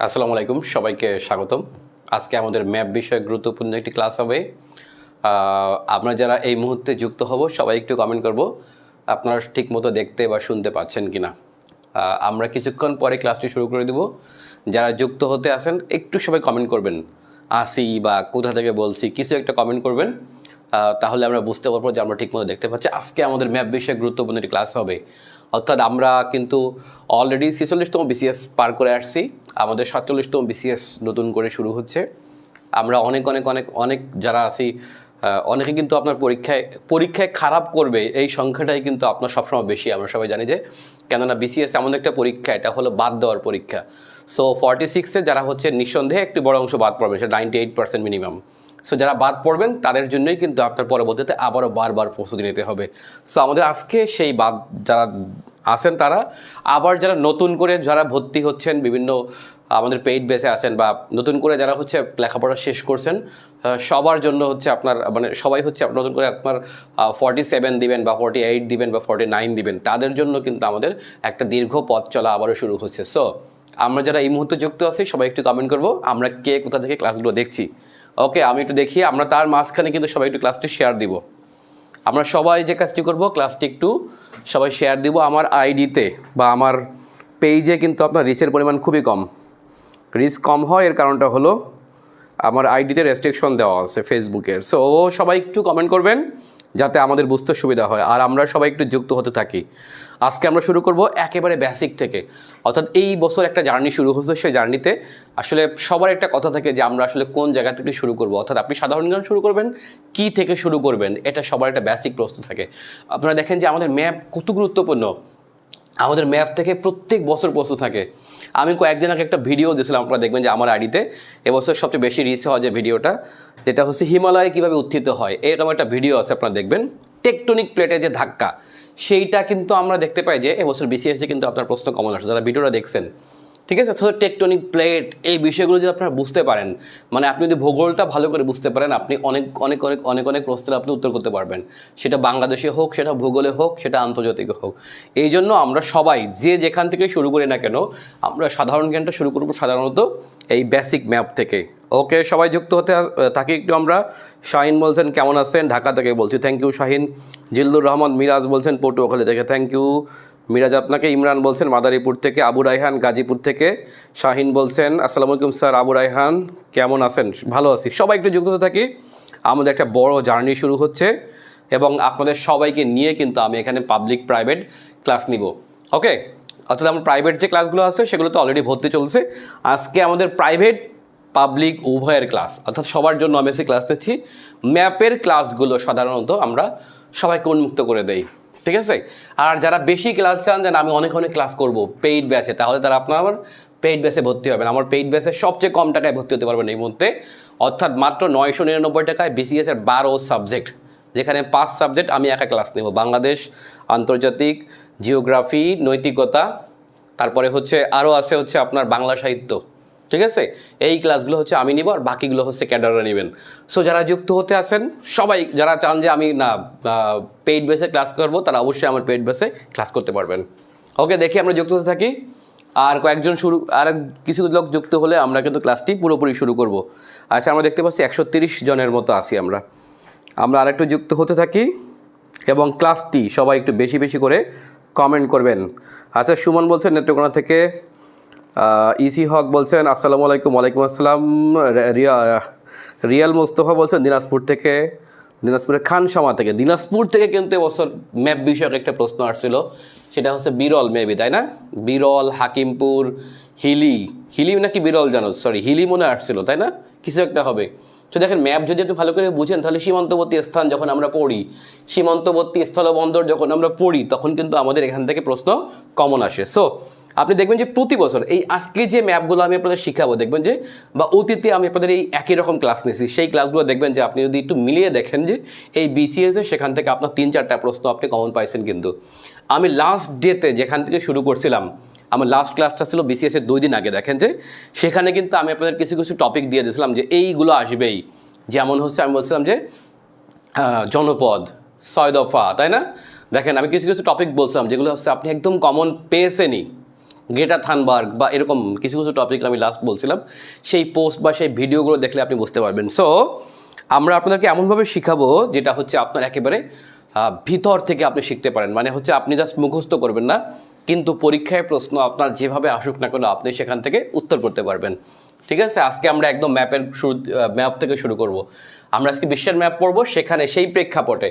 আসসালামু আলাইকুম, সবাইকে স্বাগতম। আজকে আমাদের ম্যাপ বিষয়ে গুরুত্বপূর্ণ একটি ক্লাস হবে। আপনারা যারা এই মুহূর্তে যুক্ত হব সবাই একটু কমেন্ট করব আপনারা ঠিকমতো দেখতে বা শুনতে পাচ্ছেন কিনা। আমরা কিছুক্ষণ পরে ক্লাসটি শুরু করে দেব। যারা যুক্ত হতে আসেন একটু সবাই কমেন্ট করবেন, আসি বা কোথা থেকে বলছি কিছু একটা কমেন্ট করবেন, তাহলে আমরা বুঝতে পারবো যে আমরা ঠিকমতো দেখতে পাচ্ছি। আজকে আমাদের ম্যাপ বিষয়ে গুরুত্বপূর্ণ একটি ক্লাস হবে। অর্থাৎ আমরা কিন্তু অলরেডি 46তম বিসিএস পার করে আসছি, আমাদের 47তম বিসিএস নতুন করে শুরু হচ্ছে। আমরা অনেক অনেক অনেক অনেক যারা আছি, অনেকে কিন্তু আপনার পরীক্ষায় খারাপ করবে এই সংখ্যাটাই কিন্তু আপনার সবসময় বেশি। আমরা সবাই জানি যে কেননা বিসিএস এমন একটা পরীক্ষা, এটা হলো বাদ দেওয়ার পরীক্ষা। সো 46-এ যারা হচ্ছে নিঃসন্দেহে একটি বড় অংশ বাদ পড়বে, সেটা 98% মিনিমাম। সো যারা বাদ পড়বেন তাদের জন্যই কিন্তু আপনার পরবর্তীতে আবারও বারবার প্রস্তুতি নিতে হবে। সো আমাদের আজকে সেই বাদ যারা আছেন তারা, আবার যারা নতুন করে যারা ভর্তি হচ্ছেন বিভিন্ন আমাদের পেইড বেসে আছেন বা নতুন করে যারা হচ্ছে লেখাপড়া শেষ করছেন, সবার জন্য হচ্ছে আপনার মানে সবাই হচ্ছে নতুন করে আপনার 47 দিবেন বা 48 দিবেন বা 49 দিবেন, তাদের জন্য কিন্তু আমাদের একটা দীর্ঘ পথ চলা আবারও শুরু হচ্ছে। সো আমরা যারা এই মুহূর্তে যুক্ত আছি সবাই একটু কমেন্ট করবো আমরা কে কোথা থেকে ক্লাসগুলো দেখছি। ওকে, আমি একটু দেখি, আমরা তার মাঝখানে কিন্তু সবাই একটু ক্লাসটি শেয়ার দিব। আমরা সবাই যে কাজটি করব, ক্লাসটি একটু সবাই শেয়ার দিব। আমার আইডিতে বা আমার পেজে কিন্তু আপনার রিচের পরিমাণ খুবই কম। রিচ কম হয় এর কারণটা হলো আমার আইডিতে রেস্ট্রিকশন দেওয়া আছে ফেসবুকের। সো সবাই একটু কমেন্ট করবেন যাতে আমাদের বুঝতে সুবিধা হয় আর আমরা সবাই একটু যুক্ত হতে থাকি। আজকে আমরা শুরু করব একেবারে বেসিক থেকে। অর্থাৎ এই বছর একটা জার্নি শুরু হচ্ছে, সেই জার্নিতে আসলে সবার একটা কথা থাকে যে আমরা আসলে কোন জায়গা থেকে শুরু করব। অর্থাৎ আপনি সাধারণ জ্ঞান শুরু করবেন, কি থেকে শুরু করবেন, এটা সবার একটা বেসিক প্রশ্ন থাকে। আপনারা দেখেন যে আমাদের ম্যাপ কত গুরুত্বপূর্ণ। আমাদের ম্যাপ থেকে প্রত্যেক বছর প্রশ্ন থাকে। আমি কয়েকদিন আগে একটা ভিডিও দিয়েছিলাম, আপনারা দেখবেন যে আমার আইডিতে এবছর সবচেয়ে বেশি রিচ হওয়া যে ভিডিওটা, যেটা হচ্ছে হিমালয় কীভাবে উত্থিত হয়, এরকম একটা ভিডিও আছে, আপনারা দেখবেন। টেকটনিক প্লেটের যে ধাক্কা, সেইটা কিন্তু আমরা দেখতে পাই যে এবছর বিসিএসে কিন্তু আপনার প্রশ্ন কমন আসছে, যারা ভিডিওটা দেখছেন। ঠিক আছে, তো টেকটনিক প্লেট এই বিষয়গুলো যদি আপনারা বুঝতে পারেন, মানে আপনি যদি ভূগোলটা ভালো করে বুঝতে পারেন, আপনি অনেক অনেক অনেক অনেক অনেক প্রশ্নের আপনি উত্তর করতে পারবেন। সেটা বাংলাদেশে হোক, সেটা ভূগোলে হোক, সেটা আন্তর্জাতিক হোক। এই জন্য আমরা সবাই যে যেখান থেকে শুরু করি না কেন, আমরা সাধারণ জ্ঞানটা শুরু করবো সাধারণত এই বেসিক ম্যাপ থেকে। ওকে, সবাই যুক্ত হতে থাকি একটু আমরা। শাহিন বলছেন কেমন আছেন, ঢাকা থেকে বলছি, থ্যাংক ইউ শাহিন। জিল্লুর রহমান মিরাজ বলছেন পটুয়াখালী থেকে, থ্যাংক ইউ মিরাজ আপনাকে। ইমরান বলছেন মাদারীপুর থেকে। আবু রায়হান গাজীপুর থেকে। শাহিন বলছেন আসসালামু আলাইকুম স্যার। আবু রায়হান কেমন আছেন? ভালো আছি। সবাই একটু যুক্ত হতে থাকি, আমাদের একটা বড় জার্নি শুরু হচ্ছে এবং আপনাদের সবাইকে নিয়ে কিন্তু আমি এখানে পাবলিক প্রাইভেট ক্লাস নিব। ওকে, অর্থাৎ আমার প্রাইভেট যে ক্লাসগুলো আছে সেগুলো তো অলরেডি ভর্তি চলছে। আজকে আমাদের প্রাইভেট পাবলিক উভয়ের ক্লাস, অর্থাৎ সবার জন্য আমি এসে ক্লাস দিচ্ছি। ম্যাপের ক্লাসগুলো সাধারণত আমরা সবাইকে উন্মুক্ত করে দেই, ঠিক আছে। আর যারা বেশি ক্লাস চান যেন আমি অনেক অনেক ক্লাস করব পেইড ব্যাচে, তাহলে তারা আপনার আমার পেইড ব্যাচে ভর্তি হবেন। আমার পেইড ব্যাচে সবচেয়ে কম টাকায় ভর্তি হতে পারবেন এই মুহূর্তে, অর্থাৎ মাত্র 999 টাকায় বিসিএসের 12 সাবজেক্ট, যেখানে 5 সাবজেক্ট আমি একা ক্লাস নেব। বাংলাদেশ, আন্তর্জাতিক, জিওগ্রাফি, নৈতিকতা, তারপরে হচ্ছে আরও আছে হচ্ছে আপনার বাংলা সাহিত্য, ঠিক আছে। এই ক্লাসগুলো হচ্ছে আমি নিব আর বাকিগুলো হচ্ছে ক্যাডাররা নেবেন। সো যারা যুক্ত হতে আছেন সবাই, যারা চান যে আমি না পেইড বেসে ক্লাস করব, তারা অবশ্যই আমার পেইড বেসে ক্লাস করতে পারবেন। ওকে, দেখি আমরা যুক্ত হতে থাকি। আর কয়েকজন আর কিছু লোক যুক্ত হলে আমরা কিন্তু ক্লাসটি পুরোপুরি শুরু করব। আচ্ছা, আমরা দেখতে পাচ্ছি 130 জনের মতো আছি আমরা। আরেকটু যুক্ত হতে থাকি এবং ক্লাসটি সবাই একটু বেশি বেশি করে কমেন্ট করবেন। আচ্ছা, সুমন বলছেন নেত্রকোনা থেকে। ইসি হক বলছেন আসসালামু আলাইকুম। ওয়ালাইকুম আসসালাম। রিয়াল মোস্তফা বলছেন দিনাজপুর থেকে। দিনাজপুরের খানসামা থেকে। দিনাজপুর থেকে কিন্তু এবছর ম্যাপ বিষয়ক একটা প্রশ্ন আসছিল, সেটা হচ্ছে বিরল মেবি, তাই না? বিরল, হাকিমপুর, হিলি নাকি বিরল জানো, সরি হিলি মনে আসছিল, তাই না? কিছু একটা হবে। তো দেখেন, ম্যাপ যদি আপনি ভালো করে বুঝেন তাহলে সীমান্তবর্তী স্থান যখন আমরা পড়ি, সীমান্তবর্তী স্থলবন্দর যখন আমরা পড়ি, তখন কিন্তু আমাদের এখান থেকে প্রশ্ন কমন আসে। সো আপনি দেখবেন যে প্রতি বছর এই আজকে যে ম্যাপগুলো আমি আপনাদের শিখাবো, দেখবেন যে বা অতীতে আমি আপনাদের এই একই রকম ক্লাস নিয়েছি, সেই ক্লাসগুলো দেখবেন যে আপনি যদি একটু মিলিয়ে দেখেন যে এই বিসিএসে সেখান থেকে আপনার 3-4টা প্রশ্ন আপনি কমন পাইছেন। কিন্তু আমি লাস্ট ডেতে যেখান থেকে শুরু করছিলাম, আমার লাস্ট ক্লাসটা ছিল বিসিএসের 2 দিন আগে, দেখেন যে সেখানে কিন্তু আমি আপনাদের কিছু কিছু টপিক দিয়ে দিয়েছিলাম যে এইগুলো আসবেই। যেমন হচ্ছে আমি বলছিলাম যে জনপদ, 6 দফা, তাই না? দেখেন আমি কিছু কিছু টপিক বলছিলাম যেগুলো হচ্ছে আপনি একদম কমন পেয়েছেনই, গ্রেটা থানবার্গ বা এরকম কিছু কিছু টপিক আমি লাস্ট বলছিলাম, সেই পোস্ট বা সেই ভিডিওগুলো দেখলে আপনি বুঝতে পারবেন। সো আমরা আপনাদেরকে এমনভাবে শিখাবো যেটা হচ্ছে আপনার একেবারে ভিতর থেকে আপনি শিখতে পারেন, মানে হচ্ছে আপনি জাস্ট মুখস্থ করবেন না, কিন্তু পরীক্ষায় প্রশ্ন আপনার যেভাবে আসুক না কেন আপনি সেখান থেকে উত্তর করতে পারবেন। ঠিক আছে, আজকে আমরা একদম ম্যাপ থেকে শুরু করব। আমরা আজকে বিশ্বের ম্যাপ পড়বো, সেখানে সেই প্রেক্ষাপটে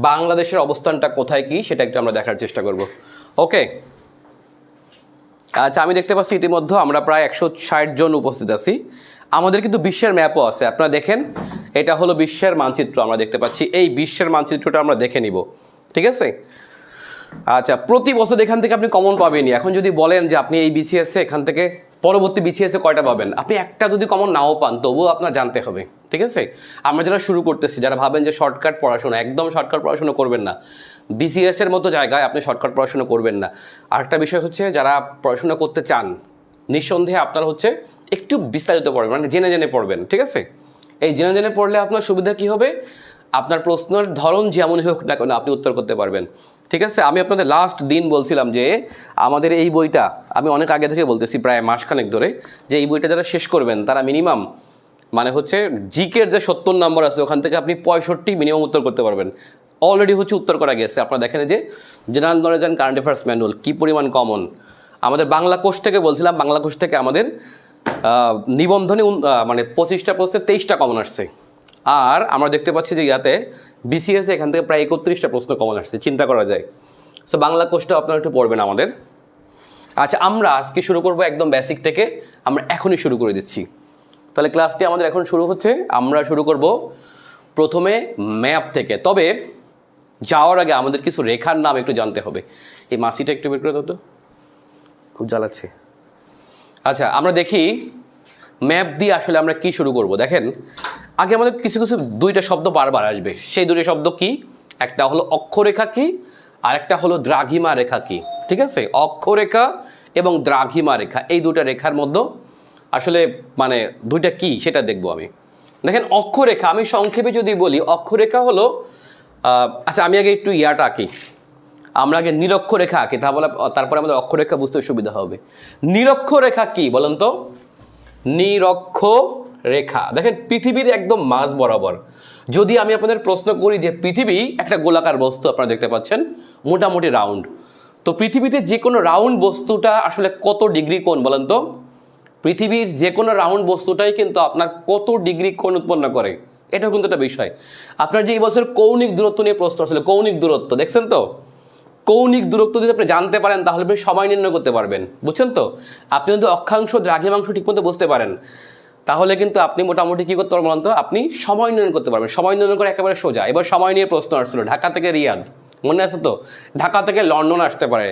বাংলাদেশের অবস্থানটা কোথায় কি সেটা একটু আমরা দেখার চেষ্টা করব। ওকে, আচ্ছা, আমি দেখতে পাচ্ছি ইতিমধ্যে আমরা প্রায় 160 জন উপস্থিত আছি। আমাদের কিন্তু বিশ্বের ম্যাপও আছে, আপনারা দেখেন, এটা হলো বিশ্বের মানচিত্র আমরা দেখতে পাচ্ছি। এই বিশ্বের মানচিত্রটা আমরা দেখে নিব, ঠিক আছে। আচ্ছা, প্রতি বছর এখান থেকে আপনি কমন পাবেনই। এখন যদি বলেন যে আপনি এই বিসিএসে এখান থেকে পরবর্তী বিসিএসে কয়টা পাবেন, আপনি একটা যদি কমন নাও পান তবুও আপনার জানতে হবে, ঠিক আছে। আমরা যারা শুরু করতেছি, যারা ভাবেন যে শর্টকাট পড়াশোনা, একদম শর্টকাট পড়াশোনা করবেন না, বিসিএস এর মতো জায়গায় আপনি শর্টকাট পড়াশোনা করবেন না। আরেকটা বিষয় হচ্ছে, যারা পড়াশোনা করতে চান, নিঃসন্দেহে আপনারা হচ্ছে একটু বিস্তারিত পড়বেন, মানে জেনে জেনে পড়বেন, ঠিক আছে। এই জেনে জেনে পড়লে আপনার সুবিধা কি হবে, আপনার প্রশ্নের ধরন যেমনই হোক না কেন আপনি উত্তর করতে পারবেন, ঠিক আছে। আমি আপনাদের লাস্ট দিন বলছিলাম যে আমাদের এই বইটা, আমি অনেক আগে থেকে বলতেছি প্রায় মাসখানেক ধরে, যে এই বইটা যারা শেষ করবেন তারা মিনিমাম মানে হচ্ছে জিকের যে 70 নম্বর আছে ওখান থেকে আপনি 65 মিনিমাম উত্তর করতে পারবেন। অলরেডি হচ্ছে উত্তর করা গেছে। আপনারা দেখেন যে general knowledge and current affairs manual কী পরিমাণ কমন। আমাদের বাংলা কোষ থেকে বলছিলাম, বাংলা কোষ থেকে আমাদের নিবন্ধনে মানে 25টা প্রশ্নের 23টা কমন আসছে। আর আমরা দেখতে পাচ্ছি যে ইয়াতে বিসিএসে এখান থেকে প্রায় 31টা প্রশ্ন কমন আসছে, চিন্তা করা যায়। সো বাংলা কোষটা আপনারা একটু পড়বেন আমাদের। আচ্ছা, আমরা আজকে শুরু করব একদম বেসিক থেকে, আমরা এখনই শুরু করে দিচ্ছি। তাহলে ক্লাসটি আমাদের এখন শুরু হচ্ছে। আমরা শুরু করব প্রথমে ম্যাপ থেকে। তবে যাওয়ার আগে আমাদের কিছু রেখার নাম একটু জানতে হবে। এই মাসিটা একটু বের করে দাও তো, খুব জ্বালাচ্ছে। আচ্ছা, আমরা দেখি ম্যাপ দিয়ে আসলে আমরা কি শুরু করব। দেখেন, আগে আমাদের কিছু কিছু দুইটা শব্দ বারবার আসবে। সেই দুইটা শব্দ কি? একটা হলো অক্ষরেখা কি, আর একটা হলো দ্রাঘিমা রেখা কি, ঠিক আছে। অক্ষরেখা এবং দ্রাঘিমা রেখা, এই দুটা রেখার মধ্যে আসলে মানে দুইটা কি সেটা দেখবো আমি। দেখেন, অক্ষরেখা আমি সংক্ষেপে যদি বলি, অক্ষরেখা হলো আচ্ছা আমি আগে একটু ইয়াটা আঁকি, আমরা আগে নিরক্ষরেখা আঁকি, তারপরে আমাদের অক্ষরেখা বুঝতে সুবিধা হবে। নিরক্ষরেখা কি বলেন তো? নিরক্ষরেখা দেখেন পৃথিবীর একদম মাঝ বরাবর। যদি আমি আপনাদের প্রশ্ন করি যে পৃথিবী একটা গোলাকার বস্তু, আপনারা দেখতে পাচ্ছেন মোটামুটি রাউন্ড, তো পৃথিবীতে যে কোনো রাউন্ড বস্তুটা আসলে কত ডিগ্রি কোণ বলেন তো? পৃথিবীর যে কোনো রাউন্ড বস্তুটাই কিন্তু আপনার কত ডিগ্রি কোণ উৎপন্ন করে, এটাও কিন্তু একটা বিষয়। আপনার যে এই বছর কৌণিক দূরত্ব নিয়ে প্রশ্ন আসলে, কৌণিক দূরত্ব দেখছেন তো? কৌণিক দূরত্ব যদি আপনি জানতে পারেন তাহলে আপনি সময় নির্ণয় করতে পারবেন, বুঝছেন তো? আপনি যদি অক্ষাংশ দ্রাঘিমাংশ ঠিকমতো বুঝতে পারেন তাহলে কিন্তু আপনি মোটামুটি কী করতে পারবেন তো, আপনি সময় নির্ণয় করতে পারবেন। সময় নির্ণয় করে একেবারে সোজা। এবার সময় নিয়ে প্রশ্ন আসছিল, ঢাকা থেকে রিয়াদ, মনে আছে তো? ঢাকা থেকে লন্ডন আসতে পারে,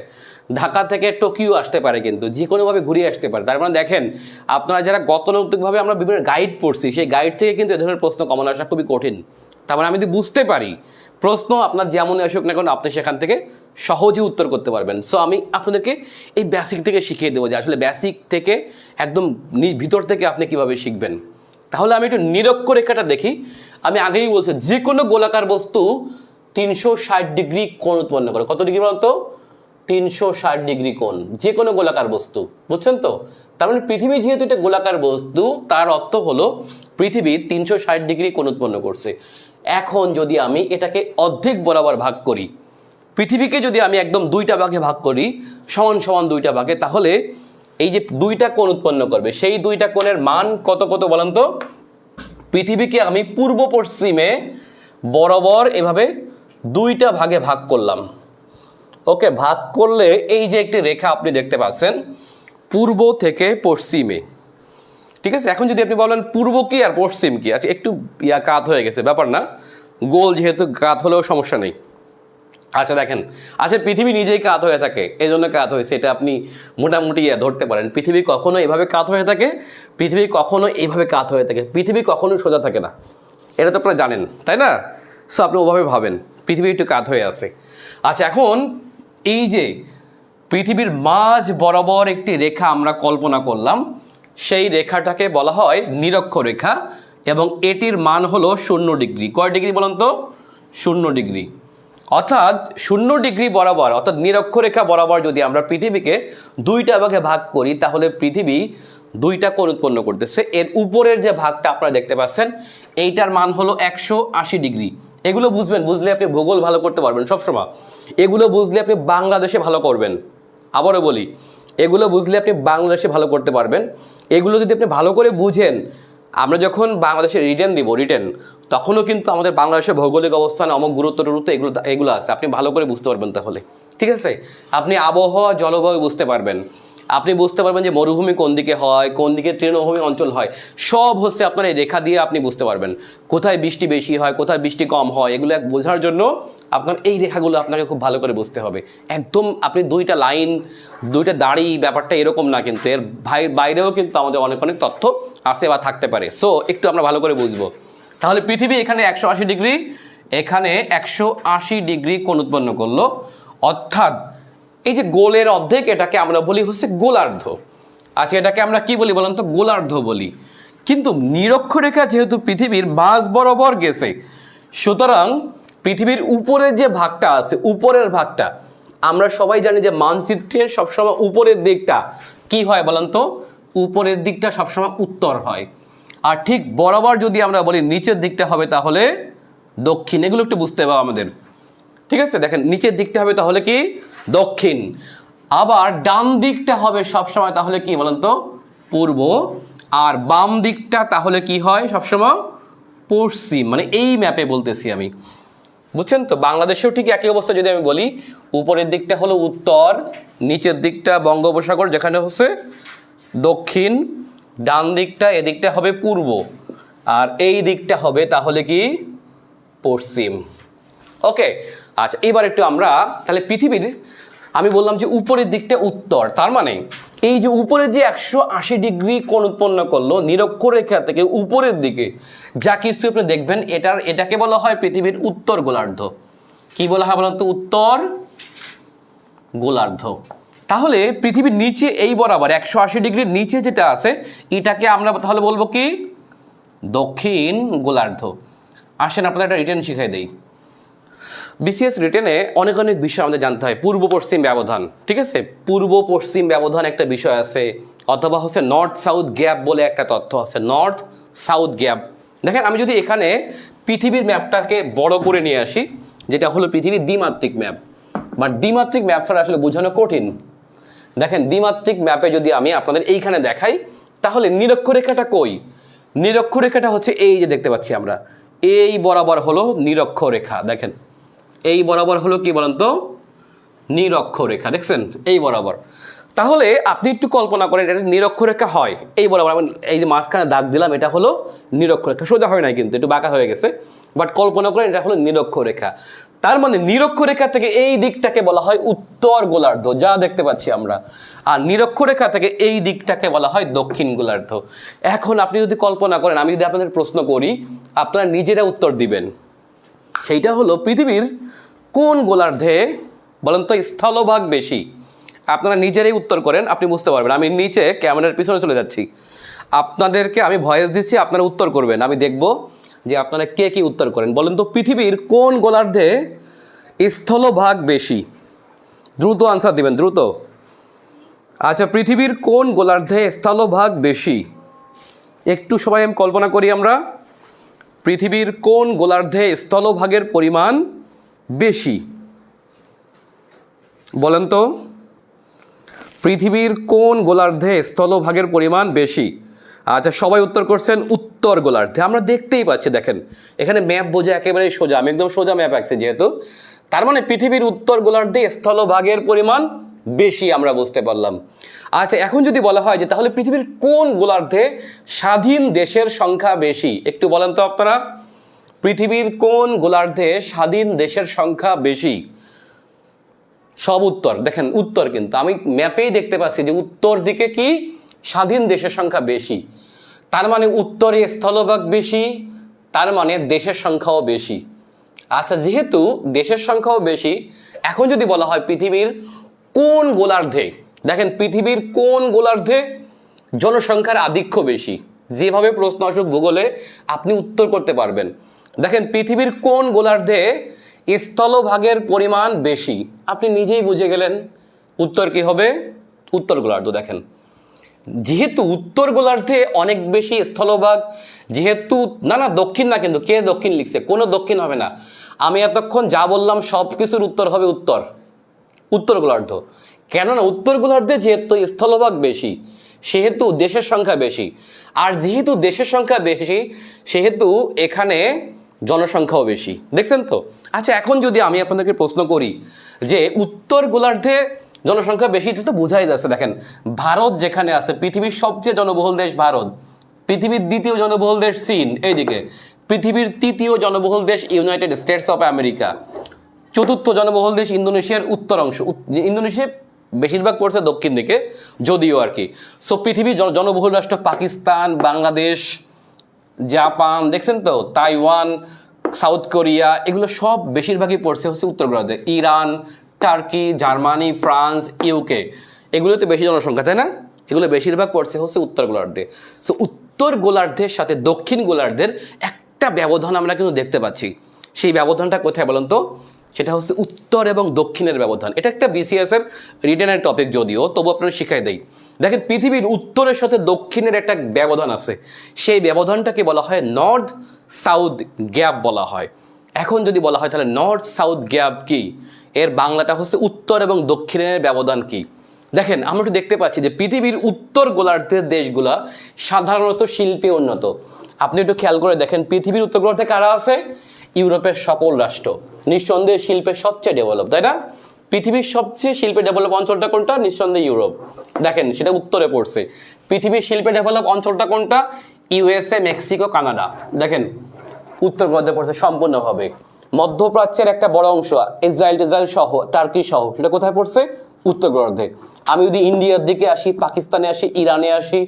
ঢাকা থেকে টোকিও আসতে পারে, কিন্তু যে কোনোভাবে ঘুরিয়ে আসতে পারে। তার মানে দেখেন, আপনারা যারা গতানুগতিকভাবে আমরা বিভিন্ন গাইড পড়ছি, সেই গাইড থেকে কিন্তু এ ধরনের প্রশ্ন কমন আসা খুবই কঠিন। তার মানে আমি যদি বুঝতে পারি প্রশ্ন আপনার যেমনই আসুক না কেন আপনি সেখান থেকে সহজেই উত্তর করতে পারবেন। সো আমি আপনাদেরকে এই বেসিক থেকে শিখিয়ে দেবো যে আসলে বেসিক থেকে একদম ভিতর থেকে আপনি কিভাবে শিখবেন। তাহলে আমি একটু নিরক্ষরেখাটা দেখি। আমি আগেই বলছি, যে কোনো গোলাকার বস্তু 360 ডিগ্রি কোণ উৎপন্ন করে। কত ডিগ্রি বলতো? 360 ডিগ্রি কোণ, যে কোনো গোলাকার বস্তু, বুঝছেন তো? তার মানে পৃথিবী যেহেতু এটা গোলাকার বস্তু, তার অর্থ হলো পৃথিবী 360 ডিগ্রি কোণ উৎপন্ন করছে। এখন যদি আমি এটাকে অর্ধেক বরাবর ভাগ করি, পৃথিবীকে যদি আমি একদম দুইটা ভাগে ভাগ করি, সমান সমান দুইটা ভাগে, তাহলে এই যে দুইটা কোণ উৎপন্ন করবে, সেই দুইটা কোণের মান কত কত বলেন তো? পৃথিবীকে আমি পূর্ব পশ্চিমে বরাবর এভাবে দুইটা ভাগে ভাগ করলাম। ওকে, ভাগ করলে এই যে একটি রেখা আপনি দেখতে পাচ্ছেন পূর্ব থেকে পশ্চিমে, ঠিক আছে। এখন যদি আপনি বলেন পূর্ব কি আর পশ্চিম কি, একটু কাত হয়ে গেছে, ব্যাপার না, গোল যেহেতু কাত হলেও সমস্যা নেই। আচ্ছা দেখেন, আচ্ছা পৃথিবী নিজেই কাত হয়ে থাকে, এই জন্য কাত হয়েছে, এটা আপনি মোটামুটি ধরতে পারেন। পৃথিবী কখনো এভাবে কাত হয়ে থাকে, পৃথিবী কখনো এইভাবে কাত হয়ে থাকে, পৃথিবী কখনো সোজা থাকে না, এটা তো আপনারা জানেন তাই না? সো আপনি ওভাবে ভাবেন পৃথিবী একটু কাত হয়ে আছে। আচ্ছা, এখন এই যে পৃথিবীর মাঝ বরাবর একটি রেখা আমরা কল্পনা করলাম, সেই রেখাটাকে বলা হয় নিরক্ষরেখা, এবং এটির মান হলো 0 ডিগ্রি। কয় ডিগ্রি বলুন তো? 0 ডিগ্রি। অর্থাৎ 0 ডিগ্রি বরাবর অর্থাৎ নিরক্ষরেখা বরাবর যদি আমরা পৃথিবীকে 2টা ভাগে ভাগ করি তাহলে পৃথিবী 2টা কোণ উৎপন্ন করতেছে। এর উপরের যে ভাগটা আপনারা দেখতে পাচ্ছেন এইটার মান হলো 180 ডিগ্রি। এগুলো বুঝবেন, বুঝলে আপনি ভূগোল ভালো করতে পারবেন সবসময়। এগুলো বুঝলে আপনি বাংলাদেশে ভালো করবেন। আবারও বলি, এগুলো বুঝলে আপনি বাংলাদেশে ভালো করতে পারবেন। এগুলো যদি আপনি ভালো করে বুঝেন, আমরা যখন বাংলাদেশে রিটেন দিব তখনও কিন্তু আমাদের বাংলাদেশের ভৌগোলিক অবস্থান অমুক গুরুত্ব এগুলো আছে, আপনি ভালো করে বুঝতে পারবেন। তাহলে ঠিক আছে, আপনি আবহাওয়া জলবায়ু বুঝতে পারবেন, আপনি বুঝতে পারবেন যে মরুভূমি কোন দিকে হয়, কোন দিকে তৃণভূমি অঞ্চল হয়, সব হচ্ছে আপনার এই রেখা দিয়ে আপনি বুঝতে পারবেন। কোথায় বৃষ্টি বেশি হয়, কোথায় বৃষ্টি কম হয়, এগুলো বোঝার জন্য আপনার এই রেখাগুলো আপনাকে খুব ভালো করে বুঝতে হবে। একদম আপনি 2টা লাইন 2টা দাড়ি ব্যাপারটা এরকম না, কিন্তু এর বাইরেও কিন্তু আমাদের অনেক অনেক তথ্য আছে বা থাকতে পারে। সো একটু আমরা ভালো করে বুঝবো। তাহলে পৃথিবী এখানে 180 ডিগ্রি, এখানে 180 ডিগ্রি কোণ উৎপন্ন করলো। অর্থাৎ এই যে গোলের অর্ধেক এটাকে আমরা বলি হচ্ছে গোলার্ধ। আচ্ছা, এটাকে আমরা কি বলি বলেন তো? গোলার্ধ বলি। কিন্তু নিরক্ষরেখা যেহেতু পৃথিবীর মাঝ বরাবর গেছে, সুতরাং পৃথিবীর উপরের যে ভাগটা আছে, উপরের ভাগটা আমরা সবাই জানি যে মানচিত্রের সবসময় উপরের দিকটা কি হয় বলেন তো? উপরের দিকটা সবসময় উত্তর হয়। আর ঠিক বরাবর যদি আমরা বলি নিচের দিকটা হবে তাহলে দক্ষিণ। এগুলো একটু বুঝতে হবে আমাদের। ঠিক আছে, দেখেন নিচের দিকটা হবে তাহলে কি? দক্ষিণ। আবার ডান দিকটা হবে সবসময় তাহলে কি বলেন তো? পূর্ব। আর বাম দিকটা তাহলে কি হয় সবসময়? পশ্চিম। মানে এই ম্যাপে বলতেছি আমি, বুঝছেন তো? বাংলাদেশেও ঠিক একই অবস্থা। যদি আমি বলি উপরের দিকটা হলো উত্তর, নিচের দিকটা বঙ্গোপসাগর যেখানে হচ্ছে দক্ষিণ, ডান দিকটা এদিকটা হবে পূর্ব, আর এই দিকটা হবে তাহলে কি? পশ্চিম। ওকে, আচ্ছা এবার একটু আমরা তাহলে পৃথিবীর, আমি বললাম যে উপরের দিকটা উত্তর, তার মানে এই যে উপরে যে 180 ডিগ্রি কোণ উৎপন্ন করলো নিরক্ষরেখা থেকে উপরের দিকে যা কিছু আপনি দেখবেন এটাকে বলা হয় পৃথিবীর উত্তর গোলার্ধ। কি বলা হয় বলেন তো? উত্তর গোলার্ধ। তাহলে পৃথিবীর নিচে এই বরাবর 180 ডিগ্রির নিচে যেটা আছে এটাকে আমরা তাহলে বলবো কি? দক্ষিণ গোলার্ধ। আসেন আপনাদের একটা রিটেন শিখাই দেই। বিসিএস রিটেনে অনেক অনেক বিষয় আমাদের জানতে হয়। পূর্ব পশ্চিম ব্যবধান, ঠিক আছে? পূর্ব পশ্চিম ব্যবধান একটা বিষয় আছে, অথবা হচ্ছে নর্থ সাউথ গ্যাপ বলে একটা তথ্য আছে। North south gap. দেখেন আমি যদি এখানে পৃথিবীর ম্যাপটাকে বড় করে নিয়ে আসি, যেটা হলো পৃথিবীর দ্বিমাত্রিক ম্যাপ, বাট দ্বিমাত্রিক ম্যাপ ছাড়া আসলে বোঝানো কঠিন। দেখেন দ্বিমাত্রিক ম্যাপে যদি আমি আপনাদের এইখানে দেখাই তাহলে নিরক্ষরেখাটা কই? নিরক্ষরেখাটা হচ্ছে এই যে দেখতে পাচ্ছি আমরা, এই বরাবর হলো নিরক্ষরেখা। দেখেন এই বরাবর হলো কি বলেন তো? নিরক্ষরেখা। দেখছেন এই বরাবর। তাহলে আপনি একটু কল্পনা করেন এটা নিরক্ষরেখা হয় এই বরাবর। আমি এই যে মাঝখানে দাগ দিলাম এটা হলো নিরক্ষরেখা। সোজা হয় নাই কিন্তু, একটু বাঁকা হয়ে গেছে, বাট কল্পনা করেন এটা হলো নিরক্ষরেখা। তার মানে নিরক্ষরেখা থেকে এই দিকটাকে বলা হয় উত্তর গোলার্ধ, যা দেখতে পাচ্ছি আমরা। আর নিরক্ষরেখা থেকে এই দিকটাকে বলা হয় দক্ষিণ গোলার্ধ। এখন আপনি যদি কল্পনা করেন, আমি যদি আপনাদের প্রশ্ন করি, আপনারা নিজেরা উত্তর দিবেন। সেইটা হলো পৃথিবীর কোন গোলার্ধে বলেন তো স্থলভাগ বেশি? আপনারা নিজেরাই উত্তর করেন, আপনি বুঝতে পারবেন। আমি নিচে ক্যামেরার পিছনে চলে যাচ্ছি, আপনাদেরকে আমি ভয়েস দিচ্ছি, আপনারা উত্তর করবেন। আমি দেখব যে আপনারা কে কি উত্তর করেন। বলেন তো পৃথিবীর কোন গোলার্ধে স্থলভাগ বেশি? দ্রুত আনসার দিবেন, দ্রুত। আচ্ছা, পৃথিবীর কোন গোলার্ধে স্থলভাগ বেশি? একটু সবাই কল্পনা করি আমরা, পৃথিবীর কোন গোলার্ধে স্থলভাগের পরিমাণ বেশি? বলেন তো পৃথিবীর কোন গোলার্ধে স্থলভাগের পরিমাণ বেশি? আচ্ছা, সবাই উত্তর করছেন উত্তর গোলার্ধে। আমরা দেখতেই পাচ্ছি, দেখেন এখানে ম্যাপ বোঝা একেবারে সোজা, আমি একদম সোজা ম্যাপ আঁকছি যেহেতু, তার মানে পৃথিবীর উত্তর গোলার্ধে স্থলভাগের পরিমাণ বেশি, আমরা বুঝতে পারলাম। আচ্ছা, এখন যদি বলা হয় যে তাহলে পৃথিবীর কোন গোলার্ধে স্বাধীন দেশের সংখ্যা বেশি? একটু বলেন তো আপনারা, পৃথিবীর কোন গোলার্ধে স্বাধীন দেশের সংখ্যা বেশি? সব উত্তর দেখেন, উত্তর কিন্তু আমি ম্যাপেই দেখতে পাচ্ছি যে উত্তর দিকে কি স্বাধীন দেশের সংখ্যা বেশি। তার মানে উত্তরে স্থলভাগ বেশি, তার মানে দেশের সংখ্যাও বেশি। আচ্ছা, যেহেতু দেশের সংখ্যাও বেশি, এখন যদি বলা হয় পৃথিবীর কোন গোলার্ধে, দেখেন পৃথিবীর কোন গোলার্ধে জনসংখ্যার আধিক্য বেশি? যেভাবে প্রশ্ন আসুক ভূগোলে আপনি উত্তর করতে পারবেন। দেখেন পৃথিবীর কোন গোলার্ধে স্থলভাগের পরিমাণ বেশি। আপনি নিজেই বুঝে গেলেন উত্তর কি হবে, উত্তর গোলার্ধ। দেখেন যেহেতু উত্তর গোলার্ধে অনেক বেশি স্থলভাগ, যেহেতু না দক্ষিণ না, কিন্তু কে দক্ষিণ লিখছে, কোনো দক্ষিণ হবে না। আমি এতক্ষণ যা বললাম সব কিছুর উত্তর হবে উত্তর, উত্তর গোলার্ধ। কেননা উত্তর গোলার্ধে যেহেতু স্থলভাগ বেশি সেহেতু দেশের সংখ্যা বেশি, আর যেহেতু দেশের সংখ্যা বেশি সেহেতু এখানে জনসংখ্যাও বেশি। দেখছেন তো? আচ্ছা, এখন যদি আমি আপনাদেরকে প্রশ্ন করি যে উত্তর গোলার্ধে জনসংখ্যা বেশি, এটা তো বোঝাই যাচ্ছে। দেখেন ভারত যেখানে আছে, পৃথিবীর সবচেয়ে জনবহুল দেশ ভারত, পৃথিবীর দ্বিতীয় জনবহুল দেশ চীন, এইদিকে পৃথিবীর তৃতীয় জনবহুল দেশ ইউনাইটেড স্টেটস অফ আমেরিকা, চতুর্থ জনবহুল দেশ ইন্দোনেশিয়ার উত্তর অংশ। ইন্দোনেশিয়া বেশিরভাগ পড়ছে দক্ষিণ দিকে যদিও আর কি। সো পৃথিবীর জনবহুল রাষ্ট্র পাকিস্তান, বাংলাদেশ, জাপান, দেখছেন তো, তাইওয়ান, সাউথ কোরিয়া, এগুলো সব বেশিরভাগই পড়ছে হচ্ছে উত্তর গোলার্ধে। Iran, Turkey, Germany, France, UK, এগুলোতে বেশি জনসংখ্যা, তাই না? এগুলো বেশিরভাগ পড়ছে হচ্ছে উত্তর গোলার্ধে। সো উত্তর গোলার্ধের সাথে দক্ষিণ গোলার্ধের একটা ব্যবধান আমরা কিন্তু দেখতে পাচ্ছি। সেই ব্যবধানটা কোথায় বলুন তো? সেটা হচ্ছে উত্তর এবং দক্ষিণের ব্যবধান। এটা একটা বিসিএস এর রিটেনের টপিক যদিও, তবু আপনারা শিখাই দেই। দেখেন পৃথিবীর উত্তরের সাথে দক্ষিণের একটা ব্যবধান আছে, সেই ব্যবধানটাকে বলা হয় নর্থ সাউথ গ্যাপ বলা হয়। এখন যদি বলা হয় তাহলে নর্থ সাউথ গ্যাপ কি, এর বাংলাটা হচ্ছে উত্তর এবং দক্ষিণের ব্যবধান কি। দেখেন আমরা একটু দেখতে পাচ্ছি যে পৃথিবীর উত্তর গোলার্ধের দেশগুলা সাধারণত শিল্পে উন্নত। আপনি একটু খেয়াল করে দেখেন পৃথিবীর উত্তর গোলার্ধে কারা আছে? ইউরোপের সকল রাষ্ট্র নিঃসন্দেহে শিল্পে সবচেয়ে ডেভেলপ, তাই না? পৃথিবীর সবচেয়ে শিল্পে ডেভেলপ অঞ্চলটা কোনটা? নিঃসন্দেহে ইউরোপ। দেখেন সেটা উত্তরে পড়ছে। পৃথিবীর শিল্পে ডেভেলপ অঞ্চলটা কোনটা? USA, Mexico, Canada. দেখেন উত্তর গোলার্ধে পড়ছে সম্পূর্ণভাবে। মধ্যপ্রাচ্যের একটা বড় অংশ ইসরায়েল সহ, টার্কি সহ, সেটা কোথায় পড়ছে? উত্তর গোলার্ধে। আমি যদি ইন্ডিয়ার দিকে আসি, পাকিস্তানে আসি, ইরানে আসি,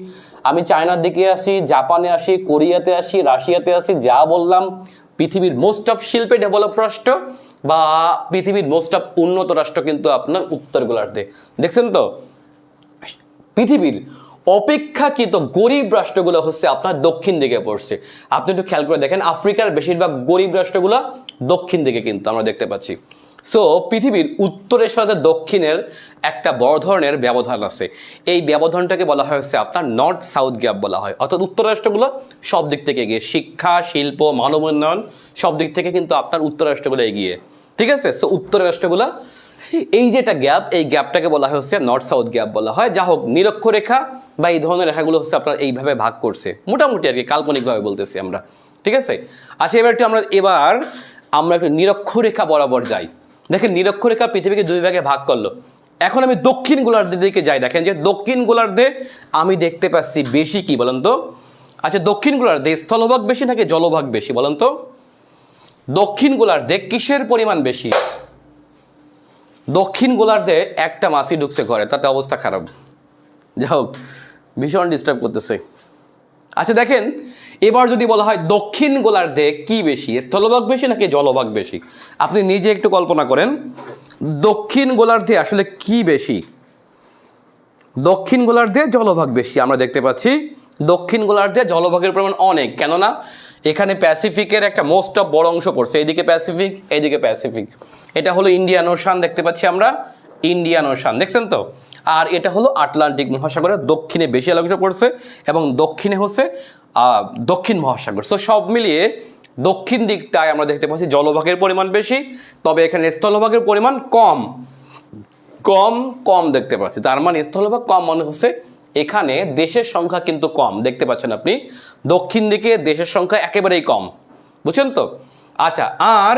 আমি চায়নার দিকে আসি, জাপানে আসি, কোরিয়াতে আসি, রাশিয়াতে আসি, যা বললাম পৃথিবীর মোস্ট অফ শিল্পে ডেভেলপ রাষ্ট্র বা পৃথিবীর মোস্ট অফ উন্নত রাষ্ট্র কিন্তু আপনার উত্তর গোলার্ধে। দেখছেন তো? পৃথিবীর অপেক্ষাকৃত গরিব রাষ্ট্রগুলো হচ্ছে আপনার দক্ষিণ দিকে পড়ছে। আপনি একটু খেয়াল করে দেখেন আফ্রিকার বেশিরভাগ গরিব রাষ্ট্রগুলো দক্ষিণ দিকে কিন্তু আমরা দেখতে পাচ্ছি। সো পৃথিবীর উত্তরের সাথে দক্ষিণের একটা বড় ধরনের ব্যবধান আছে। এই ব্যবধানটাকে বলা হয়েছে আপনার নর্থ সাউথ গ্যাপ বলা হয়। অর্থাৎ উত্তর রাষ্ট্রগুলো সব দিক থেকে এগিয়ে, শিক্ষা, শিল্প, মানব উন্নয়ন সব দিক থেকে কিন্তু আপনার উত্তর রাষ্ট্রগুলো এগিয়ে। ঠিক আছে? সো উত্তর রাষ্ট্রগুলো এই যেটা গ্যাপ, এই গ্যাপটাকে বলা হচ্ছে নর্থ সাউথ গ্যাপ বলা হয়। যা হোক, নিরক্ষরেখা বা এই ধরনের রেখাগুলো হচ্ছে আপনার এইভাবে ভাগ করছে, মোটামুটি আর কি, কাল্পনিকভাবে বলতেছি আমরা। ঠিক আছে? আচ্ছা, এবার আমরা একটু নিরক্ষরেখা বরাবর যাই। দেখেন নিরক্ষরেখা পৃথিবীকে দুই ভাগে ভাগ করলো। এখন আমি দক্ষিণ গোলার্ধের দিকে যাই। দেখেন যে দক্ষিণ গোলার্ধে আমি দেখতে পাচ্ছি বেশি কি বলেন তো? আচ্ছা, দক্ষিণ গোলার্ধে স্থলভাগ বেশি নাকি জলভাগ বেশি বলেন তো? দক্ষিণ গোলার্ধে কিসের পরিমাণ বেশি? দক্ষিণ গোলার্ধে একটা মাছি ঢুকছে ঘরে, তাতে অবস্থা খারাপ। যাই হোক, ভীষণ ডিস্টার্ব করতেছে। আচ্ছা দেখেন, এবার যদি বলা হয় দক্ষিণ গোলার্ধে কি বেশি, স্থলভাগ বেশি নাকি জলভাগ বেশি? আপনি নিজে একটু কল্পনা করেন দক্ষিণ গোলার্ধে আসলে কি বেশি। দক্ষিণ গোলার্ধে জলভাগ বেশি আমরা দেখতে পাচ্ছি। দক্ষিণ গোলার্ধে জলভাগের পরিমাণ অনেক, কেননা এখানে প্যাসিফিকের একটা মোস্ট অফ বড় অংশ পড়ছে। এইদিকে প্যাসিফিক, এইদিকে প্যাসিফিক। এটা হলো ইন্ডিয়ান ওশান, দেখতে পাচ্ছি আমরা ইন্ডিয়ান ওশান, দেখছেন তো? আর এটা হলো আটলান্টিক মহাসাগরের দক্ষিণে বেশি অংশ পড়ছে এবং দক্ষিণে হচ্ছে দক্ষিণ মহাসাগর। সো সব মিলিয়ে দক্ষিণ দিকটায় আমরা দেখতে পাচ্ছি জলভাগের পরিমাণ বেশি, তবে এখানে স্থলভাগের পরিমাণ কম কম কম দেখতে পাচ্ছি। তার মানে স্থলভাগ কম মানে হচ্ছে এখানে দেশের সংখ্যা কিন্তু কম, দেখতে পাচ্ছেন আপনি দক্ষিণ দিকে দেশের সংখ্যা একেবারেই কম, বুঝছেন তো? আচ্ছা, আর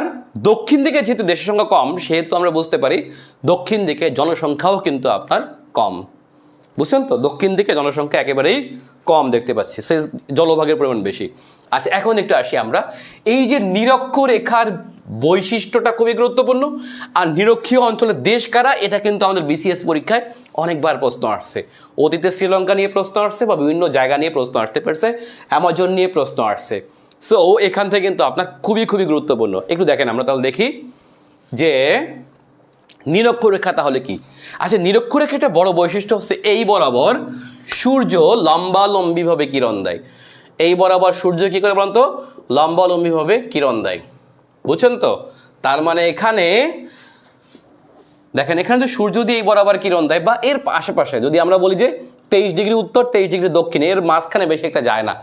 দক্ষিণ দিকে যেহেতু দেশের সংখ্যা কম সেহেতু আমরা বুঝতে পারি দক্ষিণ দিকে জনসংখ্যাও কিন্তু আপনার কম, বুঝছেন তো? দক্ষিণ দিকে জনসংখ্যা একেবারেই কম দেখতে পাচ্ছি, সে জলভাগের পরিমাণ বেশি। আচ্ছা, এখন একটু আসি আমরা এই যে নিরক্ষরেখার বৈশিষ্ট্যটা খুবই গুরুত্বপূর্ণ। আর নিরক্ষীয় অঞ্চলের দেশ কারা, এটা কিন্তু আমাদের বিসিএস পরীক্ষায় অনেকবার প্রশ্ন আসছে। অতীতে শ্রীলঙ্কা নিয়ে প্রশ্ন আসছে বা বিভিন্ন জায়গা নিয়ে প্রশ্ন আসতে পারছে, অ্যামাজন নিয়ে প্রশ্ন আসছে। সো এখান থেকে কিন্তু আপনার খুবই খুবই গুরুত্বপূর্ণ। একটু দেখেন, আমরা তাহলে দেখি যে নিরক্ষরেখা তাহলে কি। আচ্ছা, নিরক্ষরেখাটা বড় বৈশিষ্ট্য হচ্ছে এই বরাবর সূর্য লম্বালম্বিভাবে কিরণ দেয়। এই বরাবর সূর্য কি করে বলুন তো? লম্বালম্বিভাবে কিরণ দেয়, বুঝছেন তো? তার মানে এখানে দেখেন, এখানে যে সূর্য দিয়ে এই বরাবর কিরণ দেয় বা এর আশেপাশে, যদি আমরা বলি যে 23 ডিগ্রি উত্তর 23 ডিগ্রি দক্ষিণে, এর মাঝখানে বেশি একটা যায় না,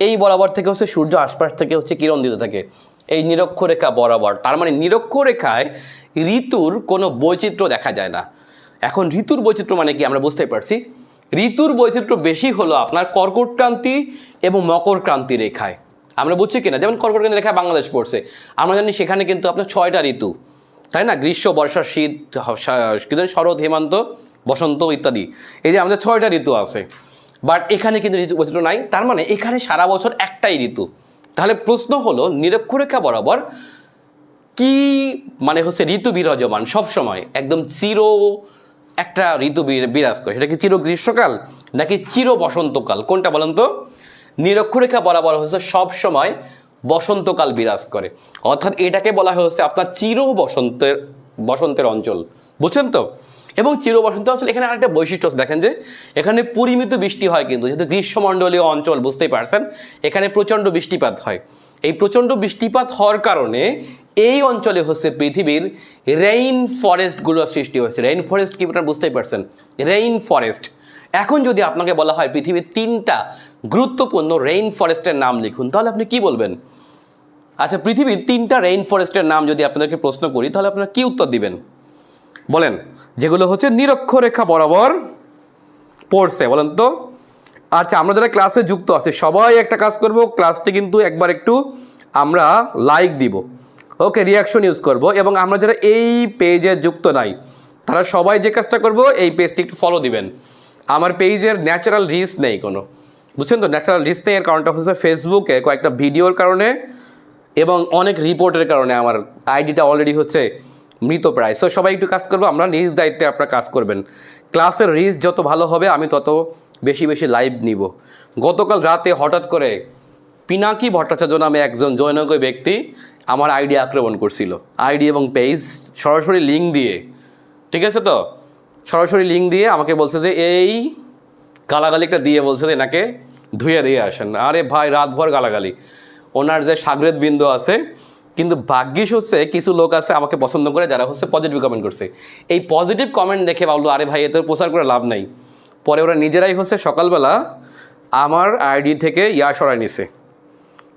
এই বরাবর থেকে হচ্ছে সূর্য আশপাশ থেকে হচ্ছে কিরণ দিতে থাকে এই নিরক্ষরেখা বরাবর। তার মানে নিরক্ষরেখায় ঋতুর কোনো বৈচিত্র্য দেখা যায় না। এখন ঋতুর বৈচিত্র্য মানে কি আমরা বুঝতেই পারছি। ঋতুর বৈচিত্র্য বেশি হলো আপনার কর্কট ক্রান্তি এবং মকর ক্রান্তি রেখায়। আমরা বুঝছি কিনা, যেমন কর্কট ক্রান্তি রেখায় বাংলাদেশ পড়ছে, আমরা জানি সেখানে কিন্তু আপনার 6টা ঋতু, তাই না? গ্রীষ্ম, বর্ষা, শীত, শরৎ, হেমন্ত, বসন্ত ইত্যাদি, এই যে আমাদের 6টা ঋতু আছে। বাট এখানে কিন্তু ঋতু বৈচিত্র্য নাই, তার মানে এখানে সারা বছর একটাই ঋতু। তাহলে প্রশ্ন হলো নিরক্ষরেখা বরাবর কি মানে হচ্ছে ঋতু বিরাজমান সবসময়, একদম চির একটা ঋতু বিরাজ করে, সেটা কি চির গ্রীষ্মকাল নাকি চির বসন্তকাল, কোনটা বলেন তো? নিরক্ষরেখা বরাবর হচ্ছে সবসময় বসন্তকাল বিরাজ করে, অর্থাৎ এটাকে বলা হচ্ছে আপনার চির বসন্তের অঞ্চল, বুঝছেন তো? এবং চির বসন্ত অঞ্চল এখানে আরেকটা বৈশিষ্ট্য আছে, দেখেন যে এখানে পরিমিত বৃষ্টি হয়, কিন্তু যেহেতু গ্রীষ্মমণ্ডলীয় অঞ্চল বুঝতেই পারছেন, এখানে প্রচণ্ড বৃষ্টিপাত হয়। এই প্রচণ্ড বৃষ্টিপাত হওয়ার কারণে এই অঞ্চলে হচ্ছে পৃথিবীর রেইন ফরেস্টগুলো সৃষ্টি হয়েছে। রেইন ফরেস্ট কি আপনারা বুঝতেই পারছেন, রেইন ফরেস্ট। এখন যদি আপনাকে বলা হয় পৃথিবীর 3টা গুরুত্বপূর্ণ রেইন ফরেস্টের নাম লিখুন, তাহলে আপনি কি বলবেন? আচ্ছা, পৃথিবীর 3টা রেইন ফরেস্টের নাম যদি আপনাদেরকে প্রশ্ন করি, তাহলে আপনারা কি উত্তর দিবেন বলেন, যেগুলো হচ্ছে নিরক্ষরেখা বরাবর পড়ছে, বলেন তো? আচ্ছা, আমরা যারা ক্লাসে যুক্ত আছি সবাই একটা কাজ করব, ক্লাসটি কিন্তু একবার একটু আমরা লাইক দিব, ওকে, রিয়াকশন ইউজ করব, এবং আমরা যারা এই পেজে যুক্ত নাই তারা সবাই যে কাজটা করব, এই পেজটি একটু ফলো দিবেন। আমার পেজের ন্যাচারাল রিচ নেই কোনো, বুঝছেন তো? ন্যাচারাল রিচ নেই, এর কারণটা হচ্ছে ফেসবুকে কয়েকটা ভিডিওর কারণে এবং অনেক রিপোর্টের কারণে আমার আইডিটা অলরেডি হচ্ছে মৃতপ্রায়। সো সবাই একটু কাজ করবো, আমরা নিজ দায়িত্বে আপনারা কাজ করবেন। ক্লাসের রিচ যত ভালো হবে আমি তত বেশি বেশি লাইভ নিব। গতকাল রাতে হঠাৎ করে পিনাকি ভট্টাচার্য নামে একজন জনৈক ব্যক্তি আমার আইডি আক্রমণ করছিল, আইডি এবং পেজ সরাসরি লিঙ্ক দিয়ে, ঠিক আছে তো, সরাসরি লিঙ্ক দিয়ে আমাকে বলছে যে এই গালাগালিটা দিয়ে বলছে যে এনাকে ধুয়ে দিয়ে আসেন। আরে ভাই, রাতভর গালাগালি, ওনার যে সাগরেদ বিন্দু আছে, কিন্তু ভাগ্যিস হচ্ছে কিছু লোক আছে আমাকে পছন্দ করে, যারা হচ্ছে পজিটিভ কমেন্ট করছে। এই পজিটিভ কমেন্ট দেখে ভাবলো আরে ভাই, এতে প্রচার করে লাভ নাই। পরে ওরা নিজেরাই হচ্ছে সকালবেলা আমার আইডি থেকে সরাই নিছে।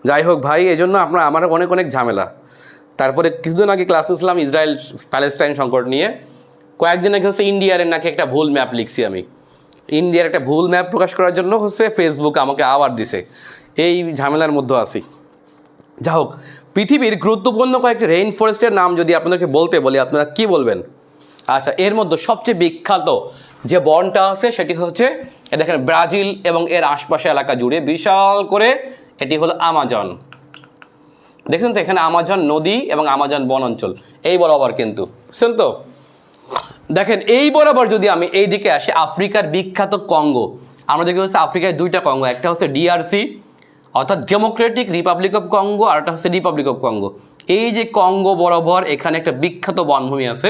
যাই হোক ভাই, এই জন্য আমার অনেক অনেক ঝামেলা। তারপরে কিছুদিন আগে ক্লাস নিয়েছিলাম ইসরায়েল প্যালেস্টাইন সংকট নিয়ে, কয়েকদিন আগে হচ্ছে ইন্ডিয়ার নাকি একটা ভুল ম্যাপ লিখছি আমি। ইন্ডিয়ার একটা ভুল ম্যাপ প্রকাশ করার জন্য হচ্ছে ফেসবুক আমাকে আওয়ার দিছে, এই ঝামেলার মধ্যে আছি। যা হোক, পৃথিবীর গুরুত্বপূর্ণ কয়েকটি রেইন ফরেস্টের নাম যদি আপনাদেরকে বলতে বলি, আপনারা কি বলবেন? আচ্ছা, এর মধ্যে সবচেয়ে বিখ্যাত যে বনটা আছে সেটি হচ্ছে দেখেন ব্রাজিল এবং এর আশপাশে এলাকা জুড়ে বিশাল করে, এটি হলো আমাজন। দেখছেন তো, এখানে আমাজন নদী এবং আমাজন বন অঞ্চল এই বরাবর, কিন্তু বুঝছেন তো? দেখেন এই বরাবর যদি আমি এই দিকে আসি, আফ্রিকার বিখ্যাত কঙ্গো, আমরা দেখি হচ্ছে আফ্রিকায় 2টা কঙ্গো, একটা হচ্ছে ডিআরসি অর্থাৎ ডেমোক্রেটিক রিপাবলিক অফ কঙ্গো, আর একটা হচ্ছে রিপাবলিক অফ কঙ্গো। এই যে কঙ্গো বরাবর এখানে একটা বিখ্যাত বনভূমি আছে,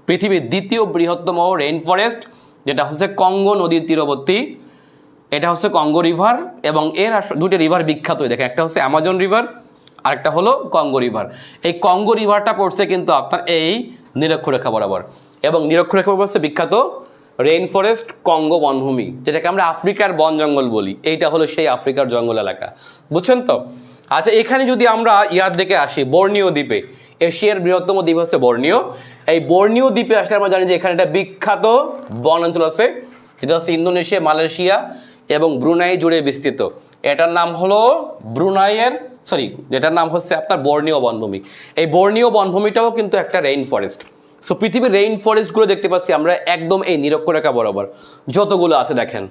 পৃথিবীর 2য় বৃহত্তম রেইন ফরেস্ট, যেটা হচ্ছে কঙ্গো নদীর তীরবর্তী, এটা হচ্ছে কঙ্গো রিভার, এবং এর 2টি রিভার বিখ্যাত, দেখেন একটা হচ্ছে অ্যামাজন রিভার আর একটা হলো কঙ্গো রিভার। এই কঙ্গো রিভারটা পড়ছে কিন্তু আপনার এই নিরক্ষরেখা বরাবর, এবং নিরক্ষরেখা বরাবর হচ্ছে বিখ্যাত রেইন ফরেস্ট কঙ্গো বনভূমি, যেটাকে আমরা আফ্রিকার বন জঙ্গল বলি। এইটা হলো সেই আফ্রিকার জঙ্গল এলাকা, বুঝছেন তো? আচ্ছা, এখানে যদি আমরা ইয়ার দিকে আসি, বর্নিও দ্বীপে, এশিয়ার বৃহত্তম দ্বীপ হচ্ছে বর্নিও। এই বর্নিও দ্বীপে আসলে আমরা জানি যে এখানে একটা বিখ্যাত বন অঞ্চল আছে, যেটা হচ্ছে ইন্দোনেশিয়া, মালয়েশিয়া এবং ব্রুনাই জুড়ে বিস্তৃত। এটার নাম হলো যেটার নাম হচ্ছে আপনার বর্নিও বনভূমি। এই বর্নিও বনভূমিটাও কিন্তু একটা রেইন ফরেস্ট। সো পৃথিবীর রেইন ফরেস্টগুলো দেখতে পাচ্ছি আমরা একদম এই নিরক্ষরেখা বরাবর যতগুলো আছে, দেখেন,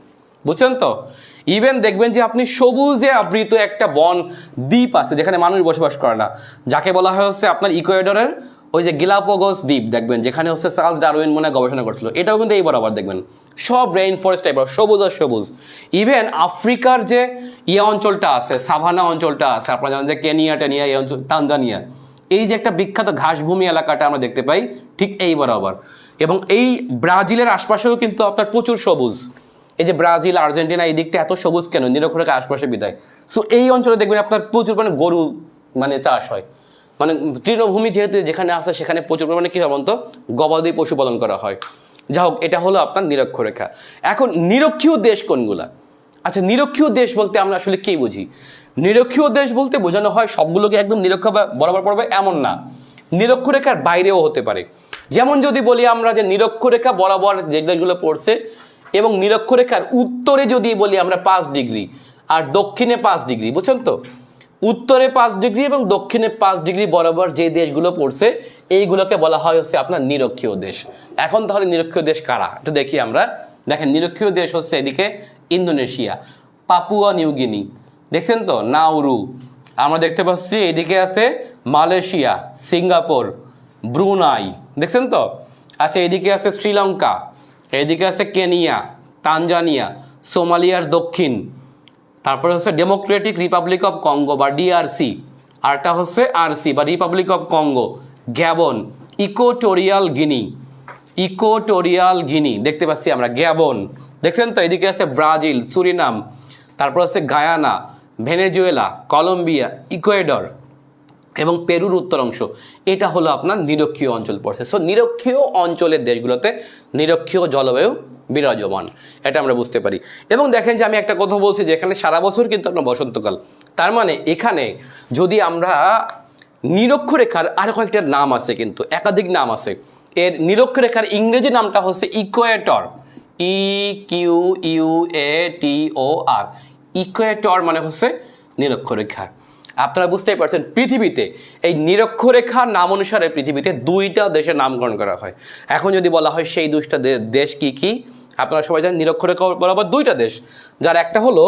বুঝছেন তো? ইভেন দেখবেন যে আপনি সবুজে আবৃত একটা বন দ্বীপ আছে যেখানে মানুষ বসবাস করে না, যাকে বলা হয় হচ্ছে আপনার ইকুয়েডরের ওই যে গ্যালাপাগোস দ্বীপ, দেখবেন যেখানে হচ্ছে চার্লস ডারউইন মনে গবেষণা করছিল, এটাও কিন্তু এই বরাবর দেখবেন সব রেইন ফরেস্ট টাইপ সবুজ আর সবুজ। ইভেন আফ্রিকার যে অঞ্চলটা আছে, সাভানা অঞ্চলটা আছে, আপনারা জানেন যে কেনিয়া টেনিয়া, এই অঞ্চল, তানজানিয়া, এই যে একটা বিখ্যাত ঘাসভূমি এলাকাটা আমরা দেখতে পাই ঠিক এই বরাবর। এবং এই ব্রাজিলের আশপাশেও কিন্তু আপনার প্রচুর সবুজ, এই যে ব্রাজিল, আর্জেন্টিনা, এই দিকটা এত সবুজ কেন? নিরক্ষরেখার আশপাশে বিদায়। সো এই অঞ্চলে দেখবেন আপনার প্রচুর মানে গরু চাষ হয়, মানে তৃণভূমি যেহেতু যেখানে আছে সেখানে প্রচুর পরিমাণে কী হয় বলতো গবাদি পশু পালন করা হয়। যা হোক, এটা হলো আপনার নিরক্ষরেখা। এখন নিরক্ষীয় দেশ কোনগুলা? আচ্ছা, নিরক্ষীয় দেশ বলতে আমরা আসলে কি বুঝি? নিরক্ষীয় দেশ বলতে বোঝানো হয় সবগুলোকে একদম নিরক্ষ বরাবর পড়বে এমন না, নিরক্ষরেখার বাইরেও হতে পারে। যেমন যদি বলি আমরা যে নিরক্ষরেখা বরাবর যে দেশগুলো পড়ছে এবং নিরক্ষরেখার উত্তরে যদি বলি আমরা 5 ডিগ্রি আর দক্ষিণে 5 ডিগ্রি, বুঝছেন তো? উত্তরে 5 ডিগ্রি এবং দক্ষিণে 5 ডিগ্রি বরাবর যে দেশগুলো পড়ছে এইগুলোকে বলা হয় হচ্ছে আপনার নিরক্ষীয় দেশ। এখন তাহলে নিরক্ষীয় দেশ কারা একটু দেখি আমরা। দেখেন, নিরক্ষীয় দেশ হচ্ছে এদিকে ইন্দোনেশিয়া, পাপুয়া নিউগিনি, দেখছেন তো, নাউরু। আমরা দেখতে পাচ্ছি এদিকে আছে মালয়েশিয়া, সিঙ্গাপুর, ব্রুনাই, দেখছেন তো। আচ্ছা, এদিকে আছে শ্রীলঙ্কা, এদিকে আছে কেনিয়া, তানজানিয়া, সোমালিয়ার দক্ষিণ, তারপরে হচ্ছে ডেমোক্রেটিক রিপাবলিক অফ কঙ্গো বা ডিআরসি, আরটা হচ্ছে আরসি বা republic of Congo, Gabon, equatorial Guinea, equatorial Guinea দেখতে পাচ্ছি আমরা, গ্যাবন, দেখছেন তো। এদিকে আছে ব্রাজিল, সুরিনাম, তারপর হচ্ছে গায়ানা, ভেনেজুয়েলা, কলম্বিয়া, ইকুয়েডর এবং পেরুর উত্তর অংশ। এটা হলো আপনার নিরক্ষীয় অঞ্চল পড়ছে। সো নিরক্ষীয় অঞ্চলের দেশগুলোতে নিরক্ষীয় জলবায়ু বিরাজমান, এটা আমরা বুঝতে পারি। এবং দেখেন যে আমি একটা কথা বলছি যে এখানে সারা বছর কিন্তু আপনার বসন্তকাল। তার মানে এখানে যদি আমরা নিরক্ষরেখার আরো কয়েকটা নাম আছে, কিন্তু একাধিক নাম আছে। এর নিরক্ষরেখার ইংরেজি নামটা হচ্ছে ইকুয়েটর, EQUATOR, ইকুয়েটর মানে হচ্ছে নিরক্ষরেখা। আপনারা বুঝতেই পারছেন পৃথিবীতে এই নিরক্ষরেখার নাম অনুসারে পৃথিবীতে 2টা দেশের নামকরণ করা হয়। এখন যদি বলা হয় সেই 2টা দেশ কি কি, আপনারা সবাই জানেন নিরক্ষরেখা বরাবর 2টা দেশ, যার একটা হলো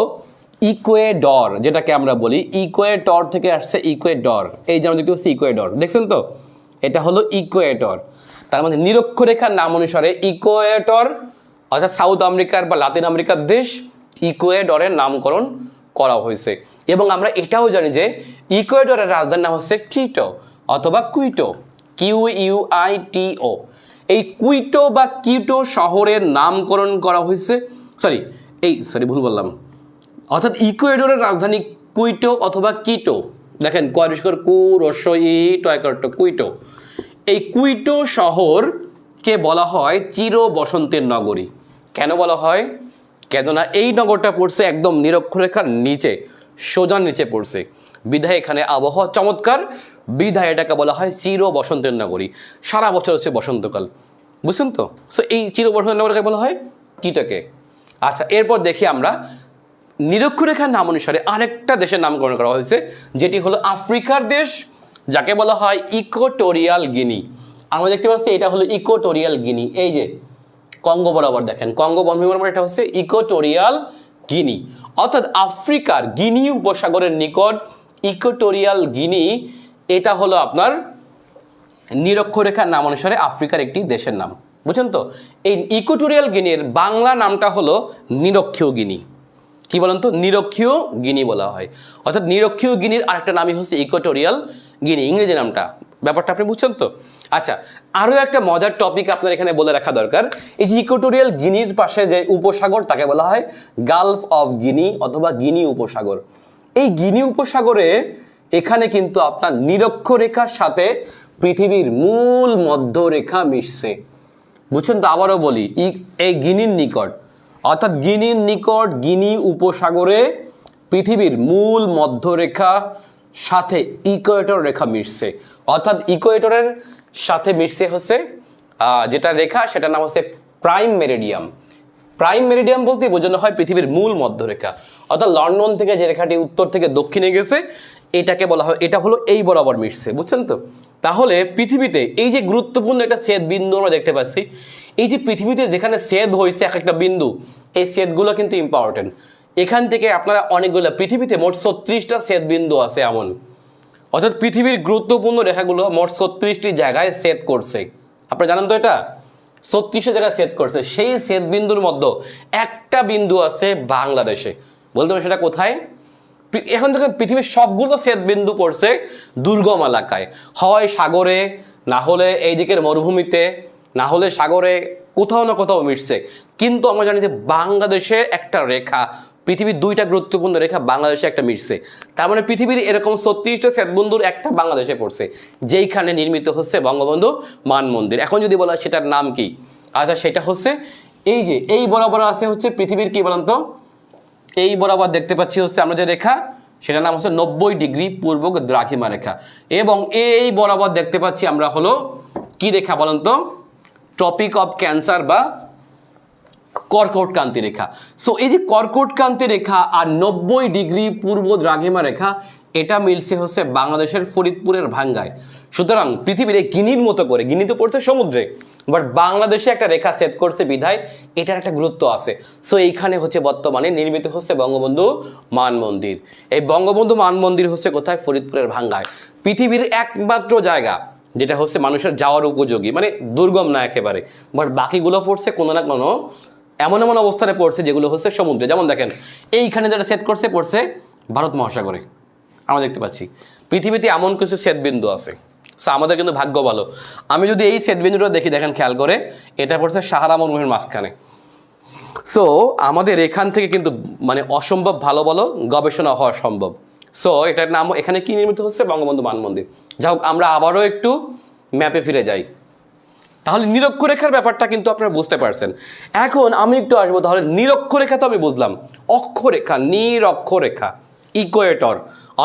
ইকুয়েডর, যেটাকে আমরা বলি ইকুয়েটর থেকে আসছে ইকুয়েডর, এই যেমন দেখতে হচ্ছে ইকুয়েডর, দেখছেন তো, এটা হলো ইকুয়েডর। তার মানে নিরক্ষরেখার নাম অনুসারে ইকুয়েটর অর্থাৎ সাউথ আমেরিকার বা লাতিন আমেরিকার দেশ ইকুয়েডরের নামকরণ করা হয়েছে। এবং আমরা এটাও জানি যে ইকুয়েডরের রাজধানীর নাম হচ্ছে কিটো অথবা কুইটো, QUITO। এই কুইটো বা কিটো শহরের নামকরণ করা হয়েছে, ভুল বললাম, অর্থাৎ ইকুয়েডরের রাজধানী কুইটো অথবা কিটো। দেখেন কয়স্কর কু রস্যই টয়কর্ট কুইটো। এই কুইটো শহরকে বলা হয় চির বসন্তের নগরী। কেন বলা হয়? কেননা এই নগরটা পড়ছে একদম নিরক্ষরেখার নিচে, সোজা নিচে পড়ছে, বিধায় এখানে আবহাওয়া চমৎকার, বিধায় এটাকে বলা হয় চির বসন্তের নগরী। সারা বছর হচ্ছে বসন্তকাল, বুঝছেন তো। সো এই চির বসন্তের নগরীকে বলা হয় কিটাকে। আচ্ছা, এরপর দেখি আমরা নিরক্ষরেখার নাম অনুসারে আরেকটা দেশের নামকরণ করা হয়েছে, যেটি হলো আফ্রিকার দেশ, যাকে বলা হয় ইকুয়েটোরিয়াল গিনি। আমরা দেখতে পাচ্ছি এটা হলো ইকুয়েটোরিয়াল গিনি, এই যে কঙ্গো বরাবর দেখেন, কঙ্গো বনভূমি বরাবর এটা হচ্ছে ইকুয়েটোরিয়াল গিনি, অর্থাৎ আফ্রিকার গিনি উপসাগরের নিকট ইকুয়েটোরিয়াল গিনি, এটা হলো আপনার নিরক্ষরেখার নাম অনুসারে আফ্রিকার একটি দেশের নাম, বুঝছেন তো। এই ইকুয়েটোরিয়াল গিনির বাংলা নামটা হলো নিরক্ষীয় গিনি। কি বলেন তো? নিরক্ষীয় গিনি বলা হয়, অর্থাৎ নিরক্ষীয় গিনির আরেকটা নামই হচ্ছে ইকুয়েটোরিয়াল গিনি, ইংরেজি নামটা। ব্যাপারটা আপনি বুঝছেন তো। আচ্ছা, আরও একটা মজার টপিক আপনার এখানে বলে রাখা দরকার। এই যে ইকুয়েটোরিয়াল গিনির পাশে যে উপসাগর তাকে বলা হয় গালফ অফ গিনি অথবা গিনি উপসাগর। এই গিনি উপসাগরে এখানে কিন্তু আপনার নিরক্ষরেখার সাথে পৃথিবীর মূল মধ্যরেখা মিশছে, বুঝছেন তো। আবারও বলি, এই গিনির নিকট অর্থাৎ গিনির নিকট গিনি উপসাগরে পৃথিবীর মূল মধ্যরেখা সাথে ইকুয়েটর রেখা মিশছে, অর্থাৎ ইকুয়েটরের সাথে মিশছে হচ্ছে যেটা রেখা সেটার নাম হচ্ছে প্রাইম মেরিডিয়াম। প্রাইম মেরিডিয়াম বলতে বোঝানো হয় পৃথিবীর মূল মধ্যরেখা, অর্থাৎ লন্ডন থেকে যে রেখাটি উত্তর থেকে দক্ষিণে গেছে এটাকে বলা হয়, এটা হলো এই বরাবর মিশছে, বুঝছেন তো। তাহলে পৃথিবীতে এই যে গুরুত্বপূর্ণ একটা ছেদ বিন্দু আমরা দেখতে পাচ্ছি, এই যে পৃথিবীতে যেখানে ছেদ হয়েছে এক একটা বিন্দু, এই ছেদগুলো কিন্তু ইম্পর্টেন্ট। এখান থেকে আপনারা অনেকগুলো, পৃথিবীতে মোট 36টা ছেদ বিন্দু আছে এমন, অর্থাৎ পৃথিবীর গুরুত্বপূর্ণ রেখাগুলো মোট 36টি জায়গায় ছেদ করছে। আপনারা জানেন তো এটা 36টা জায়গায় ছেদ করছে। সেই ছেদ বিন্দুর মধ্যে একটা বিন্দু আছে বাংলাদেশে, বলতে পারি সেটা কোথায়? এখন দেখেন পৃথিবীর সবগুলো ছেদ বিন্দু পড়ছে দুর্গম এলাকায়, হয় সাগরে, না হলে এই দিকের মরুভূমিতে, না হলে সাগরে, কোথাও না কোথাও মিশছে। কিন্তু আমরা জানি যে বাংলাদেশে একটা রেখা পৃথিবীর 2টা গুরুত্বপূর্ণ রেখা বাংলাদেশে একটা মিশছে, তার মানে পৃথিবীর এরকম 36টা শ্বেতবন্ধুর একটা বাংলাদেশে পড়ছে, যেইখানে নির্মিত হচ্ছে বঙ্গবন্ধু মান মন্দির। এখন যদি বলা হয় সেটার নাম কি, আচ্ছা সেটা হচ্ছে এই যে এই বরাবর আছে হচ্ছে পৃথিবীর কি বলেন তো, এই বরাবর দেখতে পাচ্ছি হচ্ছে আমরা যে রেখা, সেটার নাম হচ্ছে 90 ডিগ্রি পূর্ব দ্রাঘিমা রেখা, এবং এই বরাবর দেখতে পাচ্ছি আমরা হলো কি রেখা বলেন তো, ট্রপিক অফ ক্যান্সার বা কর্কট ক্রান্তি রেখা। সো এই যে কর্কট ক্রান্তি রেখা আর 90 ডিগ্রি পূর্ব দ্রাঘিমা রেখা, এটা মিলছে হচ্ছে বাংলাদেশের ফরিদপুরের ভাঙ্গায়। সুতরাং পৃথিবীর এই গিনির মতো করে, গিনি তো পড়ছে সমুদ্রে, বাট বাংলাদেশে একটা রেখা সেট করছে বিধায় এটার একটা গুরুত্ব আছে। সো এইখানে হচ্ছে বর্তমানে নির্মিত হচ্ছে বঙ্গবন্ধু মান মন্দির। এই বঙ্গবন্ধু মান মন্দির হচ্ছে কোথায়, ফরিদপুরের ভাঙ্গায়। পৃথিবীর একমাত্র জায়গা যেটা হচ্ছে মানুষের যাওয়ার উপযোগী, মানে দুর্গম না একেবারে, বাট বাকিগুলো পড়ছে কোনো না কোনো এমন এমন অবস্থানে পড়ছে যেগুলো হচ্ছে সমুদ্রে। যেমন দেখেন এইখানে যেটা সেট করছে পড়ছে ভারত মহাসাগরে, আমরা দেখতে পাচ্ছি। পৃথিবীতে এমন কিছু সেতবিন্দু আছে, সো আমাদের কিন্তু ভাগ্য ভালো। আমি যদি এই সেতবিন্দুটা দেখি, দেখেন খেয়াল করে, এটা পড়ছে সাহারা মরুভূমির মাঝখানে। সো আমাদের এখান থেকে কিন্তু মানে অসম্ভব ভালো ভালো গবেষণা হওয়া সম্ভব। সো এটার নাম এখানে কি নির্মিত হচ্ছে, বঙ্গবন্ধু মান মন্দির। যাই হোক, আমরা আবারও একটু ম্যাপে ফিরে যাই। তাহলে নিরক্ষরেখার ব্যাপারটা কিন্তু আপনারা বুঝতে পারছেন। এখন আমি একটু আসবো, তাহলে নিরক্ষরেখা তো আমি বুঝলাম, অক্ষরেখা, নিরক্ষরেখা, ইকুয়েটর,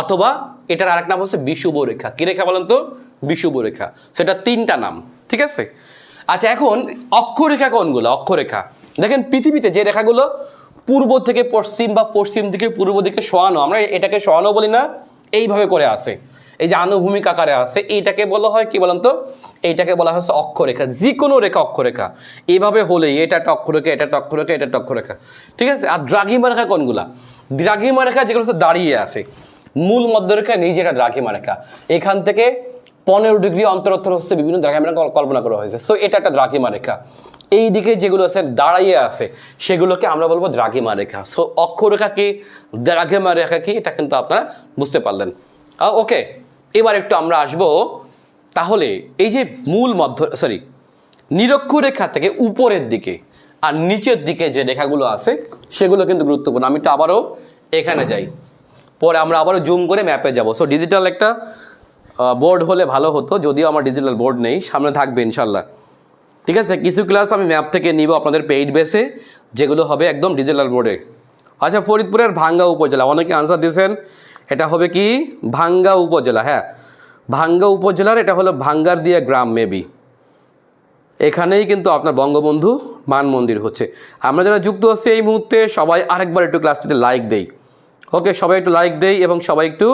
অথবা এটার আরেক নাম হচ্ছে বিষুব রেখা। কি রেখা বলেন তো, বিষুব রেখা। সেটা 3টা নাম, ঠিক আছে। আচ্ছা এখন অক্ষরেখা কোনগুলো, অক্ষরেখা দেখেন পৃথিবীতে যে রেখাগুলো পূর্ব থেকে পশ্চিম বা পশ্চিম থেকে পূর্ব দিকে শোয়ানো, আমরা এটাকে শোয়ানো বলি না, এইভাবে করে আছে, এই যে আনুভূমিক আকারে আছে, এইটাকে বলা হয় কি বলেন তো, এইটাকে বলা হচ্ছে অক্ষরেখা। যে কোনো রেখা অক্ষরেখা, এইভাবে হলেই এটা একটা অক্ষরেখা, এটা একটা অক্ষরেখা, এটা একটা অক্ষরেখা, ঠিক আছে। আর দ্রাঘিমা রেখা কোনগুলা, দ্রাঘিমা রেখা যেগুলো হচ্ছে দাঁড়িয়ে আছে, মূল মধ্যরেখা নেই, যেটা দ্রাঘিমা রেখা, এখান থেকে 15 ডিগ্রি অন্তরত্তর হচ্ছে বিভিন্ন দ্রাঘিমা রেখা কল্পনা করা হয়েছে। সো এটা একটা দ্রাঘিমা রেখা। এই দিকে যেগুলো আছে দাঁড়িয়ে আছে সেগুলোকে আমরা বলবো দ্রাঘিমা রেখা। সো অক্ষরেখা কি, দ্রাঘিমা রেখা কি, এটা কিন্তু আপনারা বুঝতে পারলেন। ওকে, এবার একটু আমরা আসবো তাহলে এই যে মূল নিরক্ষরেখা থেকে উপরের দিকে আর নিচের দিকে যে রেখাগুলো আছে সেগুলো কিন্তু গুরুত্বপূর্ণ। আমি একটু আবারও এখানে যাই, পরে আমরা আবারও জুম করে ম্যাপে যাব। সো ডিজিটাল একটা বোর্ড হলে ভালো হতো, যদিও আমার ডিজিটাল বোর্ড নেই, সামনে থাকবে ইনশাল্লাহ, ঠিক আছে। কিছু ক্লাস আমি ম্যাপ থেকে নিব আপনাদের পেইড বেসে, যেগুলো হবে একদম ডিজিটাল বোর্ডে। আচ্ছা, ফরিদপুরের ভাঙ্গা উপজেলা, অনেকে আনসার দিয়েছেন, এটা হবে কি ভাঙ্গা উপজেলা। হ্যাঁ, ভাঙ্গা উপজেলার এটা হলো ভাঙ্গার দিয়া গ্রাম মেবি, এখানেই কিন্তু আপনার বঙ্গবন্ধু মান মন্দির হচ্ছে। আমরা যারা যুক্ত হচ্ছে এই মুহূর্তে সবাই আরেকবার একটু ক্লাসটিতে লাইক দেই। ওকে, সবাই একটু লাইক দেই এবং সবাই একটু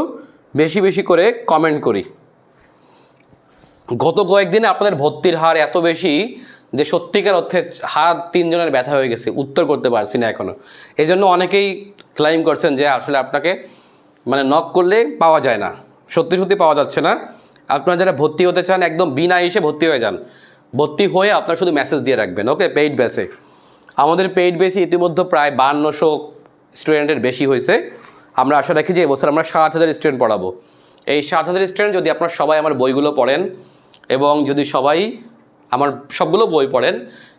বেশি বেশি করে কমেন্ট করি। গত কয়েকদিনে আপনাদের ভর্তির হার এত বেশি যে সত্যিকার অর্থে হাত 3 জনের ব্যথা হয়ে গেছে, উত্তর করতে পারছি না এখনো। এই জন্য অনেকেই ক্লাইম করছেন যে আসলে আপনাকে মানে নক করলে পাওয়া যায় না, সত্যি সত্যি পাওয়া যাচ্ছে না। আপনারা যারা ভর্তি হতে চান একদম বিনা এসে ভর্তি হয়ে যান, ভর্তি হয়ে আপনারা শুধু মেসেজ দিয়ে রাখবেন। ওকে, পেইড বেসে আমাদের পেইড বেসে ইতিমধ্যে প্রায় 5200 স্টুডেন্টের বেশি হয়েছে। আমরা আশা রাখি যে এবছর আমরা 7000 স্টুডেন্ট পড়াবো। এই 7000 স্টুডেন্ট যদি আপনারা সবাই আমার বইগুলো পড়েন এবং যদি সবাই আমার সবগুলো বই পড়েন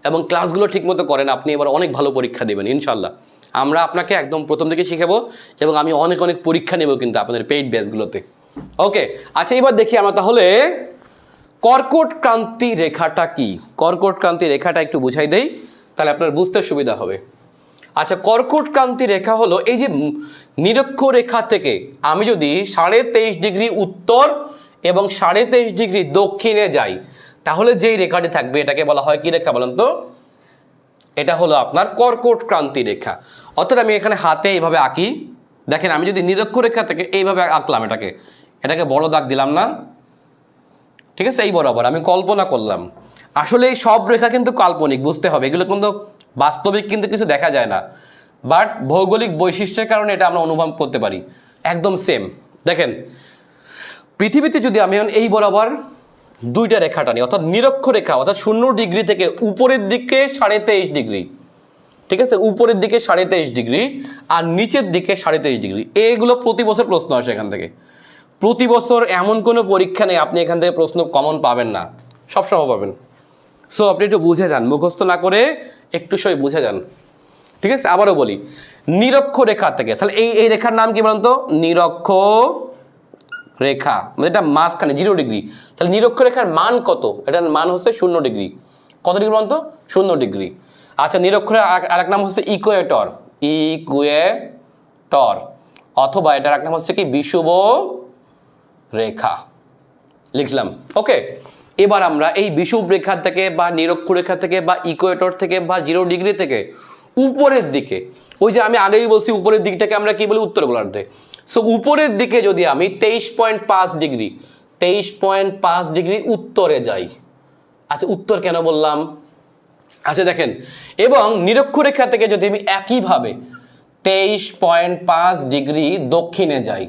এবং ক্লাসগুলো ঠিকমতো করেন, আপনি এবার অনেক ভালো পরীক্ষা দেবেন ইনশাল্লাহ। আমরা আপনাকে একদম প্রথম থেকে শিখাবো এবং আমি অনেক অনেক পরীক্ষা নেব কিন্তু আপনাদের পেইড বেসগুলোতে। ওকে, আচ্ছা এবার দেখি আমরা তাহলে কর্কট ক্রান্তি রেখাটা কি। কর্কট ক্রান্তি রেখাটা একটু বুঝাই দেই, তাহলে আপনার বুঝতে সুবিধা হবে। আচ্ছা, কর্কট ক্রান্তি রেখা হলো এই যে নিরক্ষরেখা থেকে আমি যদি 23.5 ডিগ্রি উত্তর এবং 23.5 ডিগ্রি দক্ষিণে যাই, তাহলে যেই রেখাটি থাকবে এটাকে বলা হয় কি রেখা বলেন তো, এটা হলো আপনার কর্কট ক্রান্তি রেখা। অর্থাৎ আমি এখানে হাতে এইভাবে আঁকি, দেখেন আমি যদি নিরক্ষরেখা থেকে এইভাবে আঁকলাম, এটাকে বড় দাগ দিলাম না, ঠিক আছে, এই বরাবর আমি কল্পনা করলাম। আসলে এই সব রেখা কিন্তু কাল্পনিক, বুঝতে হবে, এগুলো কিন্তু বাস্তবিক কিন্তু কিছু দেখা যায় না, বাট ভৌগোলিক বৈশিষ্ট্যের কারণে এটা আমরা অনুভব করতে পারি একদম সেম। দেখেন পৃথিবীতে যদি আমি এই বরাবর 2টা রেখা টানি, অর্থাৎ নিরক্ষরেখা, অর্থাৎ 0 ডিগ্রি থেকে উপরের দিকে 23.5 ডিগ্রি, ঠিক আছে, উপরের দিকে 23.5 ডিগ্রি আর নিচের দিকে 23.5 ডিগ্রি, এগুলো প্রতি বছর প্রশ্ন আসে এখান থেকে। প্রতি বছর এমন কোনো পরীক্ষা নেই আপনি এখান থেকে প্রশ্ন কমন পাবেন না, সবসময় পাবেন। সো আপনি একটু বুঝে যান, মুখস্থ না করে একটু সই বুঝে যান, ঠিক আছে, আবারও বলি, নিরক্ষরেখা থেকে, তাহলে এই রেখার নাম কি বলতো? নিরক্ষরেখা, মানে এটা মাঝখানে 0 ডিগ্রি। তাহলে নিরক্ষরেখার মান কত? এটার মান হচ্ছে 0 ডিগ্রি। কত ডিগ্রি বলতো? 0 ডিগ্রি। আচ্ছা, নিরক্ষরের আরেক নাম হচ্ছে ইকুয়েটর, ইকুয়েটর, অথবা এটার এক নাম হচ্ছে কি? বিষুব রেখা। লিখলাম, ওকে। এবার আমরা এই বিষুব রেখা থেকে বা নিরক্ষরেখা থেকে বা ইকুয়েটর থেকে বা 0 ডিগ্রি থেকে উপরের দিকে, ওই যে আমি আগেই বলছি উপরের দিকটাকে আমরা কি বলি? উত্তর গোলার্ধে। সো উপরের দিকে যদি আমি 23.5 ডিগ্রি, 23.5 ডিগ্রি উত্তরে যাই। আচ্ছা, উত্তর কেন বললাম? আচ্ছা দেখেন, এবং নিরক্ষরেখা থেকে যদি আমি একইভাবে 23.5 ডিগ্রি দক্ষিণে যাই,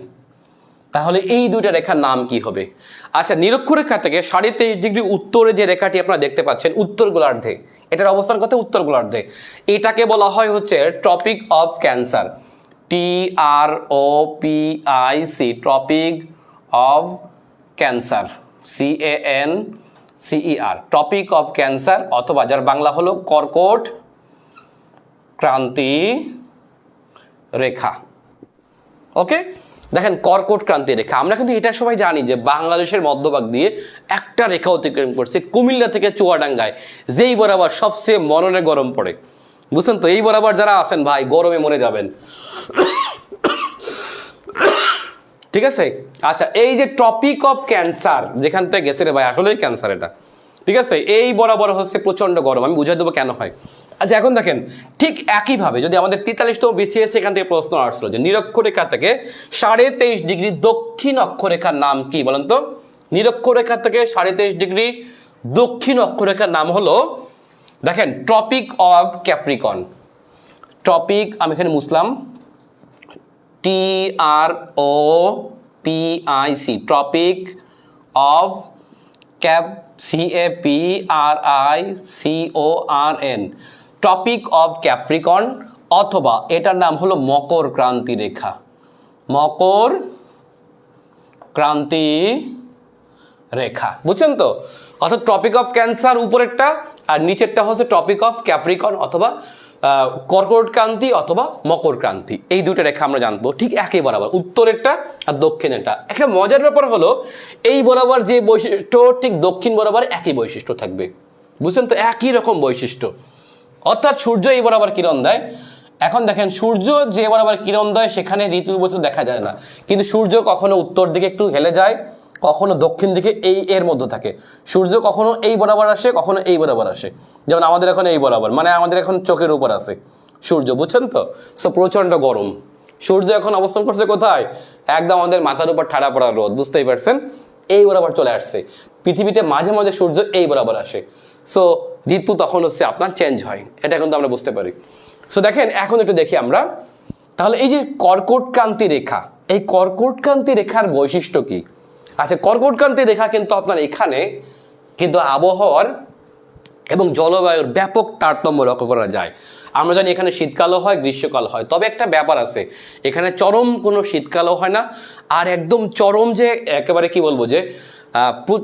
তাহলে এই দুইটা রেখার নাম কি হবে? আচ্ছা, নিরক্ষরেখা থেকে 23.5 ডিগ্রি উত্তরে যে রেখাটি আপনারা দেখতে পাচ্ছেন উত্তর গোলার্ধে, এটার অবস্থান কোথায়? উত্তর গোলার্ধে। এটাকে বলা হয় হচ্ছে tropic of cancer, TROPIC, tropic of cancer, CANCER, topic of cancer, অথবা যার বাংলা হলো কর্কট ক্রান্তি রেখা। ওকে, দেখেন কর্কট ক্রান্তি রেখা, আমরা কিন্তু এটা সবাই জানি যে বাংলাদেশের মধ্যভাগ দিয়ে একটা রেখা অতিক্রম করছে কুমিল্লা থেকে চুয়াডাঙ্গায়, যেই বরাবর সবচেয়ে মননে গরম পড়ে। বুঝছেন তো? এই বরাবর যারা আছেন ভাই, গরমে মরে যাবেন। ঠিক আছে। আচ্ছা, এই যে টপিক অফ ক্যান্সার যেখান থেকে গেছে রে ভাই, আসলেই ক্যান্সার এটা। ঠিক আছে, এই বরাবর হচ্ছে প্রচন্ড গরম, আমি বুঝাই দেবো কেন হয়। আচ্ছা, এখন দেখেন ঠিক একইভাবে যদি আমাদের 43তম BCS এখান থেকে প্রশ্ন আসলো যে নিরক্ষরেখা থেকে 23.5 ডিগ্রি দক্ষিণ অক্ষরেখার নাম কি বলেন তো? নিরক্ষরেখা থেকে 23.5 ডিগ্রি দক্ষিণ অক্ষরেখার নাম হলো, দেখেন, ট্রপিক অফ ক্যাপ্রিকন। টপিক, আমি এখানে মুছলাম, TROPIC, tropic of CAPRICORN, topic of Capricorn, অথবা এটার নাম হলো মকর ক্রান্তি রেখা, মকর ক্রান্তি রেখা। বুঝছেন তো? অর্থাৎ টপিক অফ ক্যান্সার উপরেরটা, আর নিচেরটা হচ্ছে টপিক অফ ক্যাপ্রিকন অথবা কর্কট ক্রান্তি অথবা মকর ক্রান্তি। এই দুটো রেখা আমরা জানবো ঠিক একই বরাবর, উত্তরেরটা আর দক্ষিণেরটা। একটা মজার ব্যাপার হলো এই বরাবর যে বৈশিষ্ট্য ঠিক দক্ষিণ বরাবর একই বৈশিষ্ট্য থাকবে। বুঝছেন তো? একই রকম বৈশিষ্ট্য। অর্থাৎ সূর্য এই বরাবর কিরণ দেয়। এখন দেখেন, সূর্য যে বরাবর কিরণ দেয় সেখানে ঋতুর বস্তু দেখা যায় না, কিন্তু সূর্য কখনো উত্তর দিকে একটু হেলে যায়, কখনো দক্ষিণ দিকে, এর মধ্যে থাকে। সূর্য কখনো এই বরাবর আসে, কখনো এই বরাবর আসে। যেমন আমাদের এখন এই বরাবর, মানে আমাদের এখন চোখের উপর আছে সূর্য। বুঝছেন তো? সো প্রচন্ড গরম। সূর্য এখন অবস্থান করছে কোথায়? একদম আমাদের মাথার উপর ঠাড়া পড়া রোদ, বুঝতেই পারছেন? এই বরাবর চলে আসছে। পৃথিবীতে মাঝে মাঝে সূর্য এই বরাবর আসে। সো ঋতু তখন হচ্ছে আপনার চেঞ্জ হয়, এটা কিন্তু আমরা বুঝতে পারি। সো দেখেন, এখন একটু দেখি আমরা তাহলে এই যে কর্কট ক্রান্তি রেখা, এই কর্কট ক্রান্তি রেখার বৈশিষ্ট্য কি? আচ্ছা, কর্কট ক্রান্তি রেখা কিন্তু আপনার এখানে কিন্তু আবহাওয়ার এবং জলবায়ুর ব্যাপক তারতম্য লক্ষ্য করা যায়। আমরা জানি এখানে শীতকালও হয়, গ্রীষ্মকাল হয়, তবে একটা ব্যাপার আছে, এখানে চরম কোনো শীতকালও হয় না, আর একদম চরম যে একেবারে কি বলবো যে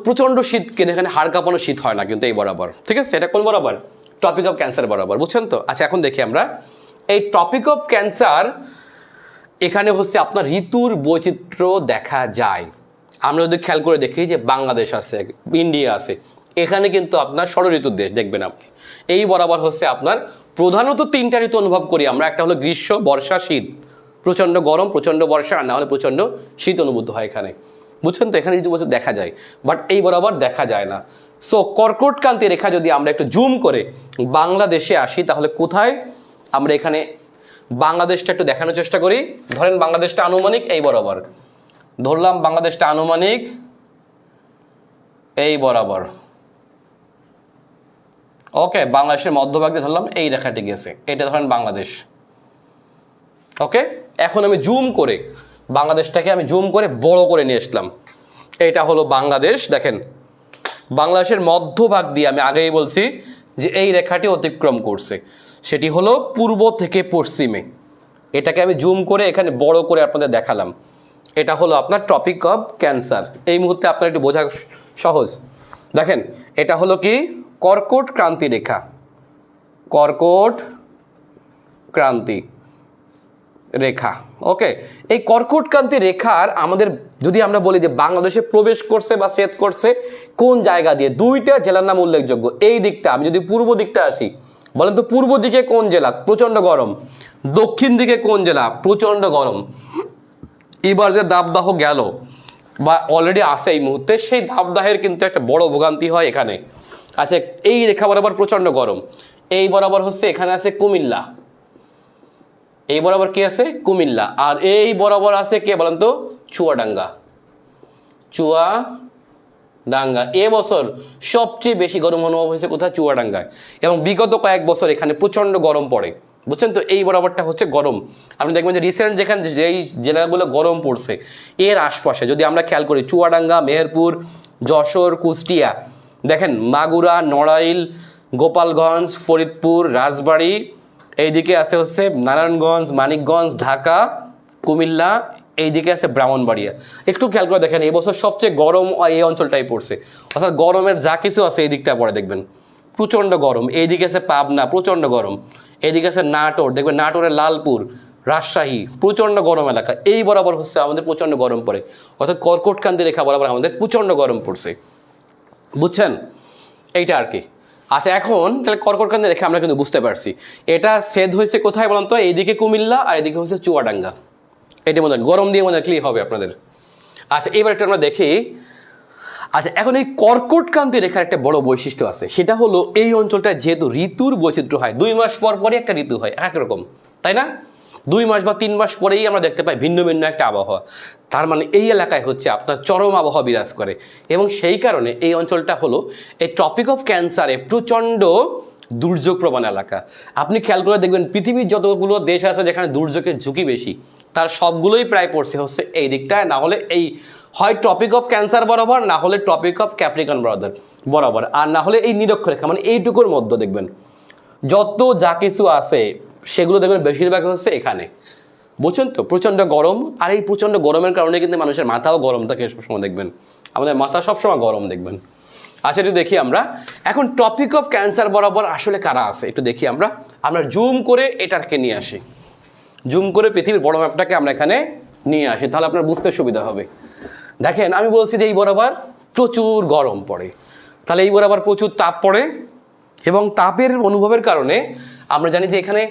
প্রচণ্ড শীত, কিন্তু এখানে হাড় কাঁপানো শীত হয় না কিন্তু এই বরাবর। ঠিক আছে, এটা কোন বরাবর? টপিক অফ ক্যান্সার বরাবর। বুঝছেন তো? আচ্ছা, এখন দেখি আমরা এই টপিক অফ ক্যান্সার, এখানে হচ্ছে আপনার ঋতুর বৈচিত্র্য দেখা যায়। আমরা যদি খেয়াল করে দেখি যে বাংলাদেশ আছে, ইন্ডিয়া আছে, এখানে কিন্তু আপনার ষড় ঋতুর দেশ দেখবেন আপনি। এই বরাবর হচ্ছে আপনার প্রধানত 3টা ঋতু অনুভব করি আমরা, একটা হলো গ্রীষ্ম, বর্ষা, শীত। প্রচণ্ড গরম, প্রচণ্ড বর্ষা, আর না হলে প্রচণ্ড শীত অনুভূত হয় এখানে। বুঝছেন তো? এখানে ঋতু বৈচিত্র্য দেখা যায়, বাট এই বরাবর দেখা যায় না। সো কর্কট ক্রান্তি রেখা যদি আমরা একটু জুম করে বাংলাদেশে আসি, তাহলে কোথায় আমরা এখানে বাংলাদেশটা একটু দেখানোর চেষ্টা করি। ধরেন বাংলাদেশটা আনুমানিক এই বরাবর, ধরলাম বাংলাদেশটা আনুমানিক এই বরাবর। ওকে, বাংলাদেশের মধ্যভাগ দিয়ে ধরলাম এই রেখাটি গেছে, এটা ধরেন বাংলাদেশ। ওকে, এখন আমি জুম করে বাংলাদেশটাকে আমি জুম করে বড় করে নিয়ে আসলাম। এইটা হলো বাংলাদেশ। দেখেন, বাংলাদেশের মধ্যভাগ দিয়ে আমি আগেই বলছি যে এই রেখাটি অতিক্রম করছে, সেটি হলো পূর্ব থেকে পশ্চিমে। এটাকে আমি জুম করে এখানে বড় করে আপনাদের দেখালাম। এটা হলো আপনার টপিক অফ ক্যান্সার। এই মুহূর্তে আপনার একটু বোঝা সহজ। দেখেন, এটা হলো কি? কর্কট ক্রান্তি রেখা, কর্কট ক্রান্তি রেখা। ওকে, এই কর্কট ক্রান্তি রেখার আমাদের যদি আমরা বলি যে বাংলাদেশে প্রবেশ করছে বা ছেদ করছে কোন জায়গা দিয়ে, দুইটা জেলার নাম উল্লেখযোগ্য। এই দিকটা আমি যদি পূর্ব দিকটা আসি, বলেন তো পূর্ব দিকে কোন জেলা প্রচন্ড গরম, দক্ষিণ দিকে কোন জেলা প্রচন্ড গরম। এবার যে দাবদাহ গেল বা অলরেডি আছে এই মুহূর্তে, সেই দাবদাহের কিন্তু একটা বড় ভোগান্তি হয় এখানে। আচ্ছা, এই রেখা বরাবর প্রচন্ড গরম, এই বরাবর হচ্ছে এখানে আছে কুমিল্লা, এই বরাবর কি আছে কুমিল্লা, আর এই বরাবর আছে কে বলেন তো চুয়াডাঙ্গা। চুয়াডাঙ্গা এবছর সবচেয়ে বেশি গরম অনুভব হয়েছে কোথায়, চুয়াডাঙ্গায়, এবং বিগত কয়েক বছর এখানে প্রচন্ড গরম পড়ে, বুঝছেন তো। এই বরাবরটা হচ্ছে গরম। আপনি দেখবেন যে রিসেন্ট যেখানে যেই জেলাগুলো গরম পড়ছে এর আশপাশে যদি আমরা খেয়াল করি, চুয়াডাঙ্গা, মেহেরপুর, যশোর, কুষ্টিয়া, দেখেন মাগুরা, নড়াইল, গোপালগঞ্জ, ফরিদপুর, রাজবাড়ী, এইদিকে আছে হচ্ছে নারায়ণগঞ্জ, মানিকগঞ্জ, ঢাকা, কুমিল্লা, এইদিকে আছে ব্রাহ্মণবাড়িয়া। একটু খেয়াল করে দেখেন এবছর সবচেয়ে গরম এই অঞ্চলটাই পড়ছে, অর্থাৎ গরমের যা কিছু আছে এই দিকটা পরে দেখবেন প্রচণ্ড গরম। এইদিকে আছে পাবনা, প্রচণ্ড গরম। এইদিকে আছে নাটোর, দেখবেন নাটোরের লালপুর, রাজশাহী, প্রচণ্ড গরম এলাকা। এই বরাবর হচ্ছে আমাদের প্রচণ্ড গরম পড়ে, অর্থাৎ কর্কটক্রান্তি রেখা বরাবর আমাদের প্রচণ্ড গরম পড়ছে, বুঝছেন এইটা আর কি। আচ্ছা, এখন তাহলে কর্কটক্রান্তি রেখা আমরা কিন্তু বুঝতে পারছি এটা ছেদ হয়েছে কোথায় বলুন তো, এইদিকে কুমিল্লা আর এদিকে হচ্ছে চুয়াডাঙ্গা। এটা মনে হয় গরম দিয়ে মনে হয় ক্লিয়ার হবে আপনাদের। আচ্ছা, এবার একটু আমরা দেখি। আচ্ছা, এখন এই কর্কটক্রান্তি রেখার একটা বড় বৈশিষ্ট্য আছে, সেটা হলো এই অঞ্চলটা যেহেতু ঋতুর বৈচিত্র্য হয়, 2 মাস পর পরই একটা ঋতু হয় একরকম, তাই না? 2 মাস বা 3 মাস পরেই আমরা দেখতে পাই ভিন্ন ভিন্ন একটা আবহাওয়া। তার মানে এই এলাকায় হচ্ছে আপনার চরম আবহাওয়া বিরাজ করে, এবং সেই কারণে এই অঞ্চলটা হলো এই ট্রপিক অফ ক্যান্সারে প্রচণ্ড দুর্যোগ প্রবণ এলাকা। আপনি খেয়াল করে দেখবেন পৃথিবীর যতগুলো দেশ আছে যেখানে দুর্যোগের ঝুঁকি বেশি, তার সবগুলোই প্রায় পড়ছে হচ্ছে এই দিকটায়, না হলে এই হয় টপিক অফ ক্যান্সার বরাবর, না হলে টপিক অফ ক্যাপ্রিকন বরাবর, আর না হলে এই নিরক্ষরেখা মানে এইটুকুর মধ্যে দেখবেন যত যা কিছু আছে সেগুলো দেখবেন বেশিরভাগ হচ্ছে এখানে, বুঝছেন তো। প্রচণ্ড গরম, আর এই প্রচণ্ড গরমের কারণে কিন্তু মানুষের মাথাও গরম থাকে সবসময়, দেখবেন আমাদের মাথা সবসময় গরম দেখবেন। আচ্ছা, একটু দেখি আমরা এখন টপিক অফ ক্যান্সার বরাবর আসলে কারা আছে একটু দেখি আমরা জুম করে এটাকে নিয়ে আসি, জুম করে পৃথিবীর বড় ম্যাপটাকে আমরা এখানে নিয়ে আসি, তাহলে আপনার বুঝতে সুবিধা হবে। দেখেন আমি বলছি যে এই বরাবর প্রচুর গরম পড়ে, তাহলে এই বরাবর প্রচুর তাপ পড়ে, এবং তাপের অনুভবের কারণে আমরা জানি যে এখানে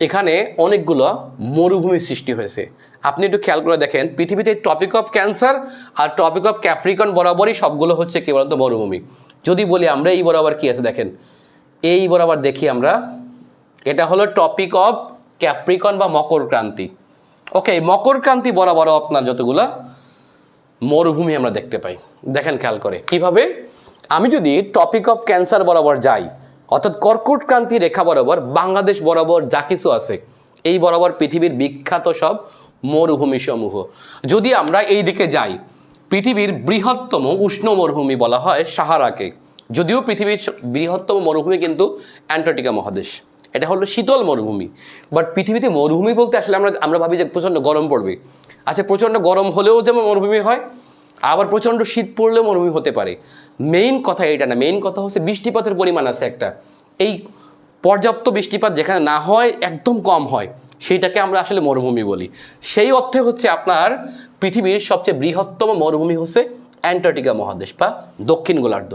এখানে অনেকগুলো মরুভূমি সৃষ্টি হয়েছে। আপনি একটু খেয়াল করে দেখেন পৃথিবীতে টপিক অফ ক্যান্সার আর টপিক অফ ক্যাপ্রিকন বরাবরই সবগুলো হচ্ছে কি বলতো মরুভূমি। যদি বলি আমরা এই বরাবর কি আছে দেখেন, এই বরাবর দেখি আমরা, এটা হলো টপিক অফ ক্যাপ্রিকন বা মকর ক্রান্তি। ওকে, মকর ক্রান্তি বরাবর আপনার যতগুলো মরুভূমি আমরা দেখতে পাই। দেখেন খেয়াল করে কিভাবে, আমি যদি টপিক অফ ক্যান্সার বরাবর যাই, অর্থাৎ কর্কট ক্রান্তি রেখা বরাবর বাংলাদেশ বরাবর যা কিছু আছে এই বরাবর পৃথিবীর বিখ্যাত সব মরুভূমি সমূহ। যদি আমরা এই দিকে যাই, পৃথিবীর বৃহত্তম উষ্ণ মরুভূমি বলা হয় সাহারাকে, যদিও পৃথিবীর বৃহত্তম মরুভূমি কিন্তু অ্যান্টার্কটিকা মহাদেশ, এটা হলো শীতল মরুভূমি। বাট পৃথিবীতে মরুভূমি বলতে আসলে আমরা ভাবি যে প্রচণ্ড গরম পড়বে। আচ্ছা, প্রচণ্ড গরম হলেও যেমন মরুভূমি হয়, আবার প্রচণ্ড শীত পড়লেও মরুভূমি হতে পারে। মেইন কথা এটা না, মেইন কথা হচ্ছে বৃষ্টিপাতের পরিমাণ আছে একটা, এই পর্যাপ্ত বৃষ্টিপাত যেখানে না হয় একদম কম হয় সেইটাকে আমরা আসলে মরুভূমি বলি। সেই অর্থে হচ্ছে আপনার পৃথিবীর সবচেয়ে বৃহত্তম মরুভূমি হচ্ছে অ্যান্টার্কটিকা মহাদেশ বা দক্ষিণ গোলার্ধ,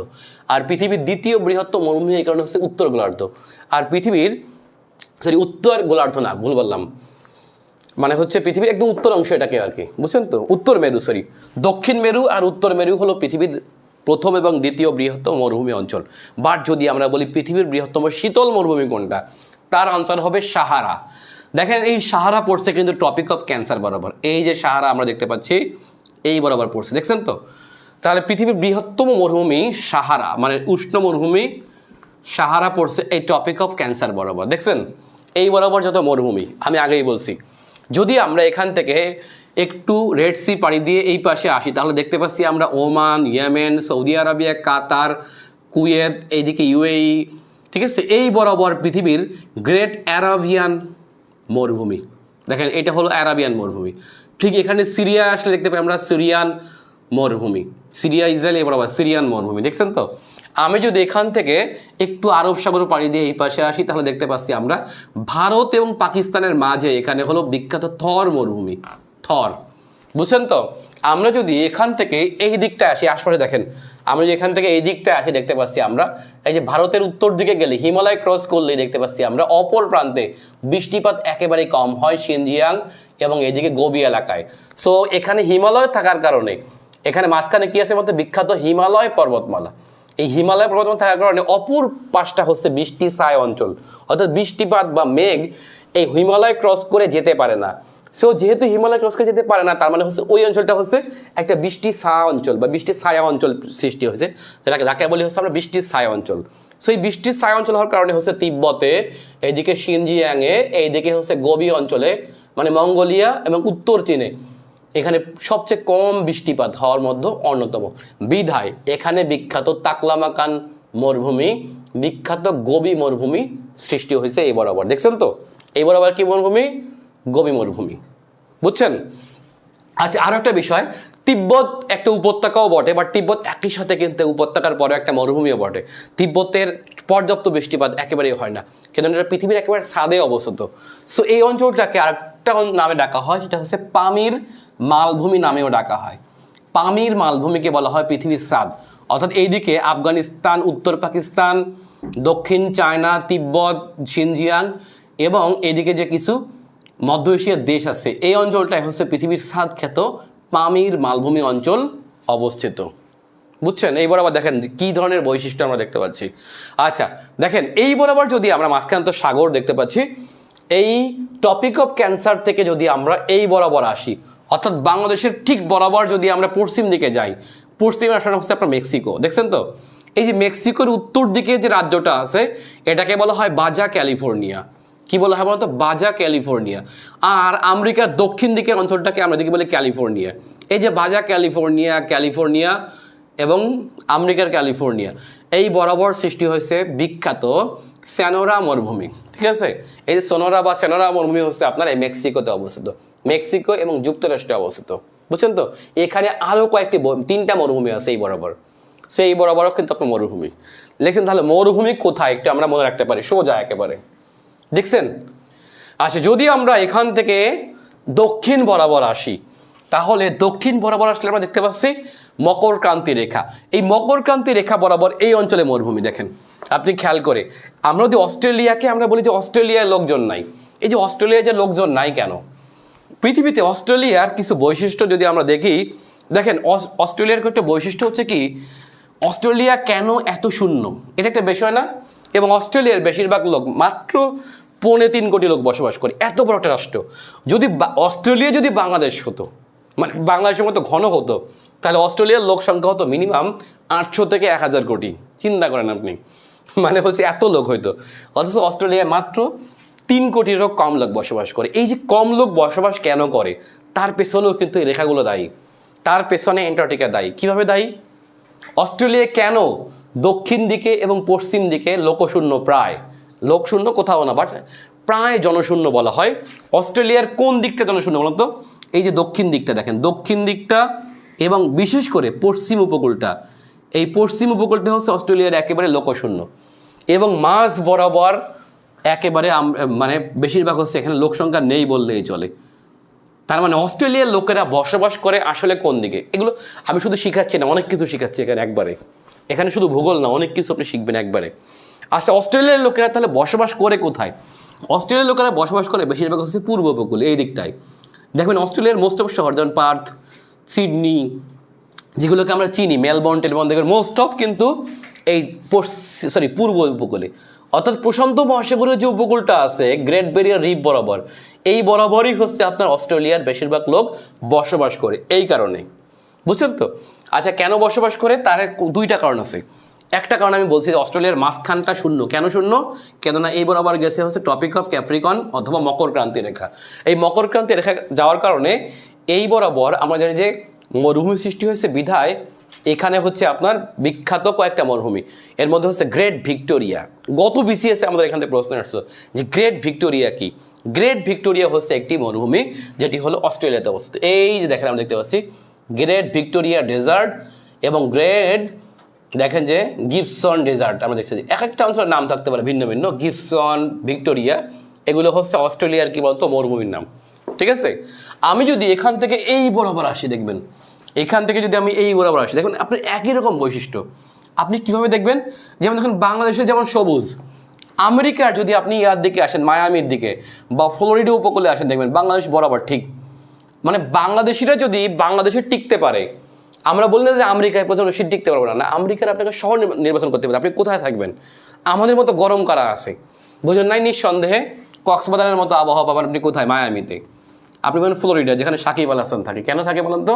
আর পৃথিবীর দ্বিতীয় বৃহত্তম মরুভূমি এই কারণে হচ্ছে উত্তর গোলার্ধ। আর পৃথিবীর উত্তর গোলার্ধ না, ভুল বললাম, মানে হচ্ছে পৃথিবীর একদম উত্তর অংশ এটাকে আর কি, বুঝছেন তো। উত্তর মেরু, দক্ষিণ মেরু আর উত্তর মেরু হলো পৃথিবীর প্রথম এবং দ্বিতীয় বৃহত্তম মরুভূমি অঞ্চল। বাট যদি আমরা বলি পৃথিবীর বৃহত্তম শীতল মরুভূমি কোনটা, তার আনসার হবে সাহারা। দেখেন এই সাহারা পড়ছে কিন্তু টপিক অফ ক্যান্সার বরাবর, এই যে সাহারা আমরা দেখতে পাচ্ছি এই বরাবর পড়ছে, দেখছেন তো। তাহলে পৃথিবীর বৃহত্তম মরুভূমি সাহারা মানে উষ্ণ মরুভূমি সাহারা পড়ছে এই টপিক অফ ক্যান্সার বরাবর, দেখছেন এই বরাবর যত মরুভূমি আমি আগেই বলছি। যদি আমরা এখান থেকে একটু রেড সি পাড়ি দিয়ে এই পাশে আসি, তাহলে দেখতে পাচ্ছি আমরা ওমান, ইয়েমেন, সৌদি আরবিয়া, কাতার, কুয়েত, এইদিকে ইউএই, ঠিক আছে। এই বরাবর পৃথিবীর গ্রেট অ্যারাবিয়ান মরুভূমি, দেখেন এটা হলো অ্যারাবিয়ান মরুভূমি। ঠিক এখানে সিরিয়া আসলে দেখতে পাই আমরা সিরিয়ান মরুভূমি, সিরিয়া ইসরায়েল এই বরাবর সিরিয়ান মরুভূমি, দেখছেন তো। আমি যদি এখান থেকে একটু আরব সাগর পাড়ি দিয়ে এই পাশে আসি তাহলে দেখতে পাচ্ছি আমরা ভারত এবং পাকিস্তানের মাঝে এখানে হলো বিখ্যাত থর মরুভূমি। থর, বুঝছেন তো? আমরা যদি এখান থেকে এই দিকটা আসি, আশপাশে দেখেন, আমরা যদি এখান থেকে এই দিকটা আসি দেখতে পাচ্ছি আমরা এই যে ভারতের উত্তর দিকে গেলে হিমালয় ক্রস করলেই দেখতে পাচ্ছি আমরা অপর প্রান্তে বৃষ্টিপাত একেবারেই কম হয় সিনজিয়াং এবং এইদিকে গোবি এলাকায়। সো এখানে হিমালয় থাকার কারণে এখানে মাঝখানে কি আছে বলতে বিখ্যাত হিমালয় পর্বতমালা। এই হিমালয় পর্বতমালা থাকার কারণে অপর পাশটা হচ্ছে বৃষ্টি ছায় অঞ্চল, অর্থাৎ বৃষ্টিপাত বা মেঘ এই হিমালয় ক্রস করে যেতে পারে না। সো যেহেতু হিমালয় ক্রস করে যেতে পারে না, তার মানে হচ্ছে ওই অঞ্চলটা হচ্ছে একটা বৃষ্টি ছায়া অঞ্চল বা বৃষ্টির ছায়া অঞ্চল সৃষ্টি হয়েছে, যেটাকে যাকে বলি হচ্ছে আমরা বৃষ্টির ছায়া অঞ্চল। সো এই বৃষ্টির ছায়া অঞ্চল হওয়ার কারণে হচ্ছে তিব্বতে, এইদিকে সিনজিয়াংয়ে, এইদিকে হচ্ছে গোবি অঞ্চলে মানে মঙ্গোলিয়া এবং উত্তর চীনে এখানে সবচেয়ে কম বৃষ্টিপাত হওয়ার মধ্যে অন্যতম। বিধায় এখানে বিখ্যাত তাকলামাকান মরুভূমি, বিখ্যাত গোবি মরুভূমি সৃষ্টি হয়েছে এই বরাবর। দেখছেন তো এই বরাবর কি মরুভূমি? গোবি মরুভূমি, বুঝছেন? আচ্ছা, আরো একটা বিষয়, তিব্বত একটা উপত্যকাও বটে, বাট তিব্বত একই সাথে কিন্তু উপত্যকার পরে একটা মরুভূমিও বটে। তিব্বতের পর্যাপ্ত বৃষ্টিপাত একেবারেই হয় না, কিন্তু এটা পৃথিবীর একেবারে ছাদে অবস্থিত। সো এই অঞ্চলটাকে আরেকটা নামে ডাকা হয়, সেটা হচ্ছে পামির মালভূমি নামেও ডাকা হয়। পামির মালভূমিকে বলা হয় পৃথিবীর ছাদ, অর্থাৎ এইদিকে আফগানিস্তান, উত্তর পাকিস্তান, দক্ষিণ চায়না, তিব্বত, সিনজিয়াং এবং এদিকে যে কিছু মধ্য এশিয়ার দেশ আছে, এই অঞ্চলটাই হচ্ছে পৃথিবীর ছাদ খ্যাত পামির মালভূমি অঞ্চল অবস্থিত, বুঝছেন? এই বরাবর দেখেন কি ধরনের বৈশিষ্ট্য আমরা দেখতে পাচ্ছি। আচ্ছা দেখেন, এই বরাবর যদি আমরা মাঝখানে তো সাগর দেখতে পাচ্ছি, এই টপিক অফ ক্যান্সার থেকে যদি আমরা এই বরাবর আসি, অর্থাৎ বাংলাদেশের ঠিক বরাবর যদি আমরা পশ্চিম দিকে যাই, পশ্চিমে আসার হচ্ছে আপনার মেক্সিকো। দেখছেন তো এই যে মেক্সিকোর উত্তর দিকে যে রাজ্যটা আছে এটাকে বলা হয় বাজা ক্যালিফোর্নিয়া। কি বলা হয় বলতো? বাজা ক্যালিফোর্নিয়া। আর আমেরিকার দক্ষিণ দিকের অঞ্চলটাকে আমরা দিকে বলি ক্যালিফোর্নিয়া। এই যে বাজা ক্যালিফোর্নিয়া, ক্যালিফোর্নিয়া এবং আমেরিকার ক্যালিফোর্নিয়া, এই বরাবর সৃষ্টি হয়েছে বিখ্যাত সোনোরা মরুভূমি। ঠিক আছে, এই যে সোনোরা মরুভূমি হচ্ছে আপনার এই মেক্সিকোতে অবস্থিত, মেক্সিকো এবং যুক্তরাষ্ট্রে অবস্থিত, বুঝছেন তো? এখানে আরো কয়েকটি তিনটা মরুভূমি আছে এই বরাবর, সেই বরাবরও কিন্তু আপনার মরুভূমি লিখছেন। তাহলে মরুভূমি কোথায় একটু আমরা মনে রাখতে পারি, সোজা একেবারে দেখছেন। আচ্ছা, যদি আমরা এখান থেকে দক্ষিণ বরাবর আসি, তাহলে দক্ষিণ বরাবর আসলে আমরা দেখতে পাচ্ছি মকর ক্রান্তি রেখা। এই মকর ক্রান্তি রেখা বরাবর এই অঞ্চলে মরুভূমি। দেখেন আপনি খেয়াল করে, আমরা যদি অস্ট্রেলিয়াকে আমরা বলি যে অস্ট্রেলিয়ায় লোকজন নাই, এই যে অস্ট্রেলিয়ায় যে লোকজন নাই কেন? পৃথিবীতে অস্ট্রেলিয়ার কিছু বৈশিষ্ট্য যদি আমরা দেখি, দেখেন অস্ট্রেলিয়ার একটা বৈশিষ্ট্য হচ্ছে কি, অস্ট্রেলিয়া কেন এত শূন্য, এটা একটা বিষয় না? এবং অস্ট্রেলিয়ার বেশিরভাগ লোক, মাত্র 3.25 কোটি লোক বসবাস করে, এত বড় একটা রাষ্ট্র। যদি অস্ট্রেলিয়া যদি বাংলাদেশ হতো, মানে বাংলাদেশের মতো ঘন হতো, তাহলে অস্ট্রেলিয়ার লোক সংখ্যা হতো মিনিমাম 800 থেকে 1000 কোটি। চিন্তা করেন আপনি, মানে হচ্ছে এত লোক হইতো, অথচ অস্ট্রেলিয়ায় মাত্র 3 কোটিরও কম লোক বসবাস করে। এই যে কম লোক বসবাস কেন করে, তার পেছনেও কিন্তু এই রেখাগুলো দায়ী, তার পেছনে অ্যান্টার্কটিকা দায়ী। কিভাবে দায়ী? অস্ট্রেলিয়া কেন দক্ষিণ দিকে এবং পশ্চিম দিকে লোকশূন্য, প্রায় লোকশূন্য কোথাও না, বাট প্রায় জনশূন্য বলা হয়। অস্ট্রেলিয়ার কোন দিকটা জনশূন্য বলুন তো? এই যে দক্ষিণ দিকটা দেখেন, দক্ষিণ দিকটা এবং বিশেষ করে পশ্চিম উপকূলটা, এই পশ্চিম উপকূলটা হচ্ছে অস্ট্রেলিয়ার একেবারে লোকশূন্য এবং মাঝ বরাবর একেবারে মানে বেশিরভাগ হচ্ছে এখানে লোক সংখ্যা নেই বললেই চলে। তার মানে অস্ট্রেলিয়ার লোকেরা বসবাস করে আসলে কোন দিকে, এগুলো আমি শুধু শিখাচ্ছি না, অনেক কিছু শিখাচ্ছি এখানে একবারে। এখানে শুধু ভূগোল না, অনেক কিছু আপনি শিখবেন একবারে। আচ্ছা, অস্ট্রেলিয়ার লোকেরা তাহলে বসবাস করে কোথায়? অস্ট্রেলিয়ার লোকেরা বসবাস করে বেশিরভাগ হচ্ছে পূর্ব উপকূলে, এই দিকটায়। দেখবেন অস্ট্রেলিয়ার মোস্ট অফ শহর, যেমন পার্থ, সিডনি, যেগুলোকে আমরা চিনি, মেলবোর্ন টেলবোর্ন, দেখবেন মোস্ট অফ কিন্তু এই পূর্ব উপকূলে, অর্থাৎ প্রশান্ত মহাসাগরের যে উপকূলটা আছে গ্রেট ব্যারিয়ার রিফ বরাবর, এই বরাবরই হচ্ছে আপনার অস্ট্রেলিয়ার বেশিরভাগ লোক বসবাস করে, এই কারণে। বুঝছেন তো? আচ্ছা, কেন বসবাস করে তার দুইটা কারণ আছে। একটা কারণ আমি বলছি, অস্ট্রেলিয়ার মাঝখানটা শূন্য। কেন শূন্য? কেননা এই বরাবর গেছে হচ্ছে টপিক অফ ক্যাপ্রিকন অথবা মকর ক্রান্তি রেখা। এই মকর ক্রান্তি রেখা যাওয়ার কারণে এই বরাবর আমরা জানি যে মরুভূমি সৃষ্টি হয়েছে, বিধায় এখানে হচ্ছে আপনার বিখ্যাত কয়েকটা মরুভূমি। এর মধ্যে হচ্ছে গ্রেট ভিক্টোরিয়া। গত বিসিএসে আমাদের এখান থেকে প্রশ্ন আসছে যে গ্রেট ভিক্টোরিয়া কি? গ্রেট ভিক্টোরিয়া হচ্ছে একটি মরুভূমি যেটি হলো অস্ট্রেলিয়াতে অবস্থিত। এই যে দেখেন আমরা দেখতে পাচ্ছি গ্রেট ভিক্টোরিয়া ডেজার্ট এবং গ্রেট দেখেন যে গিবসন ডেজার্ট আমরা দেখছি যে এক একটা অঞ্চলের নাম থাকতে পারে ভিন্ন ভিন্ন, গিবসন, ভিক্টোরিয়া, এগুলো হচ্ছে অস্ট্রেলিয়ার কি বলতো মরুভূমির নাম। ঠিক আছে, আমি যদি এখান থেকে এই বরাবর আসি, দেখবেন এখান থেকে যদি আমি এই বরাবর আসি, দেখুন আপনার একই রকম বৈশিষ্ট্য। আপনি কিভাবে দেখবেন, যেমন দেখুন বাংলাদেশে যেমন সবুজ, আমেরিকার যদি আপনি ইয়ার দিকে আসেন, মায়ামির দিকে বা ফ্লোরিডা উপকূলে আসেন, দেখবেন বাংলাদেশ বরাবর ঠিক। মানে বাংলাদেশিরা যদি বাংলাদেশে টিকতে পারে, আমরা বললাম যে আমেরিকায় প্রচন্ড শীত টিকতে পারবো না, না, আমেরিকার আপনাকে শহর নির্বাচন করতে পারেন, আপনি কোথায় থাকবেন। আমাদের মতো গরম কারা আছে বুঝুন নাই, নিঃসন্দেহে কক্সবাজারের মতো আবহাওয়া পাবেন আপনি কোথায়, মায়ামিতে। আপনি বলেন ফ্লোরিডা, যেখানে সাকিব আল হাসান থাকে, কেন থাকে বলেন তো,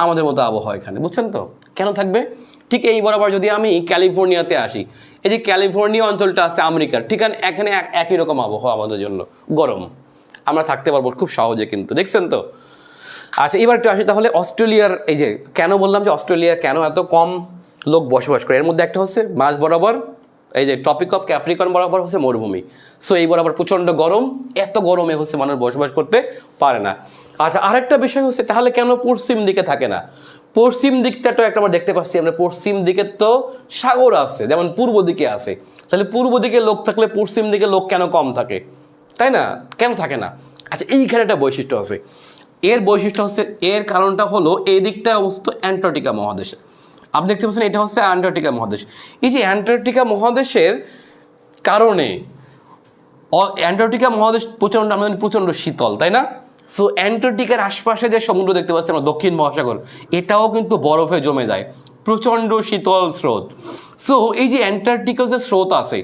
আমাদের মতো আবহাওয়া এখানে, বুঝছেন তো কেন থাকবে। ঠিক এই বরাবর যদি আমি ক্যালিফোর্নিয়াতে আসি, এই যে ক্যালিফোর্নিয়া অঞ্চলটা আছে আমেরিকার, ঠিক এখানে একই রকম আবহাওয়া আমাদের জন্য গরম, আমরা থাকতে পারবো খুব সহজে কিন্তু, দেখছেন তো। আচ্ছা এবার একটু আসি তাহলে অস্ট্রেলিয়ার, এই যে কেন বললাম যে অস্ট্রেলিয়া কেন এত কম লোক বসবাস করে, এর মধ্যে একটা হচ্ছে মাঝ বরাবর এই যে টপিক অফ ক্যাপ্রিকন বরাবর হচ্ছে মরুভূমি। সো এই বরাবর প্রচণ্ড গরম, এত গরমে হচ্ছে মানুষ বসবাস করতে পারে না। আচ্ছা আরেকটা বিষয় হচ্ছে তাহলে কেন পশ্চিম দিকে থাকে না, পশ্চিম দিকটা তো একটা আমরা দেখতে পাচ্ছি, আমরা পশ্চিম দিকে তো সাগর আছে, যেমন পূর্ব দিকে আছে, তাহলে পূর্ব দিকে লোক থাকলে পশ্চিম দিকে লোক কেন কম থাকে, তাই না, কেন থাকে না। আচ্ছা এইখানে একটা বৈশিষ্ট্য আছে, এর বৈশিষ্ট্য হচ্ছে, এর কারণটা হলো এই দিকটা অবস্থিত অ্যান্টার্কটিকা মহাদেশে, আপনি দেখতে পাচ্ছেন এটা হচ্ছে অ্যান্টার্কটিকা মহাদেশ। এই যে অ্যান্টার্কটিকা মহাদেশের কারণে, অ্যান্টার্কটিকা মহাদেশ প্রচণ্ড, আমাদের প্রচণ্ড শীতল, তাই না। সো অ্যান্টার্কটিকার আশপাশে যে সমুদ্র দেখতে পাচ্ছি আমরা, দক্ষিণ মহাসাগর, এটাও কিন্তু বরফে জমে যায়, প্রচণ্ড শীতল স্রোত। সো এই যে অ্যান্টার্কটিকা যে স্রোত আছে,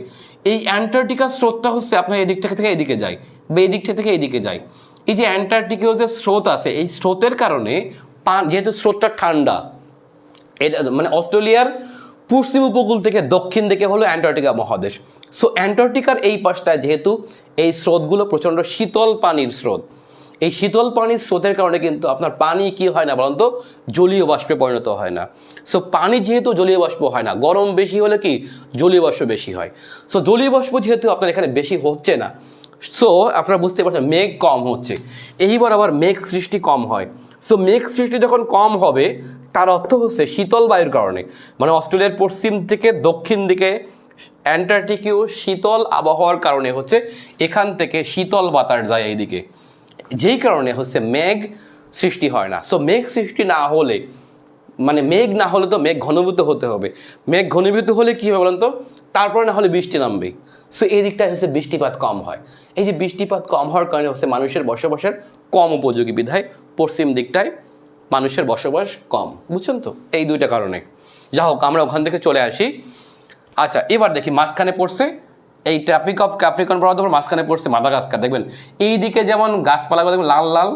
এই অ্যান্টার্কটিকার স্রোতটা হচ্ছে আপনার এই দিকটা থেকে এদিকে যায় বা এই দিকটা থেকে এদিকে যায়। এই যে অ্যান্টার্কটিকার যে স্রোত আছে, এই স্রোতের কারণে যেহেতু স্রোতটা ঠান্ডা, এটা মানে অস্ট্রেলিয়ার পশ্চিম উপকূল থেকে দক্ষিণ দিকে হলো অ্যান্টার্কটিকা মহাদেশ। সো অ্যান্টার্কটিকার এই পাশটায় যেহেতু এই স্রোতগুলো প্রচণ্ড শীতল পানির স্রোত, এই শীতল পানির স্রোতের কারণে কিন্তু আপনার পানি কি হয় না বলুন তো, জলীয় বাষ্পে পরিণত হয় না। সো পানি যেহেতু জলীয় বাষ্প হয় না, গরম বেশি হলে কি জলীয় বাষ্প বেশি হয়। সো জলীয় বাষ্প যেহেতু আপনার এখানে বেশি হচ্ছে না, সো আপনারা বুঝতে পারছেন মেঘ কম হচ্ছে, এই বরাবর মেঘ সৃষ্টি কম হয়। সো মেঘ সৃষ্টি যখন কম হবে, তার অর্থ হচ্ছে শীতল বায়ুর কারণে, মানে অস্ট্রেলিয়ার পশ্চিম থেকে দক্ষিণ দিকে অ্যান্টার্কটিকীয় শীতল আবহাওয়ার কারণে হচ্ছে এখান থেকে শীতল বাতাস যায় এইদিকে, যেই কারণে হচ্ছে মেঘ সৃষ্টি হয় না। সো মেঘ সৃষ্টি না হলে, মানে মেঘ না হলে তো মেঘ ঘনীভূত হতে হবে, মেঘ ঘনীভূত হলে কী হবে বলেন তো, তারপরে না হলে বৃষ্টি নামবে। সো এই দিকটায় হচ্ছে বৃষ্টিপাত কম হয়, এই যে বৃষ্টিপাত কম হওয়ার কারণে হচ্ছে মানুষের বসবাসের কম উপযোগী, বিধায় পশ্চিম দিকটায় মানুষের বসবাস কম, বুঝছেন তো, এই দুইটা কারণে। যা হোক আমরা ওখান থেকে চলে আসি। আচ্ছা এবার দেখি মাঝখানে পড়ছে এই ট্রপিক অফ ক্যাপ্রিকন বরাবর, মাঝখানে পড়ছে মাদাগাস্কার। দেখবেন এই দিকে যেমন গাছপালাগুলো দেখবেন লাল লাল,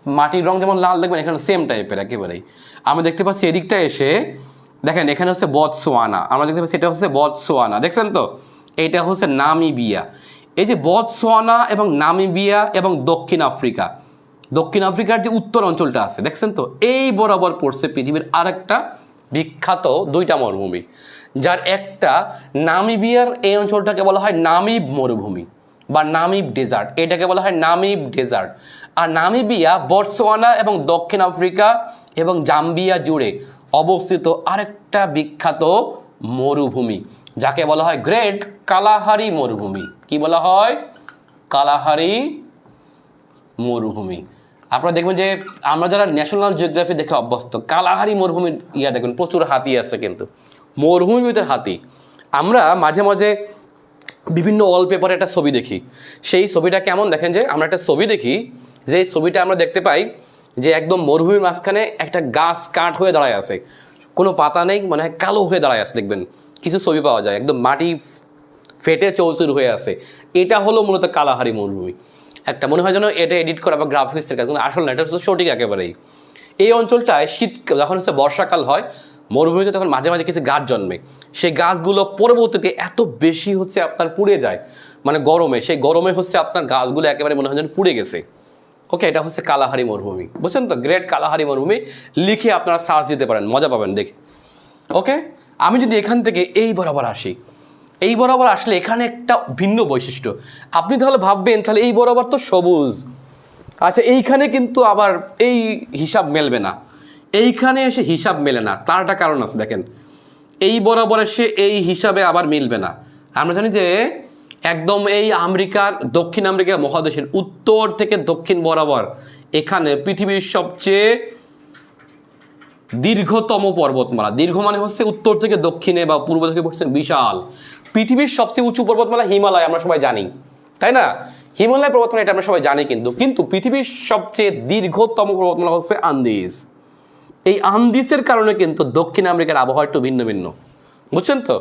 মাটির রং যেমন লাল, দেখবেন এখানে সেম টাইপের একেবারেই। আমরা দেখতে পাচ্ছি এদিকটা এসে দেখেন এখানে হচ্ছে বতসোয়ানা, আমরা দেখতে পাচ্ছি এটা হচ্ছে বতসোয়ানা, দেখছেন তো, এইটা হচ্ছে নামিবিয়া। এই যে বতসোয়ানা এবং নামিবিয়া এবং দক্ষিণ আফ্রিকা, দক্ষিণ আফ্রিকার যে উত্তর অঞ্চলটা আছে দেখছেন তো, এই বরাবর পড়ছে পৃথিবীর আরেকটা বিখ্যাত দুইটা মরুভূমি, যার একটা নামিবিয়ার এই অঞ্চলটাকে বলা হয় নামিব মরুভূমি বা নামিব ডেজার্ট, এটাকে বলা হয় নামিব ডেজার্ট। আর নামিবিয়া বতসোয়ানা এবং দক্ষিণ আফ্রিকা এবং জাম্বিয়া জুড়ে অবস্থিত আরেকটা বিখ্যাত মরুভূমি, যাকে বলা হয় গ্রেট কালাহারি মরুভূমি। কি বলা হয়? কালাহারি মরুভূমি। আপনারা দেখবেন যে আমরা যারা ন্যাশনাল জিওগ্রাফি দেখে অভ্যস্ত, কালাহারি মরুভূমির দেখবেন প্রচুর হাতি আছে, কিন্তু মরুভূমির ভিতরে হাতি। আমরা মাঝে মাঝে বিভিন্ন ওয়ালপেপারে একটা ছবি দেখি, সেই ছবিটা কেমন দেখেন, যে আমরা একটা ছবি দেখি, যে ছবিটা আমরা দেখতে পাই যে একদম মরুভূমির মাঝখানে একটা গাছ কাঠ হয়ে দাঁড়ায় আছে, কোনো পাতা নেই, মানে কালো হয়ে দাঁড়ায় আছে। দেখবেন কিছু ছবি পাওয়া যায় একদম মাটি ফেটে চৌচুর হয়ে আছে, এটা হলো মূলত কালাহারি মরুভূমি। একটা মনে হয় যেন এটা এডিট করা বা গ্রাফিক্সের কাজ, কিন্তু আসল না, এটা হচ্ছে সঠিক একেবারেই। এই অঞ্চলটায় শীত যখন হচ্ছে বর্ষাকাল হয়, মরুভূমিতে তখন মাঝে মাঝে কিছু গাছ জন্মে, সেই গাছগুলো পরবর্তীতে এত বেশি হচ্ছে আপনার পুড়ে যায়, মানে গরমে, সেই গরমে হচ্ছে আপনার গাছগুলো একেবারে মনে হয় যেন পুড়ে গেছে। ওকে, এটা হচ্ছে কালাহারি মরুভূমি, বুঝছেন তো, গ্রেট কালাহারি মরুভূমি। লিখে আপনারা সার্চ দিতে পারেন, মজা পাবেন দেখে। ওকে, আমি যদি এখান থেকে এই বরাবর আসি, এই বরাবর আসলে এখানে একটা ভিন্ন বৈশিষ্ট্য, আপনি তাহলে ভাববেন তাহলে এই বরাবর তো সবুজ, আচ্ছা এইখানে কিন্তু আবার এই হিসাব মেলবে না, এইখানে এসে হিসাব মেলে না, তার একটা কারণ আছে। দেখেন এই বরাবর এসে এই হিসাবে আবার মিলবে না। আমরা জানি যে একদম এই আমেরিকার দক্ষিণ আমেরিকা মহাদেশের উত্তর থেকে দক্ষিণ বরাবর এখানে পৃথিবীর সবচেয়ে দীর্ঘতম পর্বতমালা, দীর্ঘ মানে হচ্ছে উত্তর থেকে দক্ষিণে বা পূর্ব থেকে পশ্চিমে বিশাল, পৃথিবীর সবচেয়ে উঁচু পর্বতমালা হিমালয়, আমরা সবাই জানি তাই না? হিমালয় পর্বতমালা এটা আমরা সবাই জানি, কিন্তু পৃথিবীর সবচেয়ে দীর্ঘতম পর্বতমালা হচ্ছে আন্দিজ। এই আন্দিজের কারণে কিন্তু দক্ষিণ আমেরিকার আবহাওয়া একটু ভিন্ন ভিন্ন, বুঝছেন তো?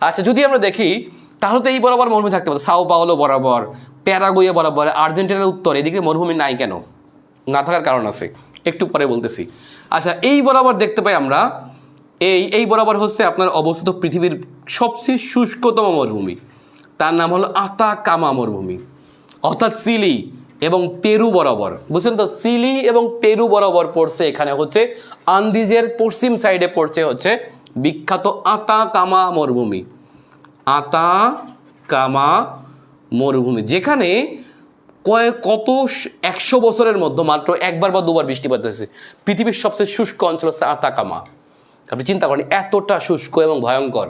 আচ্ছা, যদি আমরা দেখি তাহলে তো এই বরাবর মরুভূমি থাকতে পারে, সাও পাওলো বরাবর, প্যারাগুয়ে বরাবর, আর্জেন্টিনার উত্তর, এদিকে মরুভূমি নাই কেন? না থাকার কারণ আছে, একটু পরে বলতেছি। আচ্ছা, এই বরাবর দেখতে পাই আমরা এই বরাবর হচ্ছে আপনার অবস্থিত পৃথিবীর সবচেয়ে শুষ্কতম মরুভূমি, তার নাম হলো আতাকামা মরুভূমি, অর্থাৎ চিলি এবং পেরু বরাবর, বুঝছেন তো? চিলি এবং পেরু বরাবর পড়ছে, এখানে হচ্ছে আন্দিজের পশ্চিম সাইডে পড়ছে হচ্ছে বিখ্যাত আতাকামা মরুভূমি, আতাকামা মরুভূমি, যেখানে কত 100 বছরের মধ্যে মাত্র একবার বা দুবার বৃষ্টিপাত হয়েছে। পৃথিবীর সবচেয়ে শুষ্ক অঞ্চল হচ্ছে আতাকামা। আপনি চিন্তা করেন, এতটা শুষ্ক এবং ভয়ঙ্কর,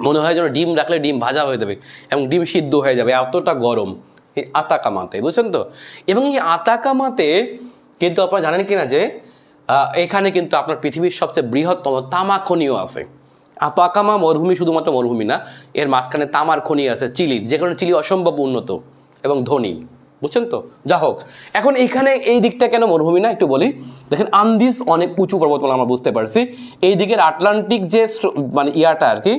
মনে হয় যেন ডিম রাখলে ডিম ভাজা হয়ে যাবে এবং ডিম সিদ্ধ হয়ে যাবে, এতটা গরম এই আতাকামাতে, বুঝছেন তো? এবং এই আতাকামাতে কিন্তু আপনারা জানেন কিনা যে এখানে কিন্তু আপনার পৃথিবীর সবচেয়ে বৃহত্তম তামা খনিও আছে। আতাকামা মরুভূমি শুধুমাত্র মরুভূমি না, এর মাঝখানে তামার খনি আছে চিলির, যে কারণে চিলি অসম্ভব উন্নত এবং ধনী, বুঝছেন তো? যা হোক, এখন এইখানে এই দিকটা কেন মরুভূমি না একটু বলি। দেখেন, আন্দিজ অনেক উঁচু পর্বতমালা আমরা বুঝতে পারছি, এই দিকের আটলান্টিক যে মানে ইয়াটা আর কি,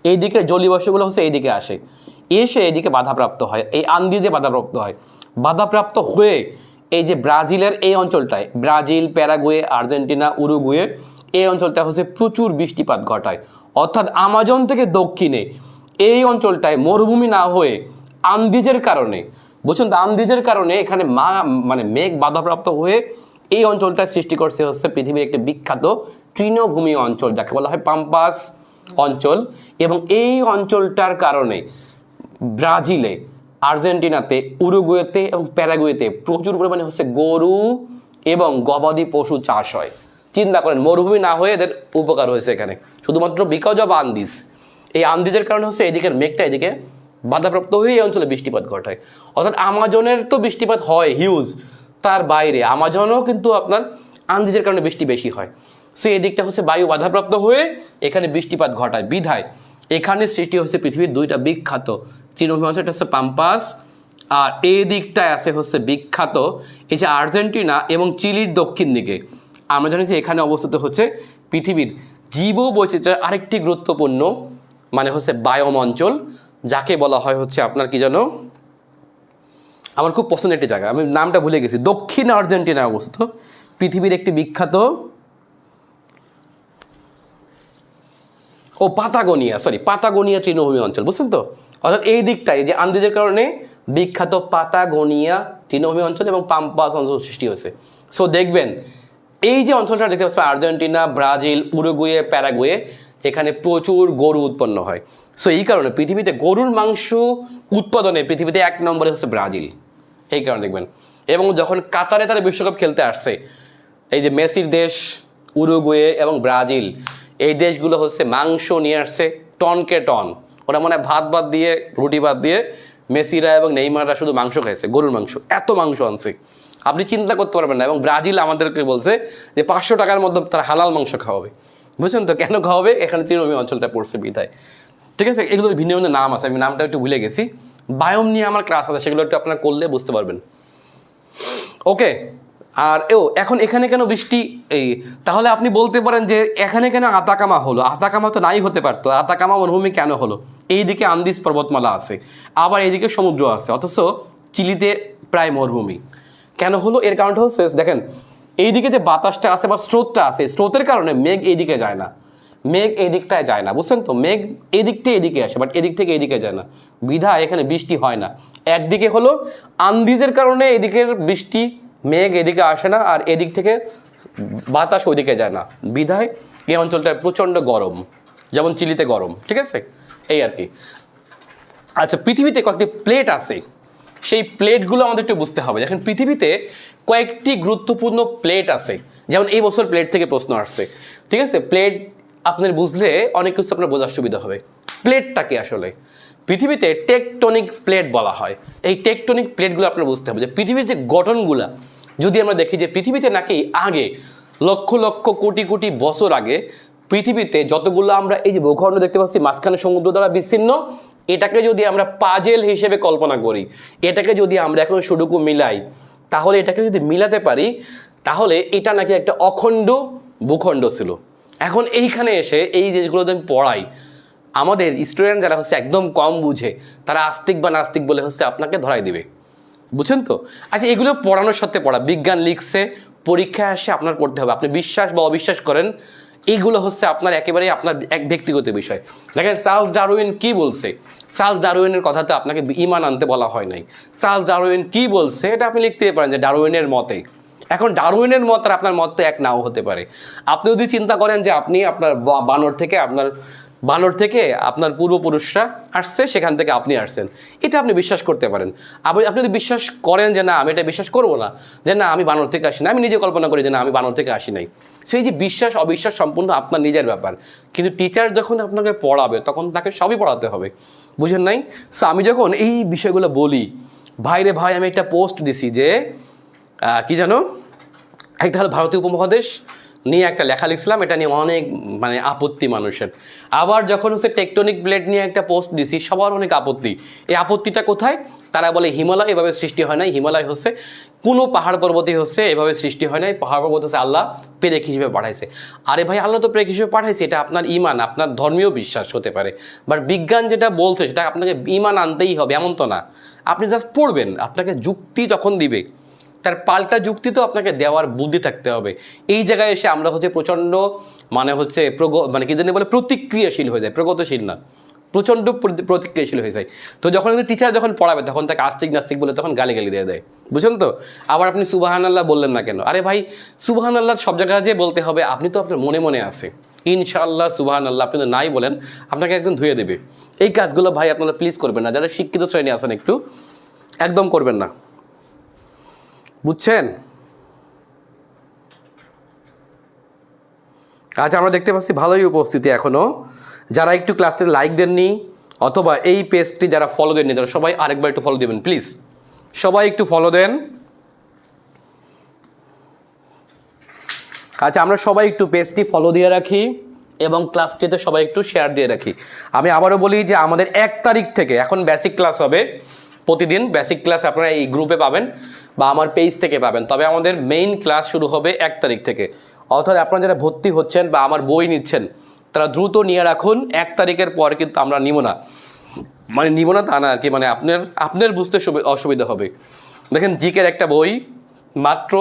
এই দিকের জলীয়বাষ্পগুলো হচ্ছে এইদিকে আসে, এসে এইদিকে বাধাপ্রাপ্ত হয়, এই আন্দিজে বাধাপ্রাপ্ত হয়, বাধাপ্রাপ্ত হয়ে এই যে ব্রাজিলের এই অঞ্চলটায়, ব্রাজিল, প্যারাগুয়ে, আর্জেন্টিনা, উরুগুয়ে, এই অঞ্চলটা হচ্ছে প্রচুর বৃষ্টিপাত ঘটায়। অর্থাৎ আমাজন থেকে দক্ষিণে এই অঞ্চলটায় মরুভূমি না হয়ে আন্দিজের কারণে, বুঝছেন তো, আন্দিজের কারণে এখানে মানে মেঘ বাধাপ্রাপ্ত হয়ে এই অঞ্চলটা সৃষ্টি করছে হচ্ছে পৃথিবীর একটি বিখ্যাত তৃণভূমি অঞ্চল, যাকে বলা হয় পাম্পাস অঞ্চল। এবং এই অঞ্চলটার কারণে ব্রাজিলে, আর্জেন্টিনাতে, উরুগুয়েতে এবং প্যারাগুয়েতে প্রচুর পরিমাণে হচ্ছে গরু এবং গবাদি পশু চাষ হয়। চিন্তা করেন, মরুভূমি না হয়ে এদের উপকার হয়েছে এখানে শুধুমাত্র বিকজ অফ আন্দিজ। এই আন্দিজের কারণে হচ্ছে এদিকের মেঘটা এদিকে বাধাপ্রাপ্ত হয়ে এই অঞ্চলে বৃষ্টিপাত ঘটায়। অর্থাৎ আমাজনের তো বৃষ্টিপাত হয় হিউজ, তার বাইরে আমাজনও কিন্তু আপনার আন্দিজের কারণে বৃষ্টি বেশি হয়। সো এই দিকটা হচ্ছে বায়ু বাধাপ্রাপ্ত হয়ে এখানে বৃষ্টিপাত ঘটায়, বিধায় এখানে সৃষ্টি হচ্ছে পৃথিবীর দুইটা বিখ্যাত তৃণভূমি অঞ্চল, এটা হচ্ছে পাম্পাস, আর এই দিকটায় আছে হচ্ছে বিখ্যাত এই যে আর্জেন্টিনা এবং চিলির দক্ষিণ দিকে। আমরা জানি যে এখানে অবস্থিত হচ্ছে পৃথিবীর জীব বৈচিত্র্যের আরেকটি গুরুত্বপূর্ণ মানে হচ্ছে বায়োম অঞ্চল, যাকে বলা হয় হচ্ছে আপনার কি জানো, আমার খুব পছন্দের একটি জায়গা, আমি নামটা ভুলে গেছি, দক্ষিণ আর্জেন্টিনায় অবস্থিত পৃথিবীর একটি বিখ্যাত পাতাগোনিয়া তৃণভূমি অঞ্চল, বুঝছেন তো? অর্থাৎ এই দিকটাই যে আন্দিজের কারণে বিখ্যাত পাতাগোনিয়া তৃণভূমি অঞ্চল এবং পাম্পাস অঞ্চল সৃষ্টি হয়েছে। সো দেখবেন এই যে অঞ্চলটা দেখতে পাচ্ছেন, আর্জেন্টিনা, ব্রাজিল, উরুগুয়ে, প্যারাগুয়ে, এখানে প্রচুর গরু উৎপন্ন হয়। সো এই কারণে পৃথিবীতে গরুর মাংস উৎপাদনে পৃথিবীতে 1 নম্বরে হচ্ছে ব্রাজিল, এই কারণে দেখবেন। এবং যখন কাতারে তারা বিশ্বকাপ খেলতে আসছে, এই যে মেসির দেশ উরুগুয়ে এবং ব্রাজিল, এই দেশগুলো হচ্ছে মাংস নিয়ে আসছে টনকে টন, ওরা মনে হয় ভাত দিয়ে রুটি ভাত দিয়ে মেসিরা এবং নেইমাররা শুধু মাংস খাইছে, গরুর মাংস, এত মাংস আনছে আপনি চিন্তা করতে পারবেন না। এবং ব্রাজিল আমাদেরকে বলছে যে 500 টাকার মধ্যে তারা হালাল মাংস খাওয়াবে, বুঝছেন তো? কেন খাওয়াবে? এখানে তৃণভূমি অঞ্চলটা পড়ছে বিধায়, ঠিক আছে? এগুলোর ভিন্ন ভিন্ন নাম আছে, আমি নামটা একটু ভুলে গেছি, বায়োম নিয়ে আমার ক্লাস আছে, সেগুলো একটু আপনারা করলে বুঝতে পারবেন। ওকে, আর এখন এখানে কেন বৃষ্টি? তাহলে আপনি বলতে পারেন যে এখানে কেন আতাকামা হলো? আতাকামা তো নাই হতে পারতো, আতাকামা মরুভূমি কেন হলো? এইদিকে আন্দিজ পর্বতমালা আছে, আবার এইদিকে সমুদ্র আছে, অথচ চিলিতে প্রায় মরুভূমি কেন হলো? এর কারণটা হচ্ছে দেখেন, এইদিকে যে বাতাসটা আছে বা স্রোতটা আছে, স্রোতের কারণে মেঘ এইদিকে যায় না, মেঘ এই দিকটায় যায় না, বুঝছেন তো? মেঘ এই দিক থেকে এদিকে আসে, বাট এদিক থেকে এদিকে যায় না, বিধায় এখানে বৃষ্টি হয় না। একদিকে হলো আন্দিজের কারণে এদিকের বৃষ্টি, মেঘ এদিকে আসে না, আর এদিক থেকে বাতাস ওইদিকে যায় না, বিধায় এই অঞ্চলটায় প্রচণ্ড গরম, যেমন চিলিতে গরম, ঠিক আছে? এই আর কি। আচ্ছা, পৃথিবীতে কয়েকটি প্লেট আছে, সেই প্লেটগুলো আমাদের একটু বুঝতে হবে। দেখেন, পৃথিবীতে কয়েকটি গুরুত্বপূর্ণ প্লেট আছে, যেমন এই বছর প্লেট থেকে প্রশ্ন আসছে, ঠিক আছে? প্লেট আপনার বুঝলে অনেক কিছু আপনার বোঝার সুবিধা হবে। প্লেটটা কি আসলে? পৃথিবীতে টেকটনিক প্লেট বলা হয়। এই টেকটনিক প্লেটগুলো আপনার বুঝতে হবে যে পৃথিবীর যে গঠনগুলা, যদি আমরা দেখি যে পৃথিবীতে নাকি আগে লক্ষ লক্ষ কোটি কোটি বছর আগে পৃথিবীতে যতগুলো আমরা এই যে ভূখণ্ড দেখতে পাচ্ছি মাঝখানে সমুদ্র দ্বারা বিচ্ছিন্ন, এটাকে যদি আমরা পাজেল হিসেবে কল্পনা করি, এটাকে যদি আমরা এখন সুডুকু মিলাই, তাহলে এটাকে যদি মিলাতে পারি তাহলে এটা নাকি একটা অখণ্ড ভূখণ্ড ছিল। এখন এইখানে এসে এই যেগুলো আমি পড়াই, আমাদের স্টুডেন্ট যারা হচ্ছে একদম কম বুঝে, তারা আস্তিক বা নাস্তিক বলে হচ্ছে আপনাকে ধরাই দিবে। বুঝছেন তো? আচ্ছা, এগুলো পড়ানোর সাথে পড়া, বিজ্ঞান লিখছে, পরীক্ষায় আসে আপনার পড়তে হবে। আপনি বিশ্বাস বা অবিশ্বাস করেন, এইগুলো হচ্ছে আপনার একেবারেই আপনার এক ব্যক্তিগত বিষয়। দেখেন চার্লস ডারউইন কি বলছে। চার্লস ডারউইনের কথাতে আপনাকে ঈমান আনতে বলা হয় নাই। চার্লস ডারউইন কি বলছে এটা আপনি লিখতে পারেন যে ডারউইনের মতে। এখন ডারউইনের মত আর আপনার মত তো এক নাও হতে পারে। আপনি যদি চিন্তা করেন যে আপনি আপনার বানর থেকে আপনার পূর্বপুরুষরা আসছে, সেখান থেকে আপনি আসছেন, এটা আপনি বিশ্বাস করতে পারেন। আপনি যদি বিশ্বাস করেন যে না আমি এটা বিশ্বাস করবো না, যে না আমি বানর থেকে আসি না, আমি নিজে কল্পনা করি যে না আমি বানর থেকে আসি নাই, সেই যে বিশ্বাস অবিশ্বাস সম্পূর্ণ আপনার নিজের ব্যাপার। কিন্তু টিচার যখন আপনাকে পড়াবে তখন তাকে সবই পড়াতে হবে। বুঝেন নাই? সো আমি যখন এই বিষয়গুলো বলি, ভাই রে ভাই, আমি একটা পোস্ট দিছি যে কি জানো, একটা হলো ভারতীয় উপমহাদেশ নিয়ে একটা লেখা লিখছিলাম, এটা নিয়ে অনেক মানে আপত্তি মানুষের। আবার যখন হচ্ছে টেকটনিক প্লেট নিয়ে একটা পোস্ট দিছি, সবার অনেক আপত্তি। এই আপত্তিটা কোথায়? তারা বলে হিমালয় এভাবে সৃষ্টি হয় নাই, হিমালয় হচ্ছে কোনো পাহাড় পর্বতই হচ্ছে এভাবে সৃষ্টি হয় নাই, পাহাড় পর্বত হচ্ছে আল্লাহ প্রেরক হিসেবে পাঠাইছে। আরে ভাই, আল্লাহ তো প্রেরক হিসেবে পাঠাইছে, এটা আপনার ইমান, আপনার ধর্মীয় বিশ্বাস হতে পারে, বাট বিজ্ঞান যেটা বলছে সেটা আপনাকে ইমান আনতেই হবে এমন তো না। আপনি জাস্ট পড়বেন, আপনাকে যুক্তি যখন দিবে তার পাল্টা যুক্তি তো আপনাকে দেওয়ার বুদ্ধি থাকতে হবে। এই জায়গায় এসে আমরা হচ্ছে প্রচণ্ড মানে কি জানি বলে প্রতিক্রিয়াশীল হয়ে যায়, প্রগতিশীল না, প্রচণ্ড প্রতিক্রিয়াশীল হয়ে যায়। তো যখন টিচার যখন পড়াবে তখন তাকে আস্তিক নাস্তিক বলে তখন গালি দিয়ে দেয়। বুঝলেন তো? আবার আপনি সুবহানাল্লাহ বললেন না কেন? আরে ভাই, সুবহানাল্লাহ সব জায়গায় যে বলতে হবে আপনি তো আপনার মনে মনে আছে ইনশাআল্লাহ সুবহানাল্লাহ, আপনি তো নাই বলেন আপনাকে একদম ধুয়ে দেবে। এই কাজগুলো ভাই আপনারা প্লিজ করবেন না, যারা শিক্ষিত শ্রেণী আছেন একটু একদম করবেন না। বুঝছেন? আজ আমরা দেখতে পাচ্ছি ভালোই উপস্থিতি এখনো। যারা একটু ক্লাসটা লাইক দেননি অথবা এই পেজটি যারা ফলো দেননি, তারা সবাই আরেকবার একটু ফলো দেবেন প্লিজ। সবাই একটু ফলো দেন। আচ্ছা, আমরা সবাই একটু পেজটি ফলো দিয়ে রাখি এবং ক্লাসটিতে সবাই একটু শেয়ার দিয়ে রাখি। আমি আবারও বলি যে আমাদের 1 তারিখ থেকে এখন বেসিক ক্লাস হবে। প্রতিদিন বেসিক ক্লাস আপনারা এই গ্রুপে পাবেন বা আমার পেজ থেকে পাবেন, তবে আমাদের মেইন ক্লাস শুরু হবে 1 তারিখ থেকে। অর্থাৎ আপনারা যারা ভর্তি হচ্ছেন বা আমার বই নিচ্ছেন তারা দ্রুত নিয়ে রাখুন। 1 তারিখের পর কিন্তু আমরা নিব না, মানে নিব না তা না আর কি, মানে আপনার বুঝতে অসুবিধা হবে। দেখেন জিকের একটা বই মাত্র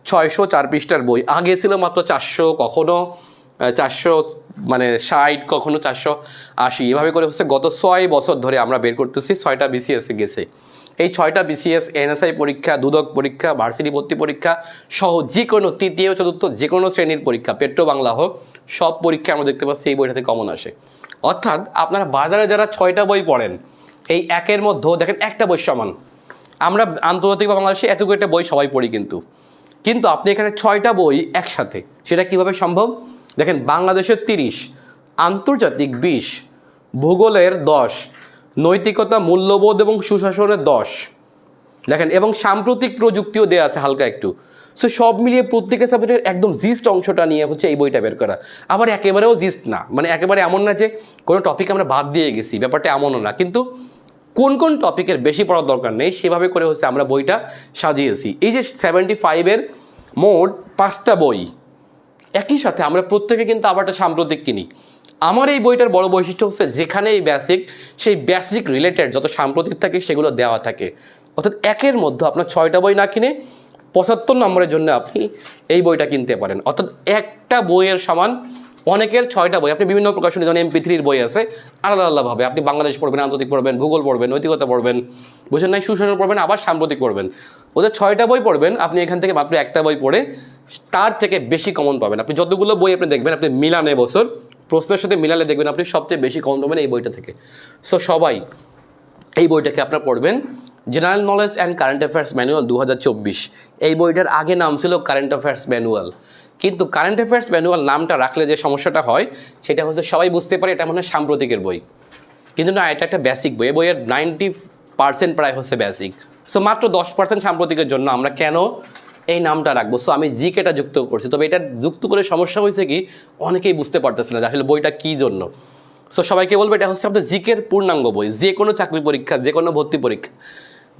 604 পৃষ্ঠার বই, আগে ছিল মাত্র 400, কখনো 460, কখনো 480, এভাবে করে হচ্ছে গত 6 বছর ধরে আমরা বের করতেছি। 6টা বিসিএসে গেছে। এই 6টা বিসিএস, এনএসআই পরীক্ষা, দুদক পরীক্ষা, ভার্সিটি ভর্তি পরীক্ষা সহ যে কোনো তৃতীয় চতুর্থ যে কোনো শ্রেণীর পরীক্ষা, পেট্রো বাংলা হোক, সব পরীক্ষা আমরা দেখতে পাচ্ছি এই বইটা থেকে কমন আসে। অর্থাৎ আপনারা বাজারে যারা 6টা বই পড়েন, এই একের মধ্যেও দেখেন একটা বই সমান। আমরা আন্তর্জাতিক বা বাংলাদেশে এতগুলো একটা বই সবাই পড়ি, কিন্তু আপনি এখানে 6টা বই একসাথে, সেটা কিভাবে সম্ভব? দেখেন, বাংলাদেশের 30, আন্তর্জাতিক 20, ভূগোলের 10, নৈতিকতা, মূল্যবোধ এবং সুশাসনের 10, দেখেন, এবং সাম্প্রতিক প্রযুক্তিও দেওয়া আছে হালকা একটু। সো সব মিলিয়ে প্রত্যেকের সাবজেক্টের একদম জিস্ট অংশটা নিয়ে হচ্ছে এই বইটা বের করা। আবার একেবারেও জিস্ট না, মানে একেবারে এমন না যে কোনো টপিক আমরা বাদ দিয়ে গেছি, ব্যাপারটা এমনও না। কিন্তু কোন কোন টপিকের বেশি পড়ার দরকার নেই সেভাবে করে হচ্ছে আমরা বইটা সাজিয়েছি। এই যে 75-এর মোট 5টা বই একই সাথে আমরা প্রত্যেকে কিন্তু আবার একটা সাম্প্রতিক কিনি। আমার এই বইটার বড় বৈশিষ্ট্য হচ্ছে যেখানে এই সেই বেসিক রিলেটেড যত সাম্প্রতিক থাকে সেগুলো দেওয়া থাকে। অর্থাৎ একের মধ্যে আপনার 6টা বই না কিনে 75 নম্বরের জন্য আপনি এই বইটা কিনতে পারেন। অর্থাৎ একটা বইয়ের সমান অনেকের 6টা বই। আপনি বিভিন্ন প্রকাশনী, যেমন MP3-র বই আছে আলাদা আলাদাভাবে, আপনি বাংলাদেশ পড়বেন, আন্তর্জাতিক পড়বেন, ভূগোল পড়বেন, নৈতিকতা পড়বেন, বুঝেন নাই, সুশাসন পড়বেন, আবার সাম্প্রতিক পড়বেন। ওদের 6টা বই পড়বেন, আপনি এখান থেকে মাত্র একটা বই পড়ে তার থেকে বেশি কমন পাবেন। আপনি যতগুলো বই আপনি দেখবেন, আপনি মিলানে বছর প্রশ্নের সাথে মিলালে দেখবেন আপনি সবচেয়ে বেশি কমন পাবেন এই বইটা থেকে। সো সবাই এই বইটাকে আপনারা পড়বেন। General knowledge and current affairs manual 2024, এই বইটার আগে নাম ছিল কারেন্ট অ্যাফেয়ার্স ম্যানুয়াল, কিন্তু কারেন্ট অ্যাফেয়ার্স ম্যানুয়াল নামটা রাখলে যে সমস্যাটা হয় সেটা হচ্ছে সবাই বুঝতে পারে এটা মনে হয় সাম্প্রতিকের বই, কিন্তু না, এটা একটা বেসিক বই। এই বইয়ের 90% প্রায় হচ্ছে বেসিক। সো মাত্র 10% সাম্প্রতিকের জন্য আমরা কেন এই নামটা রাখবো? সো আমি জিকেটা যুক্ত করছি, তবে এটা যুক্ত করে সমস্যা হয়েছে কি, অনেকেই বুঝতে পারতেছে না যে আসলে বইটা কী জন্য। সো সবাইকে বলবো এটা হচ্ছে আপনার জিকের পূর্ণাঙ্গ বই, যে কোনো চাকরি পরীক্ষা, যে কোনো ভর্তি পরীক্ষা,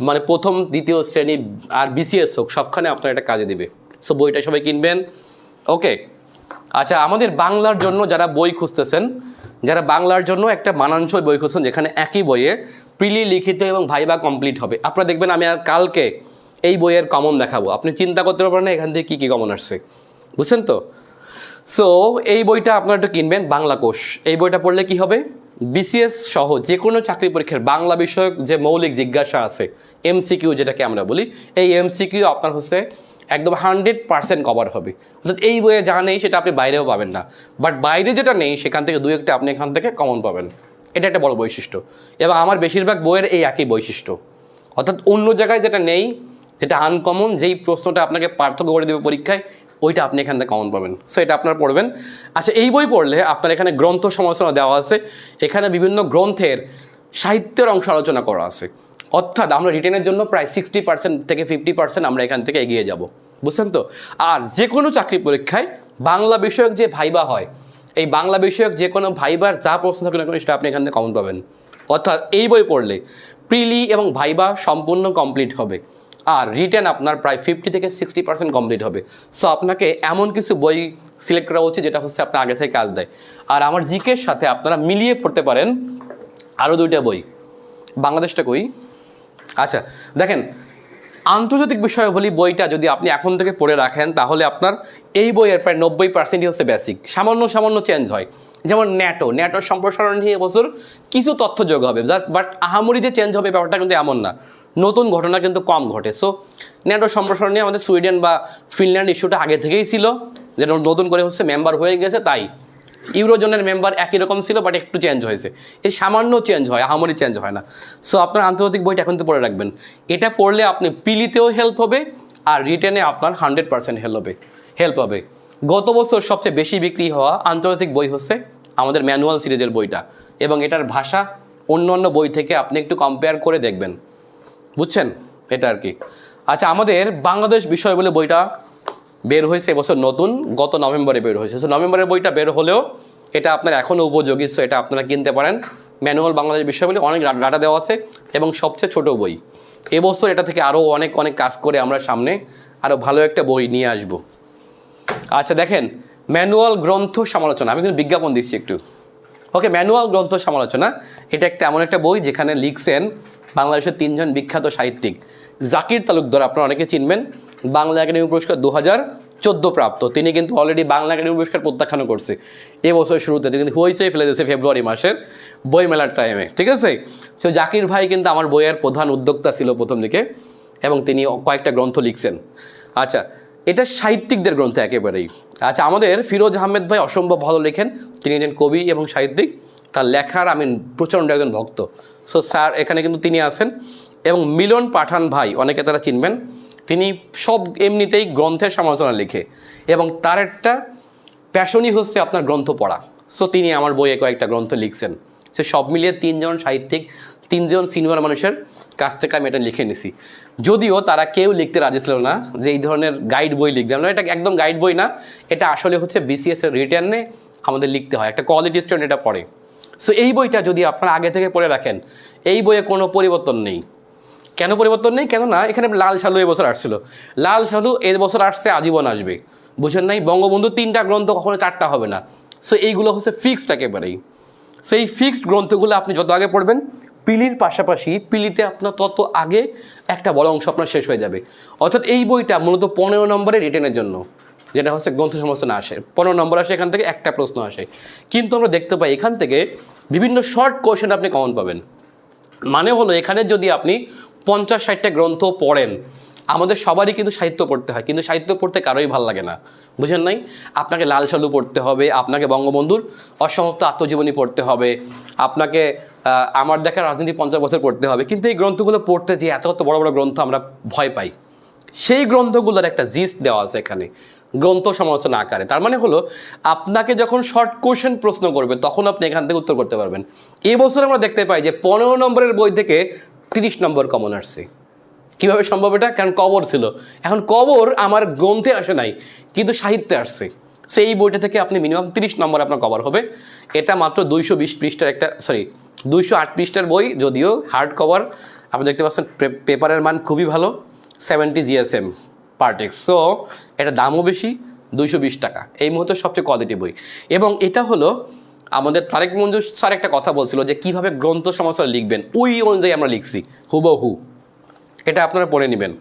মানে প্রথম দ্বিতীয় শ্রেণী আর বিসিএস হোক, সবখানে আপনার এটা কাজে দিবে। সো বইটা সবাই কিনবেন। ওকে, আচ্ছা, আমাদের বাংলার জন্য যারা বই খুঁজতেছেন, যারা বাংলার জন্য একটা মানানসই বই খুঁজছেন যেখানে একই বইয়ে প্রিলি, লিখিত এবং ভাইবা কমপ্লিট হবে, আপনারা দেখবেন আমি আর কালকে এই বইয়ের কমন দেখাবো, আপনি চিন্তা করতে পারবেন না এখান থেকে কী কী কমন আসছে, বুঝছেন তো? সো এই বইটা আপনারা একটু কিনবেন, বাংলা কোষ। এই বইটা পড়লে কি হবে, বিসিএস সহ যে কোনো চাকরি পরীক্ষার বাংলা বিষয়ক যে মৌলিক জিজ্ঞাসা আছে, এমসিকিউ যেটাকে আমরা বলি, এই এমসিকিউ আপনার হচ্ছে একদম 100% কভার হবে। অর্থাৎ এই বইয়ে যা নেই সেটা আপনি বাইরেও পাবেন না, বাট বাইরে যেটা নেই সেখান থেকে 2-1টা আপনি এখান থেকে কমন পাবেন। এটা একটা বড় বৈশিষ্ট্য, এবং আমার বেশিরভাগ বইয়ের এই একই বৈশিষ্ট্য। অর্থাৎ অন্য জায়গায় যেটা নেই, যেটা আনকমন, যেই প্রশ্নটা আপনাকে পার্থক্য করে দেবে পরীক্ষায়, ওইটা আপনি এখান থেকে কমন পাবেন। সো এটা আপনারা পড়বেন। আচ্ছা, এই বই পড়লে আপনার এখানে গ্রন্থ সমালোচনা দেওয়া আছে, এখানে বিভিন্ন গ্রন্থের সাহিত্যের অংশ আলোচনা করা আছে। অর্থাৎ আমরা রিটেনের জন্য প্রায় 60% থেকে 50% আমরা এখান থেকে এগিয়ে যাব, বুঝছেন তো? আর যে কোনো চাকরি পরীক্ষায় বাংলা বিষয়ক যে ভাইবা হয়, এই বাংলা বিষয়ক যে কোনো ভাইবার যা প্রশ্ন থাকে না কেন সেটা আপনি এখান থেকে কমন পাবেন। অর্থাৎ এই বই পড়লে প্রিলি এবং ভাইবা সম্পূর্ণ কমপ্লিট হবে, আর রিটেন আপনার প্রায় 50 থেকে 60% কমপ্লিট হবে। সো আপনাকে এমন কিছু বই সিলেক্ট করা উচিত যেটা হচ্ছে আপনার আগে থেকে কাজ দেয়। আর আমার জিকের সাথে আপনারা মিলিয়ে পড়তে পারেন আরও 2টা বই। বাংলাদেশটা কই? আচ্ছা দেখেন, আন্তর্জাতিক বিষয়াবলী বইটা যদি আপনি এখন থেকে পড়ে রাখেন তাহলে আপনার এই বইয়ের প্রায় 90%ই হচ্ছে বেসিক, সামান্য সামান্য চেঞ্জ হয়। যেমন ন্যাটোর সম্প্রসারণ নিয়ে এবছর কিছু তথ্য যোগ হবে জাস্ট, বাট আহামরি যে চেঞ্জ হবে ব্যাপারটা কিন্তু এমন না, নতুন ঘটনা কিন্তু কম ঘটে। সো ন্যাটোর সম্প্রসারণ নিয়ে আমাদের সুইডেন বা ফিনল্যান্ড ইস্যুটা আগে থেকেই ছিল, যেটা নতুন করে হচ্ছে মেম্বার হয়ে গেছে, তাই ইউরোজোনের মেম্বার একই রকম ছিল, বাট একটু চেঞ্জ হয়েছে। এই সামান্য চেঞ্জ হয়, আহামরি চেঞ্জ হয় না। সো আপনার আন্তর্জাতিক বইটা এখন তো পড়ে রাখবেন। এটা পড়লে আপনি পিলিতেও হেল্প হবে, আর রিটেনে আপনার 100% হেল্প হবে। গত বছর সবচেয়ে বেশি বিক্রি হওয়া আন্তর্জাতিক বই হচ্ছে আমাদের ম্যানুয়াল সিরিজের বইটা, এবং এটার ভাষা অন্য অন্য বই থেকে আপনি একটু কম্পেয়ার করে দেখবেন, বুঝছেন? এটা আর কি। আচ্ছা, আমাদের বাংলাদেশ বিষয় বলে বইটা বের হয়েছে এবছর নতুন, গত নভেম্বরে বের হয়েছে। সো নভেম্বরের বইটা বের হলেও এটা আপনার এখনও উপযোগী, সো এটা আপনারা কিনতে পারেন। ম্যানুয়াল বাংলাদেশ বিষয় বলে অনেক ডাটা দেওয়া আছে, এবং সবচেয়ে ছোট বই। এবছর এটা থেকে আরও অনেক অনেক কাজ করে আমরা সামনে আরও ভালো একটা বই নিয়ে আসব। আচ্ছা দেখেন, ম্যানুয়াল গ্রন্থ সমালোচনা, আমি কিন্তু বিজ্ঞাপন দিচ্ছি একটু। ওকে, ম্যানুয়াল গ্রন্থ সমালোচনা এটা একটা এমন একটা বই যেখানে লিখছেন বাংলাদেশের 3জন বিখ্যাত সাহিত্যিক। জাকির তালুকদার আপনারা অনেকে চিনবেন, বাংলা একাডেমি পুরস্কার 2014 প্রাপ্ত। তিনি কিন্তু অলরেডি বাংলা একাডেমি পুরস্কার প্রত্যাখ্যান করছে এবছর শুরুতে, কিন্তু হয়েছে ফেলে দিয়েছে ফেব্রুয়ারি মাসের বইমেলার টাইমে, ঠিক আছে? সো জাকির ভাই কিন্তু আমার বইয়ের প্রধান উদ্যোক্তা ছিল প্রথম দিকে, এবং তিনি কয়েকটা গ্রন্থ লিখছেন। আচ্ছা, এটা সাহিত্যিকদের গ্রন্থ একেবারেই। আচ্ছা, আমাদের ফিরোজ আহমেদ ভাই অসম্ভব ভালো লেখেন, তিনি একজন কবি এবং সাহিত্যিক, তার লেখার আমি প্রচণ্ড একজন ভক্ত। সো স্যার এখানে কিন্তু তিনি আছেন। এবং মিলন পাঠান ভাই, অনেকে তারা চিনবেন, তিনি সব এমনিতেই গ্রন্থের সমালোচনা লিখে, এবং তার একটা প্যাশনই হচ্ছে আপনার গ্রন্থ পড়া। সো তিনি আমার বইয়ে কয়েকটা গ্রন্থ লিখছেন। সে সব মিলিয়ে 3জন সাহিত্যিক, 3জন সিনিয়র মানুষের কাছ থেকে আমি এটা লিখে নিছি। যদিও তারা কেউ লিখতে রাজি ছিল না যে এই ধরনের গাইড বই লিখবে, না এটা একদম গাইড বই না, এটা আসলে হচ্ছে বিসিএস এর রিটার্নে আমাদের লিখতে হয়, একটা কোয়ালিটি স্টুডেন্ট এটা পড়ে। সো এই বইটা যদি আপনারা আগে থেকে পড়ে রাখেন, এই বইয়ে কোনো পরিবর্তন নেই। কেন পরিবর্তন নেই? কেননা এখানে লাল সালু এবছর আসছিল, লাল সালু এই বছর আসছে, আজীবন আসবে, বুঝেন নাই? বঙ্গবন্ধু 3টা গ্রন্থ, কখনো 4টা হবে না। সো এইগুলো হচ্ছে ফিক্সড একেবারেই। সো এই ফিক্সড গ্রন্থগুলো আপনি যত আগে পড়বেন, পিলির পাশাপাশি পিলিতে আপনার তত আগে একটা বড় অংশ আপনার শেষ হয়ে যাবে। অর্থাৎ এই বইটা মূলত 15 নম্বরের রিটেনের জন্য, যেটা হচ্ছে গ্রন্থ সমালোচনা আসে 15 নম্বর আসে, এখান থেকে একটা প্রশ্ন আসে। কিন্তু আমরা দেখতে পাই এখান থেকে বিভিন্ন শর্ট কোয়েশ্চেন আপনি কমন পাবেন। মানে হলো এখানে যদি আপনি 50-60টা গ্রন্থ পড়েন, আমাদের সবারই কিন্তু সাহিত্য পড়তে হয়, কিন্তু সাহিত্য পড়তে কারোই ভালো লাগে না, বুঝেন নাই? আপনাকে লাল সালু পড়তে হবে, আপনাকে বঙ্গবন্ধুর অসমাপ্ত আত্মজীবনী পড়তে হবে, আপনাকে আমার দেখা রাজনীতি 50 বছর পড়তে হবে। কিন্তু এই গ্রন্থগুলো পড়তে যে এত বড় বড় গ্রন্থ আমরা ভয় পাই, সেই গ্রন্থগুলোর একটা জিস্ট দেওয়া আছে এখানে। গ্রন্থ সমালোচনা আকারে। তার মানে হলো আপনাকে যখন শর্ট কোশ্চেন প্রশ্ন করবে তখন আপনি এখান থেকে উত্তর করতে পারবেন। এবছর আমরা দেখতে পাই যে 15 নম্বরের বই থেকে 30 নম্বর কমন আসছে। কীভাবে সম্ভব এটা? কারণ কবর ছিল। এখন কবর আমার গ্রন্থে আসে নাই, কিন্তু সাহিত্যে আসছে। সেই বইটা থেকে আপনি মিনিমাম 30 নম্বর আপনার কভার হবে। এটা মাত্র 220 পৃষ্ঠার একটা 208 পৃষ্ঠার বই, যদিও হার্ড কভার। আপনি দেখতে পাচ্ছেন পেপারের মান খুবই ভালো, 70 GSM পার টেক্সট। সো এটা দামও বেশি, 220 টাকা, এই মুহূর্তে সবচেয়ে কোয়ালিটি বই। এবং এটা হলো আমাদের তারেক মঞ্জুর স্যার একটা কথা বলছিল যে কীভাবে গ্রন্থ সমালোচনা লিখবেন, ওই অনুযায়ী আমরা লিখছি হুবহু। এটা আপনারা পড়ে নেবেন,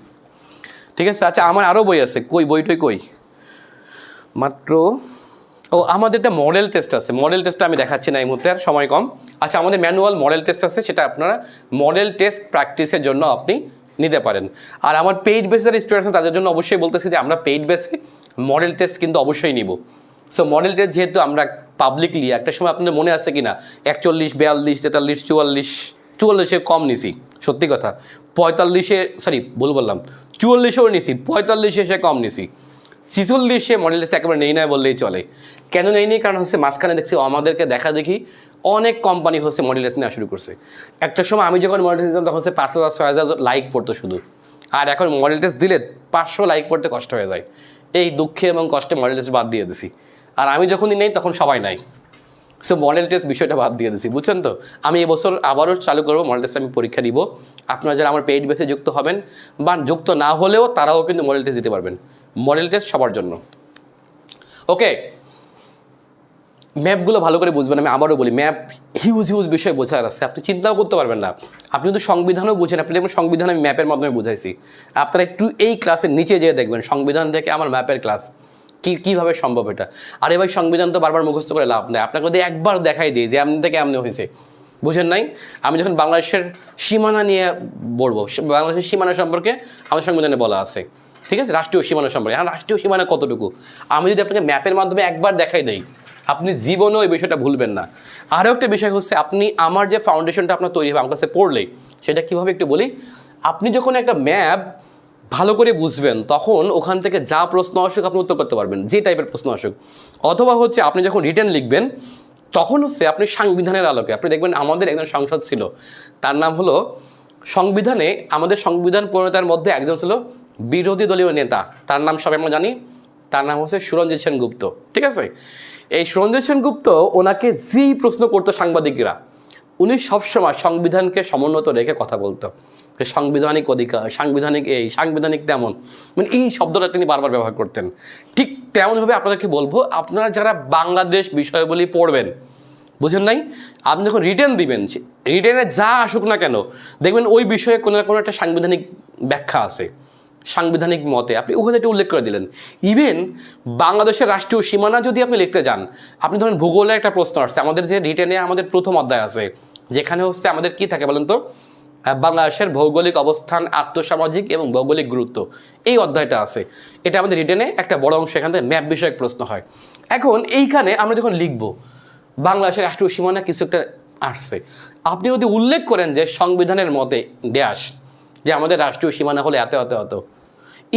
ঠিক আছে? আচ্ছা, আমার আরও বই আছে, কই বইটই কই মাত্র আমাদের একটা মডেল টেস্ট আছে। মডেল টেস্টটা আমি দেখাচ্ছি না এই মুহূর্তে, আর সময় কম। আচ্ছা, আমাদের ম্যানুয়াল মডেল টেস্ট আছে, সেটা আপনারা মডেল টেস্ট প্র্যাকটিসের জন্য আপনি নিতে পারেন। আর আমার পেইড বেসের স্টুডেন্টস আছে তাদের জন্য অবশ্যই বলতেছি যে আমরা পেইড বেসে মডেল টেস্ট কিন্তু অবশ্যই নিব। সো মডেল টেস্ট যেহেতু আমরা পাবলিকলি, একটা সময় আপনাদের মনে আছে কি না 41, 42, 43, 44 কম নিছি, সত্যি কথা। 45 ভুল বললাম, 44-এও নিছি, 45 এসে কম নিছি, 46 মডেল টেস্ট একেবারে নেই না বললেই চলে। কেন নেই নি? কারণ মাঝখানে দেখছি আমাদেরকে দেখা দেখি অনেক কোম্পানি মডেল টেস্ট নেওয়া শুরু করছে। একটা সময় আমি যখন মডেল টেস্ট দিতাম তখন 5,000 6,000 লাইক পড়তো শুধু, আর এখন মডেল টেস্ট দিলে 500 লাইক পড়তে কষ্ট হয়ে যায়। এই দুঃখে এবং কষ্টে মডেল টেস্ট বাদ দিয়ে দিছি। আর আমি যখনই নেই তখন সবাই নাই। সো মডেল টেস্ট বিষয়টা বাদ দিয়ে দিছি, বুঝছেন তো? আমি এবছর আবারও চালু করবো মডেল টেস্ট, আমি পরীক্ষা দিব। আপনারা যারা আমার পেইড বেসে যুক্ত হবেন বা যুক্ত না হলেও তারাও কিন্তু মডেল টেস্ট দিতে পারবেন। মডেল টেস্ট সবার জন্য। ওকে, ম্যাপগুলো ভালো করে বুঝবেন। আমি আবারও বলি, ম্যাপ হিউজ বিষয় বোঝার আছে, আপনি চিন্তাও করতে পারবেন না। আপনি কিন্তু সংবিধানও বুঝেন, আপনি দেখবেন সংবিধান আমি ম্যাপের মাধ্যমে বুঝাইছি। আপনারা একটু এই ক্লাসের নিচে যেয়ে দেখবেন সংবিধান থেকে আমার ম্যাপের ক্লাস কীভাবে সম্ভব এটা। আরে ভাই, সংবিধান তো বারবার মুখস্থ করে লাভ নেই, আপনাকে যদি একবার দেখাই দিই যে এমনি থেকে এমনি হয়েছে, বুঝেন নাই? আমি যখন বাংলাদেশের সীমানা নিয়ে বলবো, বাংলাদেশের সীমানা সম্পর্কে আমাদের সংবিধানে বলা আছে, ঠিক আছে? রাষ্ট্রীয় সীমানা সম্পর্কে। আর রাষ্ট্রীয় সীমানা কতটুকু আমি যদি আপনাকে ম্যাপের মাধ্যমে একবার দেখাই দেই, আপনি জীবনেও এই বিষয়টা ভুলবেন না। আরও একটা বিষয় আপনি আমার যে ফাউন্ডেশনটা আপনার তৈরি হবে আমার কাছে পড়লেই, সেটা কীভাবে একটু বলি। আপনি যখন একটা ম্যাপ ভালো করে বুঝবেন তখন ওখান থেকে যা প্রশ্ন আসুক আপনি উত্তর করতে পারবেন, যে টাইপের প্রশ্ন আসুক। অথবা আপনি যখন রিটেন লিখবেন তখন আপনি সংবিধানের আলোকে, আপনি দেখবেন আমাদের একজন সংসদ ছিল, তার নাম হলো সংবিধানে, আমাদের সংবিধান প্রণেতার মধ্যে একজন ছিল বিরোধী দলীয় নেতা, তার নাম সবাই আমরা জানি, তার নাম সুরঞ্জিত সেনগুপ্ত, ঠিক আছে? এই সুরঞ্জিত সেনগুপ্ত, ওনাকে যেই প্রশ্ন করতো সাংবাদিকরা, উনি সবসময় সংবিধানকে সমুন্নত রেখে কথা বলতো। সাংবিধানিক অধিকার, সাংবিধানিক এই, সাংবিধানিক তেমন, মানে এই শব্দটা তিনি বারবার ব্যবহার করতেন। ঠিক তেমনভাবে আপনাদেরকে বলবো, আপনারা যারা বাংলাদেশ বিষয়গুলি পড়বেন, বুঝেন নাই, আপনি যখন রিটেন দিবেন, রিটেনে যা আসুক না কেন, দেখবেন ওই বিষয়ে কোনো না কোনো একটা সাংবিধানিক ব্যাখ্যা আছে, সাংবিধানিক মতে আপনি ওখানে একটা উল্লেখ করে দিলেন। ইভেন বাংলাদেশের রাষ্ট্রীয় সীমানা যদি আপনি লিখতে যান, আপনি ধরেন ভূগোলের একটা প্রশ্ন আসছে, আমাদের যে রিটেনে আমাদের প্রথম অধ্যায় আছে, যেখানে আমাদের কি থাকে বলেন তো, বাংলাদেশের ভৌগোলিক অবস্থান, আর্থসামাজিক এবং ভৌগোলিক গুরুত্ব, এই অধ্যায়টা আছে। এটা আমাদের রিটেনে একটা বড় অংশ, এখান থেকে ম্যাপ বিষয়ক প্রশ্ন হয়। এখন এইখানে আমরা যখন লিখবো বাংলাদেশের রাষ্ট্রীয় সীমানা কিছু একটা আসছে, আপনি যদি উল্লেখ করেন যে সংবিধানের মতে ড্যাশ, যে আমাদের রাষ্ট্রীয় সীমানা হলে এত এত এত,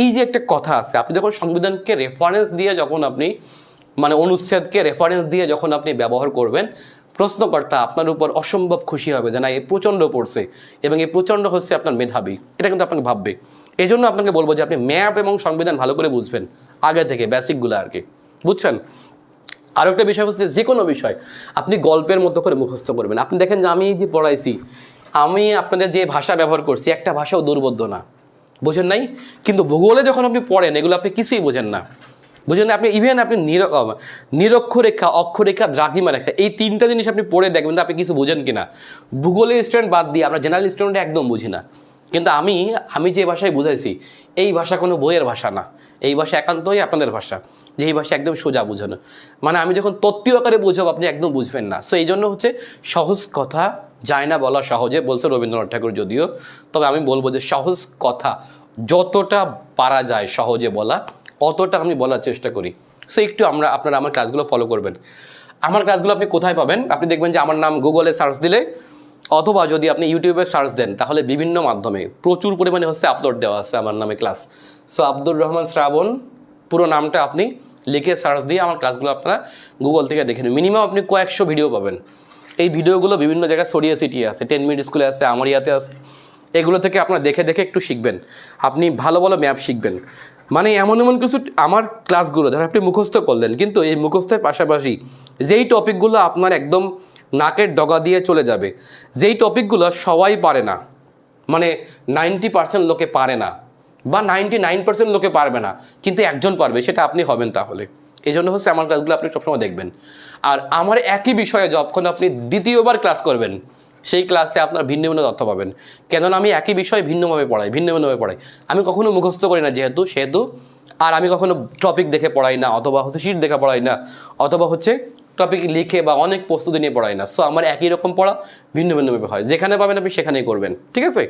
এই যে একটা কথা আছে, আপনি যখন সংবিধানকে রেফারেন্স দিয়ে যখন আপনি অনুচ্ছেদকে রেফারেন্স দিয়ে যখন আপনি ব্যবহার করবেন, প্রশ্নকর্তা আপনার উপর অসম্ভব খুশি হবে যে না, এই প্রচণ্ড পড়ছে এবং এই প্রচণ্ড আপনার মেধাবী, এটা কিন্তু আপনাকে ভাববে। এই জন্য আপনাকে বলবো যে আপনি ম্যাপ এবং সংবিধান ভালো করে বুঝবেন আগে থেকে, বেসিকগুলো আর কি, বুঝছেন? আরও একটা বিষয় যে কোনো বিষয় আপনি গল্পের মতো করে মুখস্থ করবেন। আপনি দেখেন যে আমি যে পড়াইছি, আমি আপনাদের যে ভাষা ব্যবহার করছি, একটা ভাষাও দুর্বোধ্য না, বুঝেন নাই? কিন্তু ভূগোলে যখন আপনি পড়েন, এগুলো আপনি কিছুই বোঝেন না, বুঝেন না? আপনি ইভেন আপনি নিরক্ষরেখা, অক্ষরেখা, দ্রাঘিমা রেখা, এই তিনটা জিনিস আপনি পড়ে দেখবেন আপনি কিছু বুঝেন কিনা। ভূগোলের স্টুডেন্ট বাদ দিয়ে আমরা জেনারেল স্টুডেন্ট একদম বুঝি না। কিন্তু আমি যে ভাষায় বুঝাইছি, এই ভাষা কোনো বইয়ের ভাষা না, এই ভাষা একান্তই আপনাদের ভাষা, যে এই ভাষা একদম সোজা বোঝানো। আমি যখন তত্ত্ব আকারে বুঝাবো আপনি একদম বুঝবেন না। সো এই জন্য সহজ কথা যায় না বলা সহজে, বলছে রবীন্দ্রনাথ ঠাকুর যদিও, তবে আমি বলবো যে সহজ কথা যতটা পারা যায় সহজে বলা, অতটা আমি বলার চেষ্টা করি। সো একটু আপনারা আমার ক্লাসগুলো ফলো করবেন। আমার ক্লাসগুলো আপনি কোথায় পাবেন? আপনি দেখবেন যে আমার নাম গুগলে সার্চ দিলে, অথবা যদি আপনি ইউটিউবে সার্চ দেন, তাহলে বিভিন্ন মাধ্যমে প্রচুর পরিমাণে আপলোড দেওয়া আছে আমার নামে ক্লাস। সো আব্দুর রহমান শ্রাবণ পুরো নামটা আপনি লিখে সার্চ দিয়ে আমার ক্লাসগুলো আপনারা গুগল থেকে দেখে নিন। মিনিমাম আপনি কয়েকশো ভিডিও পাবেন। এই ভিডিওগুলো বিভিন্ন জায়গায় ছড়িয়ে ছিটিয়ে আছে, 10 মিনিট স্কুলে আছে, আমার ইয়াতে আছে। এগুলো থেকে আপনারা দেখে দেখে একটু শিখবেন, আপনি ভালো ভালো ম্যাপ শিখবেন। মানে এমন এমন কিছু আমার ক্লাসগুলো ধর আপনি মুখস্থ করলেন, কিন্তু এই মুখস্থের পাশাপাশি যেই টপিকগুলো আপনার একদম নাকের ডগা দিয়ে চলে যাবে, যেই টপিকগুলো সবাই পারে না, মানে 90% লোকে পারে না বা 99% লোকে পারবে না, কিন্তু একজন পারবে, সেটা আপনি হবেন। তাহলে এই জন্য হচ্ছে আমার ক্লাসগুলো আপনি সবসময় দেখবেন। আর আমার একই বিষয়ে যখন আপনি দ্বিতীয়বার ক্লাস করবেন, সেই ক্লাসে আপনার ভিন্ন ভিন্ন তথ্য পাবেন। কেননা আমি একই বিষয় ভিন্নভাবে পড়াই। আমি কখনো মুখস্থ করি না সেহেতু আর আমি কখনো টপিক দেখে পড়াই না, অথবা হচ্ছে শিট দেখে পড়াই না, অথবা হচ্ছে টপিক লিখে বা অনেক প্রস্তুতি নিয়ে পড়াই না। সো আমার একই রকম পড়া ভিন্ন ভিন্নভাবে হয়, যেখানে পাবেন আপনি সেখানেই করবেন, ঠিক আছে?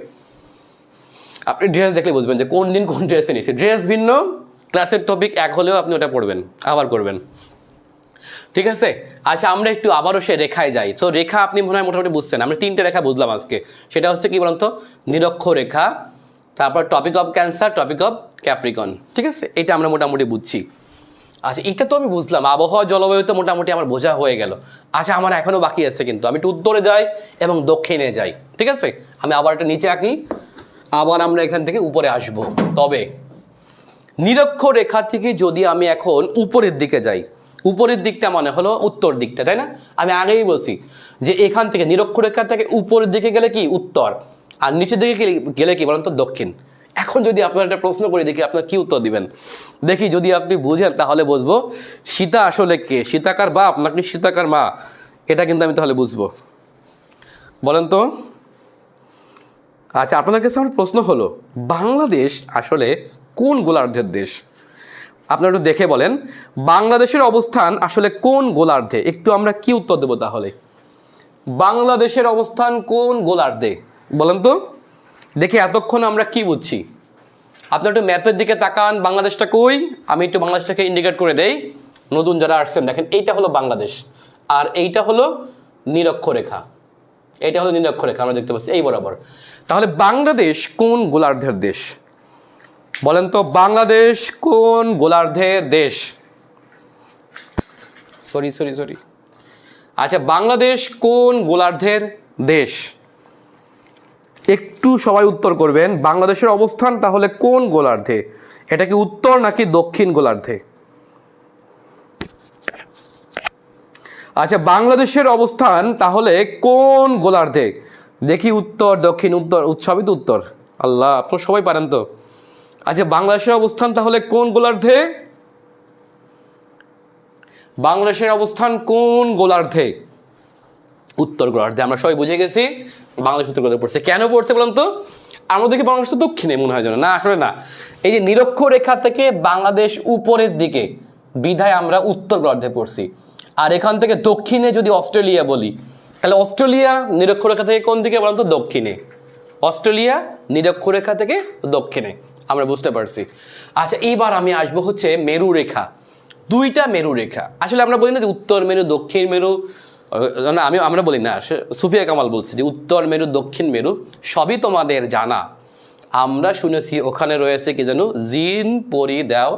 আপনি ড্রেস দেখলে বুঝবেন যে কোন দিন কোন ড্রেসে নিয়েছি। ড্রেস ভিন্ন, ক্লাসের টপিক এক হলেও আপনি ওটা পড়বেন, আবার করবেন, ঠিক আছে? আচ্ছা, আমরা একটু আবারও সে রেখায় যাই। তো রেখা আপনি মনে হয় মোটামুটি বুঝছেন। আমরা 3টে রেখা বুঝলাম আজকে। সেটা হচ্ছে কি বলুন তো? নিরক্ষরেখা, তারপর topic of cancer, topic of Capricorn, ঠিক আছে? এটা আমরা মোটামুটি বুঝছি। আচ্ছা, এটা তো আমি বুঝলাম। আবহাওয়া জলবায়ু তো মোটামুটি আমার বোঝা হয়ে গেল। আচ্ছা, আমার এখনও বাকি আছে, কিন্তু আমি একটু উত্তরে যাই এবং দক্ষিণে যাই, ঠিক আছে? আমি আবার একটা নিচে আঁকি, আবার আমরা এখান থেকে উপরে আসব। তবে নিরক্ষরেখা থেকে যদি আমি এখন উপরের দিকে যাই, উপরের দিকটা মানে হলো উত্তর দিকটা, তাই না? আমি আগেই বলছি যে এখান থেকে নিরক্ষরেখা থেকে উপরের দিকে গেলে কি উত্তর, আর নিচের দিকে গেলে কি বলেন তো দক্ষিণ। এখন যদি আপনার একটা প্রশ্ন করি, দেখি আপনার কি উত্তর দিবেন। দেখি যদি আপনি বুঝেন তাহলে বুঝবো সীতা আসলে কে, সীতাকার বাপ নাকি সীতাকার মা, এটা কিন্তু আমি তাহলে বুঝবো। বলেন তো। আচ্ছা, আপনাদের কাছে আমার প্রশ্ন হলো, বাংলাদেশ আসলে কোন গোলার্ধের দেশ? আপনারা একটু দেখে বলেন, বাংলাদেশের অবস্থান আসলে কোন গোলার্ধে? একটু আমরা কি উত্তর দেবো তাহলে? বাংলাদেশের অবস্থান কোন গোলার্ধে বলেন তো দেখি। এতক্ষণ আমরা কি বুঝছি? আপনি একটু ম্যাপের দিকে তাকান, বাংলাদেশটা কই? আমি একটু বাংলাদেশটাকে ইন্ডিকেট করে দেই। নতুন যারা আসছেন দেখেন, এইটা হলো বাংলাদেশ, আর এইটা হলো নিরক্ষরেখা। এটা হলো নিরক্ষরেখা, আমরা দেখতে পাচ্ছি এই বরাবর। তাহলে বাংলাদেশ কোন গোলার্ধের দেশ বলেন তো? বাংলাদেশ কোন গোলার্ধের দেশ? সরি। আচ্ছা, বাংলাদেশ কোন গোলার্ধের দেশ? একটু সবাই উত্তর করবেন। বাংলাদেশের অবস্থান তাহলে কোন গোলার্ধে? এটা কি উত্তর নাকি দক্ষিণ গোলার্ধে? আচ্ছা, বাংলাদেশের অবস্থান তাহলে কোন গোলার্ধে? দেখি উত্তর দক্ষিণ, উত্তর সবই তো উত্তর। আল্লাহ, আপনারা সবাই পারেন তো। আচ্ছা, বাংলাদেশের অবস্থান তাহলে কোন গোলার্ধে? বাংলাদেশের অবস্থান কোন গোলার্ধে? উত্তর গোলার্ধে। আমরা সবাই বুঝে গেছি বাংলাদেশ উত্তর গোলার্ধে পড়ছে। কেন পড়ছে বলেন তো? আমরা দেখি বাংলাদেশ তো দক্ষিণে মনে হয় যেন, না আসলে না। এই যে নিরক্ষরেখা থেকে বাংলাদেশ উপরের দিকে, বিধায় আমরা উত্তর গোলার্ধে পড়ছি। আর এখান থেকে দক্ষিণে যদি অস্ট্রেলিয়া বলি, তাহলে অস্ট্রেলিয়া নিরক্ষরেখা থেকে কোন দিকে বলেন তো? দক্ষিণে। অস্ট্রেলিয়া নিরক্ষরেখা থেকে দক্ষিণে, আমরা বুঝতে পারছি। আচ্ছা, এইবার আমি আসবো হচ্ছে মেরু রেখা। দুইটা মেরু রেখা, আসলে আমরা বলি না যে উত্তর মেরু দক্ষিণ মেরু, আমরা বলি না, সুফিয়া কামাল বলছি যে উত্তর মেরু দক্ষিণ মেরু সবই তোমাদের জানা। আমরা শুনেছি ওখানে রয়েছে কি যেন জিন পরি দেও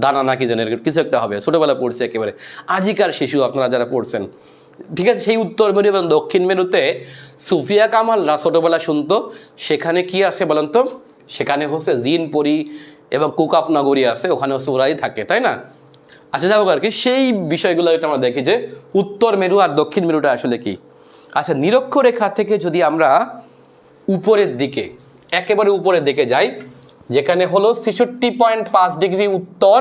দানা নাকি যেন কিছু একটা হবে, ছোটবেলা পড়ছি একেবারে, আজিকার শিশু আপনারা যারা পড়ছেন, ঠিক আছে? সেই উত্তর মেরু এবং দক্ষিণ মেরুতে সুফিয়া কামালরা ছোটবেলা শুনতো। সেখানে কি আছে বলেন তো? সেখানে হচ্ছে জিন পরি এবং কুকাফ নগরী আছে, ওখানে হচ্ছে ওরাই থাকে, তাই না? আচ্ছা, যাবো আর কি সেই বিষয়গুলো আমরা দেখি যে উত্তর মেরু আর দক্ষিণ মেরুটা আসলে কি। আচ্ছা, নিরক্ষরেখা থেকে যদি আমরা উপরের দিকে, একেবারে উপরের দিকে যাই, যেখানে হলো 66.5 ডিগ্রি উত্তর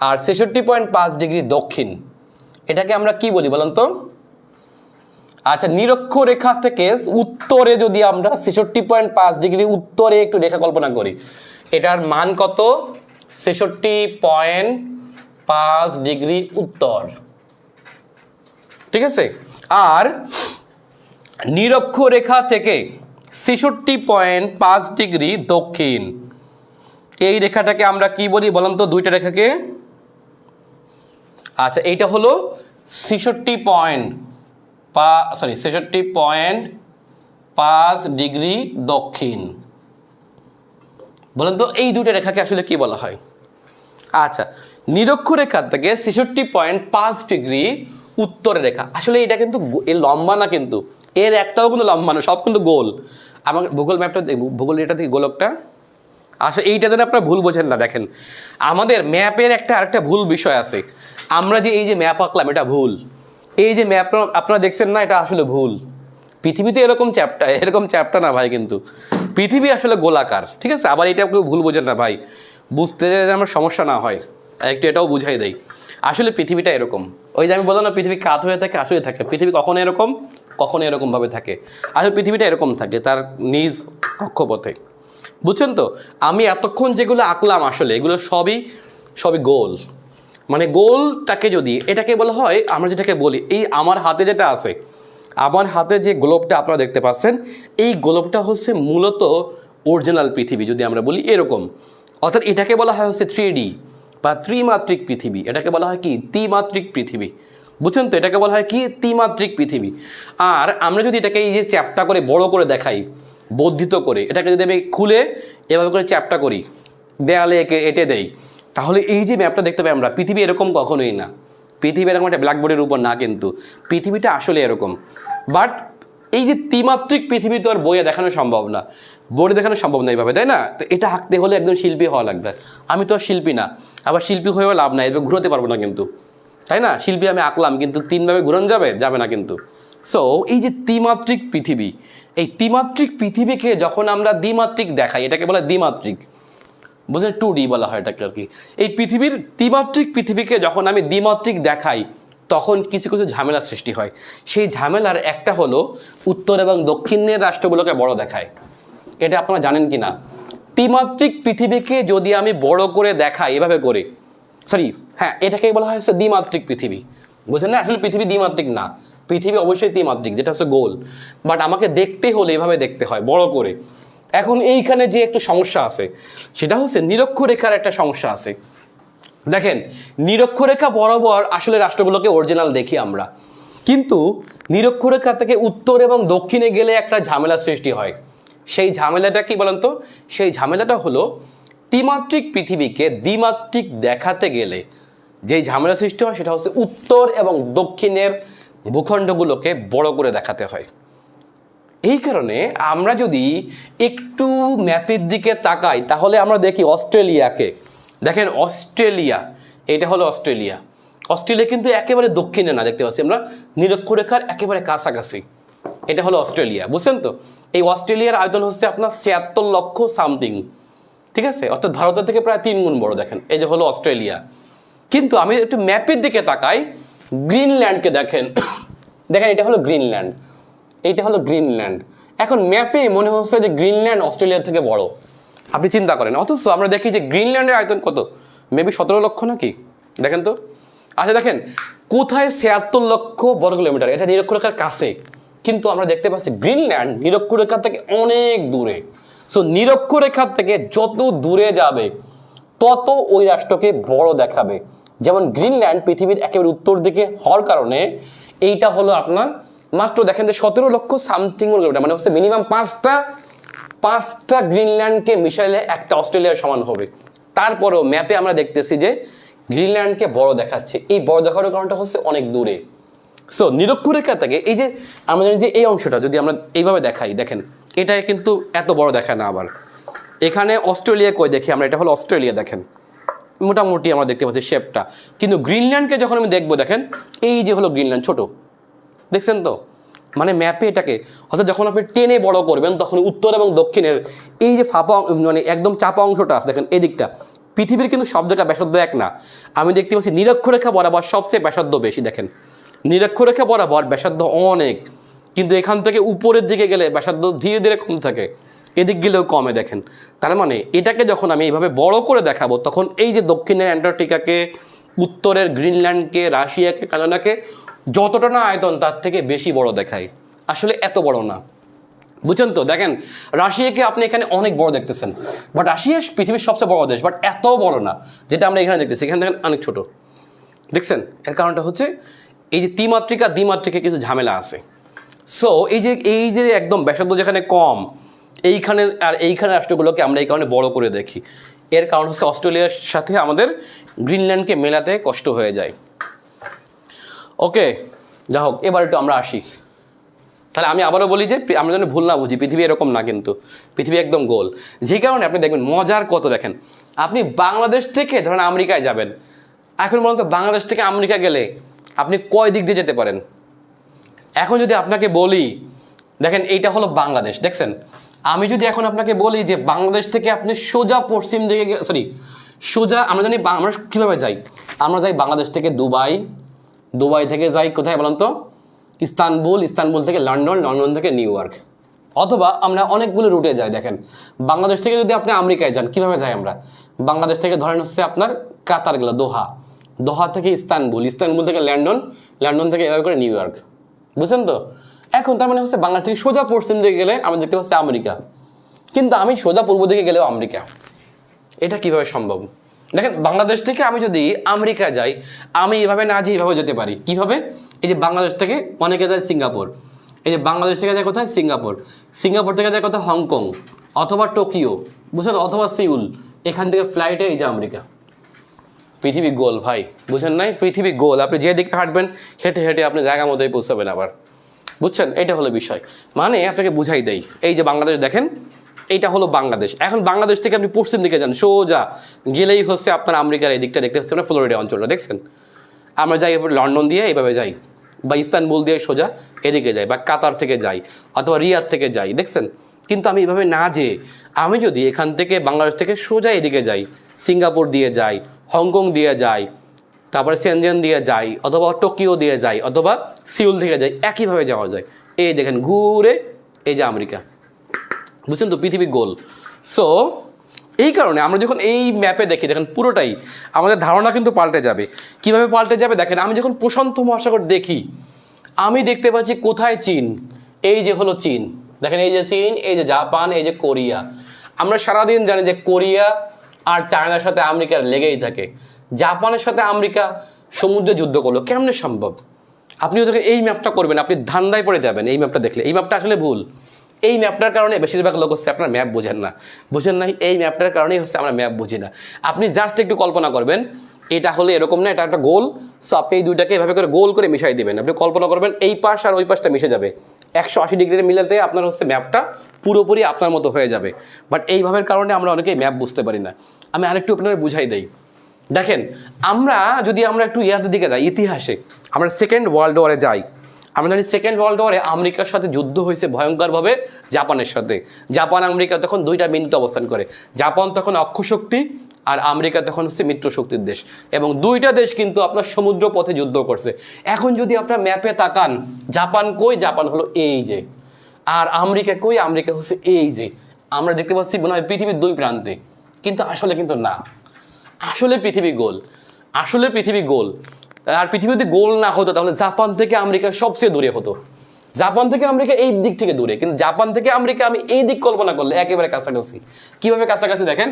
আর 66.5 ডিগ্রি দক্ষিণ, এটাকে আমরা কি বলি বলেন তো? আচ্ছা, নিরক্ষরেখা থেকে উত্তরে যদি আমরা 66.5 ডিগ্রি উত্তরে একটু রেখা কল্পনা করি, এটার মান কত? 66.5 ডিগ্রি উত্তর, ঠিক আছে? আর নিরক্ষরেখা থেকে 66.5 ডিগ্রি দক্ষিণ, এই রেখাটাকে আমরা কি বলি বলেন তো? দুইটা রেখাকে। আচ্ছা, এইটা হলো 66.5 ডিগ্রি দক্ষিণ। বলেন তো এই দুইটা রেখাকে আসলে কি বলা হয়? আচ্ছা, নিরক্ষরেখা থেকে 66.5 ডিগ্রি উত্তরে রেখা। আসলে এটা কিন্তু এর লম্বা না, কিন্তু এর একটাও কিন্তু লম্বা না, সব কিন্তু গোল। আমার ভূগোল ম্যাপটা, ভূগোল এটা থেকে গোলকটা, আসলে এইটা যেন আপনারা ভুল বোঝেন না। দেখেন, আমাদের ম্যাপের আরেকটা ভুল বিষয় আছে। আমরা যে এই যে ম্যাপ আঁকলাম, এটা ভুল। এই যে ম্যাপ আপনারা দেখছেন না, এটা আসলে ভুল। পৃথিবীতে এরকম চ্যাপ্টা না ভাই, কিন্তু পৃথিবী আসলে গোলাকার, ঠিক আছে? আবার এটা কেউ ভুল বোঝেন না ভাই, বুঝতে যেন আমার সমস্যা না হয়, একটু এটাও বুঝাই দেয়। আসলে পৃথিবীটা এরকম, ওই যে আমি বললাম না, পৃথিবী কাত হয়ে থাকে, আসলে থাকে। পৃথিবী কখনো এরকম, কখনো এরকমভাবে থাকে। আসলে পৃথিবীটা এরকম থাকে তার নিজ কক্ষপথে, বুঝছেন তো? আমি এতক্ষণ যেগুলো আঁকলাম, আসলে এগুলো সবই গোল। মানে গোলটাকে যদি, এটাকে বলা হয়, আমরা যেটাকে বলি, এই আমার হাতে যেটা আছে, আমার হাতে যে গ্লোবটা আপনারা দেখতে পাচ্ছেন, এই গ্লোবটা হচ্ছে মূলত অরিজিনাল পৃথিবী, যদি আমরা বলি এরকম। অর্থাৎ এটাকে বলা হয় হচ্ছে 3D বা ত্রিমাত্রিক পৃথিবী। এটাকে বলা হয় কি? ত্রিমাত্রিক পৃথিবী। বুঝছেন তো? এটাকে বলা হয় কি? ত্রিমাত্রিক পৃথিবী। আর আমরা যদি এটাকে এই যে চ্যাপ্টা করে বড় করে দেখাই, বর্ধিত করে, এটাকে যদি আমি খুলে এভাবে করে চ্যাপ্টা করি, দেয়ালে এঁটে দেই, তাহলে এই যে ম্যাপটা দেখতে পাই আমরা, পৃথিবী এরকম কখনোই না। পৃথিবী এরকম একটা ব্ল্যাকবোর্ডের উপর না, কিন্তু পৃথিবীটা আসলে এরকম। বাট এই যে ত্রিমাত্রিক পৃথিবী তো আর বইয়ে দেখানো সম্ভব না, বোর্ডে দেখানো সম্ভব না এইভাবে, তাই না? তো এটা আঁকতে হলে একদম শিল্পী হওয়া লাগবে। আমি তো আর শিল্পী না, আবার শিল্পী হয়েও লাভ নাই, এভাবে ঘুরোতে পারবো না কিন্তু, তাই না? শিল্পী আমি আঁকলাম, কিন্তু তিনভাবে ঘুরন যাবে না কিন্তু। সো এই যে ত্রিমাত্রিক পৃথিবী, এই ত্রিমাত্রিক পৃথিবীকে যখন আমরা দ্বিমাত্রিক দেখাই, এটাকে বলা দ্বিমাত্রিক, বুঝলেন? 2D বলা হয় এটাকে আর কি। এই পৃথিবীর ত্রিমাত্রিক পৃথিবীকে যখন আমি দ্বিমাত্রিক দেখাই, তখন কিছু কিছু ঝামেলা সৃষ্টি হয়। সেই ঝামেলার একটা হলো উত্তর এবং দক্ষিণের রাষ্ট্রগুলোকে বড় দেখায়। এটা আপনারা জানেন কি না? ত্রিমাত্রিক পৃথিবীকে যদি আমি বড় করে দেখাই এভাবে করে, হ্যাঁ, এটাকে বলা হয় দ্বিমাত্রিক পৃথিবী। বুঝলেন না? আসলে পৃথিবী দ্বিমাত্রিক না, পৃথিবী অবশ্যই ত্রিমাত্রিক, যেটা হচ্ছে গোল। বাট আমাকে দেখতে হলে এভাবে দেখতে হয়, বড় করে। এখন এইখানে যে একটু সমস্যা আছে, সেটা হচ্ছে নিরক্ষরেখার একটা সমস্যা আছে। দেখেন, নিরক্ষরেখা বরাবর আসলে রাষ্ট্রগুলোকে অরিজিনাল দেখি আমরা, কিন্তু নিরক্ষরেখা থেকে উত্তর এবং দক্ষিণে গেলে একটা ঝামেলা সৃষ্টি হয়। সেই ঝামেলাটা কি বলেন তো? সেই ঝামেলাটা হলো ত্রিমাত্রিক পৃথিবীকে দ্বিমাত্রিক দেখাতে গেলে যেই ঝামেলা সৃষ্টি হয়, সেটা হচ্ছে উত্তর এবং দক্ষিণের ভূখণ্ডগুলোকে বড় করে দেখাতে হয়। এই কারণে আমরা যদি একটু ম্যাপের দিকে তাকাই, তাহলে আমরা দেখি অস্ট্রেলিয়াকে। দেখেন, অস্ট্রেলিয়া, এটা হলো অস্ট্রেলিয়া। অস্ট্রেলিয়া কিন্তু একেবারে দক্ষিণে না, দেখতে পাচ্ছি আমরা নিরক্ষরেখার একেবারে কাছাকাছি। এটা হলো অস্ট্রেলিয়া, বুঝছেন তো? এই অস্ট্রেলিয়ার আয়তন হচ্ছে আপনার ৭৬ লক্ষ সামথিং, ঠিক আছে? অর্থাৎ ভারতের থেকে প্রায় ৩ গুণ বড়। দেখেন, এই যে হলো অস্ট্রেলিয়া। কিন্তু আমি একটু ম্যাপের দিকে তাকাই, গ্রিনল্যান্ডকে দেখেন। দেখেন, এটা হলো গ্রিনল্যান্ড, এইটা হলো গ্রিনল্যান্ড। এখন ম্যাপে মনে হচ্ছে যে গ্রিনল্যান্ড অস্ট্রেলিয়ার থেকে বড়, আপনি চিন্তা করেন। অথচ আমরা দেখি যে গ্রিনল্যান্ডের আয়তন কত? মেবি ১৭ লক্ষ নাকি? দেখেন তো। আচ্ছা দেখেন, কোথায় ৭৬ লক্ষ বর্গ কিলোমিটার, এটা নিরক্ষরেখার কাছে, কিন্তু আমরা দেখতে পাচ্ছি গ্রিনল্যান্ড নিরক্ষরেখা থেকে অনেক দূরে। সো নিরক্ষরেখা থেকে যত দূরে যাবে, তত ওই রাষ্ট্রকে বড় দেখাবে। যেমন গ্রিনল্যান্ড পৃথিবীর একেবারে উত্তর দিকে হওয়ার কারণে এইটা হলো আপনার মাত্র, দেখেন যে ১৭ লক্ষ সামথিং কিলোমিটার, মানে হচ্ছে মিনিমাম পাঁচটা গ্রিনল্যান্ডকে মিশাইলে একটা অস্ট্রেলিয়ার সমান হবে। তারপরেও ম্যাপে আমরা দেখতেছি যে গ্রিনল্যান্ডকে বড় দেখাচ্ছে। এই বড় দেখানোর কারণটা হচ্ছে অনেক দূরে। সো নিরক্ষরেখা থেকে এই যে আমরা জানি যে এই অংশটা যদি আমরা এইভাবে দেখাই, দেখেন এটা কিন্তু এত বড় দেখায় না। আবার এখানে অস্ট্রেলিয়া কই দেখি আমরা, এটা হলো অস্ট্রেলিয়া, দেখেন মোটামুটি আমরা দেখতে পাচ্ছি শেপটা। কিন্তু গ্রিনল্যান্ডকে যখন আমি দেখবো, দেখেন এই যে হলো গ্রিনল্যান্ড, ছোট, দেখছেন তো? মানে ম্যাপে এটাকে, অর্থাৎ যখন আপনি টেনে বড় করবেন, তখন উত্তর এবং দক্ষিণের এই যে ফাঁপা, মানে একদম চাপা অংশটা আছে, দেখেন এই দিকটা, পৃথিবীর কিন্তু শব্দটা ব্যাসার্ধ এক না। আমি দেখতে পাচ্ছি নিরক্ষরেখা বরাবর সবচেয়ে ব্যাসার্ধ বেশি। দেখেন, নিরক্ষরেখা বরাবর ব্যাসার্ধ অনেক, কিন্তু এখান থেকে উপরের দিকে গেলে ব্যাসার্ধ ধীরে ধীরে কমতে থাকে, এদিক গেলেও কমে। দেখেন, তার মানে এটাকে যখন আমি এইভাবে বড় করে দেখাবো, তখন এই যে দক্ষিণের অ্যান্টার্কটিকাকে, উত্তরের গ্রিনল্যান্ডকে, রাশিয়াকে, কানাডাকে যতটা না আয়তন তার থেকে বেশি বড় দেখায়। আসলে এত বড় না, বুঝছেন তো? দেখেন, রাশিয়াকে আপনি এখানে অনেক বড় দেখতেছেন, বাট রাশিয়া পৃথিবীর সবচেয়ে বড় দেশ, বাট এত বড় না যেটা আমরা এখানে দেখতেছি। এখানে দেখেন অনেক ছোট, দেখছেন? এর কারণটা হচ্ছে এই যে দ্বিমাত্রিকে কিছু ঝামেলা আছে। সো এই যে একদম ব্যাসার্ধ যেখানে কম, এইখানে রাষ্ট্রগুলোকে আমরা এই কারণে বড় করে দেখি। এর কারণ হচ্ছে অস্ট্রেলিয়ার সাথে আমাদের গ্রিনল্যান্ডকে মেলাতে কষ্ট হয়ে যায়। ওকে, যা হোক, এবার একটু আমরা আসি। তাহলে আমি আবারও বলি যে আমরা যেন ভুল না বুঝি, পৃথিবী এরকম না, কিন্তু পৃথিবী একদম গোল। যে কারণে আপনি দেখবেন মজার কত, দেখেন আপনি বাংলাদেশ থেকে ধরেন আমেরিকায় যাবেন, এখন বলুন তো বাংলাদেশ থেকে আমেরিকা গেলে আপনি কয় দিক দিয়ে যেতে পারেন? এখন যদি আপনাকে বলি, দেখেন এইটা হলো বাংলাদেশ, দেখছেন? আমি যদি এখন আপনাকে বলি যে বাংলাদেশ থেকে আপনি সোজা পশ্চিম দিকে, সোজা আমরা জানি আমরা কীভাবে যাই, আমরা যাই বাংলাদেশ থেকে দুবাই, দুবাই থেকে যাই কোথায় বলেন তো? ইস্তানবুল, ইস্তানবুল থেকে লন্ডন, লন্ডন থেকে নিউ ইয়র্ক। অথবা আমরা অনেকগুলো রুটে যাই। দেখেন বাংলাদেশ থেকে যদি আপনি আমেরিকায় যান, কীভাবে যাই আমরা? বাংলাদেশ থেকে ধরেন হচ্ছে আপনার কাতার গেল দোহা, দোহা থেকে ইস্তানবুল, ইস্তানবুল থেকে লন্ডন, লন্ডন থেকে এভাবে করে নিউ ইয়র্ক। বুঝছেন তো? এখন তার মানে হচ্ছে বাংলাদেশ থেকে সোজা পশ্চিম দিকে গেলে আমরা দেখতে পাচ্ছি আমেরিকা, কিন্তু আমি সোজা পূর্ব দিকে গেলেও আমেরিকা। এটা কিভাবে সম্ভব? দেখেন বাংলাদেশ থেকে আমি যদি আমেরিকা যাই, আমি এভাবে না যে এভাবে যেতে পারি। কিভাবে? এই যে বাংলাদেশ থেকে অনেকে যায় সিঙ্গাপুর, এই যে বাংলাদেশ থেকে যায় কোথায়? সিঙ্গাপুর, সিঙ্গাপুর থেকে যায় কোথায়? হংকং অথবা টোকিও, বুঝছেন, অথবা সিউল, এখান থেকে ফ্লাইটে এই যে আমেরিকা। পৃথিবী গোল ভাই, বুঝেন নাই? পৃথিবী গোল, আপনি যে দিকে হাঁটবেন হেঁটে হেঁটে আপনি জায়গা মতোই পৌঁছাবেন আবার। বুঝছেন? এটা হলো বিষয়। মানে আপনাকে বুঝাই দেই, এই যে বাংলাদেশ দেখেন, এইটা হলো বাংলাদেশ। এখন বাংলাদেশ থেকে আপনি পশ্চিম দিকে যান, সোজা গেলেই হচ্ছে আপনার আমেরিকার এই দিকটা দেখতে হচ্ছে আপনার ফ্লোরিডা অঞ্চলটা, দেখছেন? আমরা যাই এবার লন্ডন দিয়ে এইভাবে যাই, বা ইস্তানবুল দিয়ে সোজা এদিকে যাই, বা কাতার থেকে যাই, অথবা রিয়াদ থেকে যাই, দেখছেন? কিন্তু আমি এইভাবে না যেয়ে আমি যদি এখান থেকে বাংলাদেশ থেকে সোজা এদিকে যাই, সিঙ্গাপুর দিয়ে যাই, হংকং দিয়ে যাই, তারপরে সেনজেন দিয়ে যাই, অথবা টোকিও দিয়ে যাই, অথবা সিউল থেকে যাই, একইভাবে যাওয়া যায়। এই দেখেন ঘুরে এই যে আমেরিকা। বুঝছেন তো? পৃথিবী গোল। সো এই কারণে আমরা যখন এই ম্যাপে দেখি, দেখেন পুরোটাই আমাদের ধারণা কিন্তু পাল্টে যাবে। কিভাবে পাল্টে যাবে? দেখেন আমি যখন প্রশান্ত মহাসাগর দেখি, আমি দেখতে পাচ্ছি কোথায় চীন, এই যে হলো চীন, দেখেন এই যে চীন, এই যে জাপান, এই যে কোরিয়া। আমরা সারাদিন জানি যে কোরিয়া আর চায়নার সাথে আমেরিকার লেগেই থাকে। জাপানের সাথে আমেরিকা সমুদ্রে যুদ্ধ করলো, কেমনে সম্ভব? আপনিও দেখেন এই ম্যাপটা করবেন, আপনি ধান্দায় পড়ে যাবেন এই ম্যাপটা দেখলে। এই ম্যাপটা আসলে ভুল। এই ম্যাপটার কারণে বেশিরভাগ লোক হচ্ছে আপনার ম্যাপ বোঝেন না, বুঝেন নাই? এই ম্যাপটার কারণেই হচ্ছে আমরা ম্যাপ বুঝি না। আপনি জাস্ট একটু কল্পনা করবেন, এটা হলে এরকম না, এটা একটা গোল। সো আপনি এই দুইটাকে এভাবে করে গোল করে মিশাই দিবেন। আপনি কল্পনা করবেন এই পাশ আর ওই পাশটা মিশে যাবে, 180 ডিগ্রি মিলাতে আপনার হচ্ছে ম্যাপটা পুরোপুরি আপনার মতো হয়ে যাবে। বাট এইভাবে কারণে আমরা অনেকেই ম্যাপ বুঝতে পারি না। আমি আরেকটু আপনাদের বুঝাই দেই। দেখেন আমরা একটু ইয়াদের দিকে যাই, ইতিহাসে আমরা সেকেন্ড ওয়ার্ল্ড ওয়ারে যাই। আমরা জানি সেকেন্ড ওয়ার্ল্ড ওয়ারে আমেরিকার সাথে যুদ্ধ হয়েছে ভয়ঙ্করভাবে জাপানের সাথে। জাপান আমেরিকা তখন দুইটা বিন্দুতে অবস্থান করে। জাপান তখন অক্ষশক্তি আর আমেরিকা তখন হচ্ছে মিত্র শক্তির দেশ, এবং দুইটা দেশ কিন্তু আপনার সমুদ্র পথে যুদ্ধ করছে। এখন যদি আপনার ম্যাপে তাকান, জাপান কই? জাপান হলো এই যে, আর আমেরিকা কই? আমেরিকা হচ্ছে এই যে। আমরা দেখতে পাচ্ছি মনে হয় পৃথিবীর দুই প্রান্তে, কিন্তু আসলে কিন্তু না। আসলে পৃথিবী গোল, আসলে পৃথিবী গোল। আর পৃথিবী যদি গোল না হতো তাহলে জাপান থেকে আমেরিকা সবচেয়ে দূরে হতো। জাপান থেকে আমেরিকা এই দিক থেকে দূরে, কিন্তু জাপান থেকে আমেরিকা আমি এই দিক কল্পনা করলে একেবারে কাছাকাছি। কিভাবে কাছাকাছি? দেখেন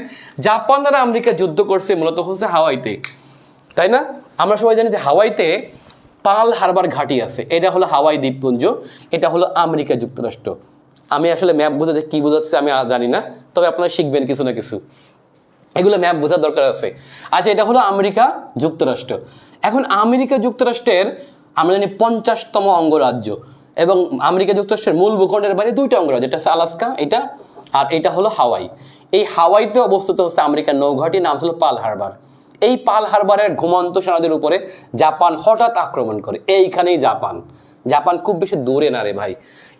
জাপান আর আমেরিকা যুদ্ধ করছে মূলত হচ্ছে হাওয়াইতে, তাই না? আমরা সবাই জানি যে হাওয়াইতে পার্ল হারবার ঘাঁটি আছে। এটা হলো হাওয়াই দ্বীপপুঞ্জ, এটা হলো আমেরিকা যুক্তরাষ্ট্র। আমি আসলে ম্যাপ বোঝাতে কি বোঝাচ্ছে আমি জানি না, তবে আপনারা শিখবেন কিছু না কিছু, এগুলো ম্যাপ বোঝার দরকার আছে। আচ্ছা, এটা হলো আমেরিকা যুক্তরাষ্ট্র। এখন আমেরিকা যুক্তরাষ্ট্রের আমরা জানি 50তম অঙ্গরাজ্য, এবং আমেরিকা যুক্তরাষ্ট্রের মূল ভূখণ্ডের বাইরে দুইটা অঙ্গরাজ্য, এটা হচ্ছে আলাস্কা, এটা আর এটা হলো হাওয়াই। এই হাওয়াইতে অবস্থিত হচ্ছে আমেরিকার নৌঘাঁটি, নাম ছিল পার্ল হারবার। এই পার্ল হারবারের ঘুমন্ত সেনাদের উপরে জাপান হঠাৎ আক্রমণ করে। এইখানেই জাপান, জাপান খুব বেশি দূরে না রে ভাই।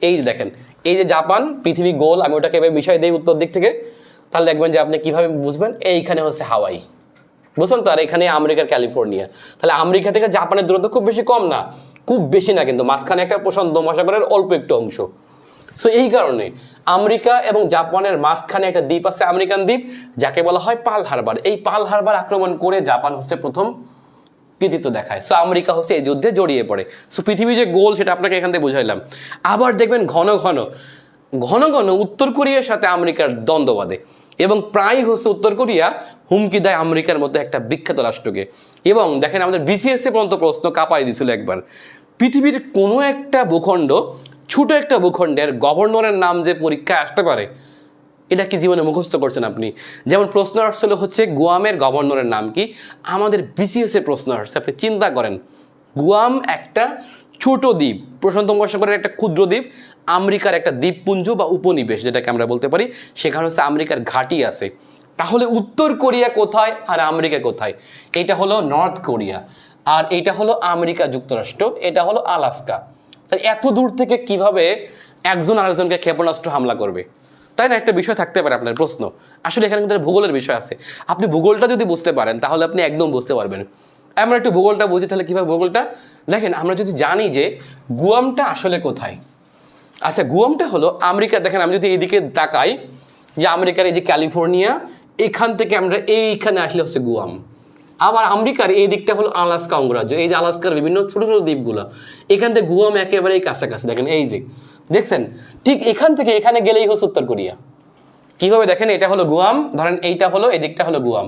এই যে দেখেন, এই যে জাপান, পৃথিবী গোল, আমি ওটাকে এবার মিশাই দিই উত্তর দিক থেকে, তাহলে দেখবেন যে আপনি কিভাবে বুঝবেন। এইখানে হচ্ছে হাওয়াই, বুঝছেন তো? আর এখানে আমেরিকার ক্যালিফোর্নিয়া। তাহলে আমেরিকা থেকে জাপানের দূরত্ব খুব বেশি কম না, খুব বেশি না, কিন্তু মাঝখানে একটা প্রশান্ত মহাসাগরের অল্প একটু অংশ। সো এই কারণে আমেরিকা এবং জাপানের মাঝখানে একটা দ্বীপ আছে, আমেরিকান দ্বীপ, যাকে বলা হয় পার্ল হারবার। এই পার্ল হারবার আক্রমণ করে জাপান হচ্ছে প্রথম কৃতিত্ব দেখায়। সো আমেরিকা হচ্ছে এই যুদ্ধে জড়িয়ে পড়ে। সো পৃথিবী যে গোল সেটা আপনাকে এখান থেকে বুঝাইলাম। আবার দেখবেন ঘন ঘন ঘন ঘন উত্তর কোরিয়ার সাথে আমেরিকার দ্বন্দ্ব বাঁধে, এবং প্রায় হচ্ছে উত্তর কোরিয়া হুমকি দেয় আমেরিকার মতো একটা বিখ্যাত রাষ্ট্রকে। এবং দেখেন আমাদের বিসিএসসি পর্যন্ত প্রশ্ন কাঁপাই দিয়েছিল একবার, পৃথিবীর কোনো একটা ভূখণ্ড, ছোট একটা ভূখণ্ডের গভর্নরের নাম যে পরীক্ষায় আসতে পারে, এটা কি জীবনে মুখস্থ করছেন আপনি? যেমন প্রশ্ন আসলে হচ্ছে গুয়ামের গভর্নরের নাম কি, আমাদের বিসিএস এর প্রশ্ন আসছে। আপনি চিন্তা করেন, গুয়াম একটা ছোট দ্বীপ, প্রশান্ত মহাসাগরের একটা ক্ষুদ্র দ্বীপ, আমেরিকার একটা দ্বীপপুঞ্জ বা উপনিবেশ যেটাকে আমরা বলতে পারি, সেখানে হচ্ছে আমেরিকার ঘাঁটি আছে। তাহলে উত্তর কোরিয়া কোথায় আর আমেরিকা কোথায়? এটা হলো নর্থ কোরিয়া, আর এটা হলো আমেরিকা যুক্তরাষ্ট্র, এটা হলো আলাস্কা। তাই এত দূর থেকে কিভাবে একজন আরেকজনকে ক্ষেপণাস্ত্র হামলা করবে? তাই না, একটা বিষয় থাকতে পারে আপনার প্রশ্ন। আসলে এখানে কিন্তু ভূগোলের বিষয় আছে। আপনি ভূগোলটা যদি বুঝতে পারেন তাহলে আপনি একদম বুঝতে পারবেন। আমরা একটু ভূগোলটা বুঝি, তাহলে কীভাবে ভূগোলটা দেখেন। আমরা যদি জানি যে গুয়ামটা আসলে কোথায়, আচ্ছা গুয়ামটা হলো আমেরিকা। দেখেন আমি যদি এইদিকে তাকাই, যে আমেরিকার এই যে ক্যালিফোর্নিয়া, এখান থেকে আমরা এইখানে আসলে হচ্ছে গুয়াম। আবার আমেরিকার এই দিকটা হলো আলাস্কা অঙ্গরাজ্য, এই যে আলাস্কার বিভিন্ন ছোট ছোট দ্বীপগুলো, এখান থেকে গুয়াম একেবারেই কাছাকাছি। দেখেন এই যে দেখছেন, ঠিক এখান থেকে এখানে গেলেই হচ্ছে উত্তর কোরিয়া। কিভাবে দেখেন, এটা হলো গুয়াম, ধরেন এইটা হলো, এই দিকটা হলো গুয়াম,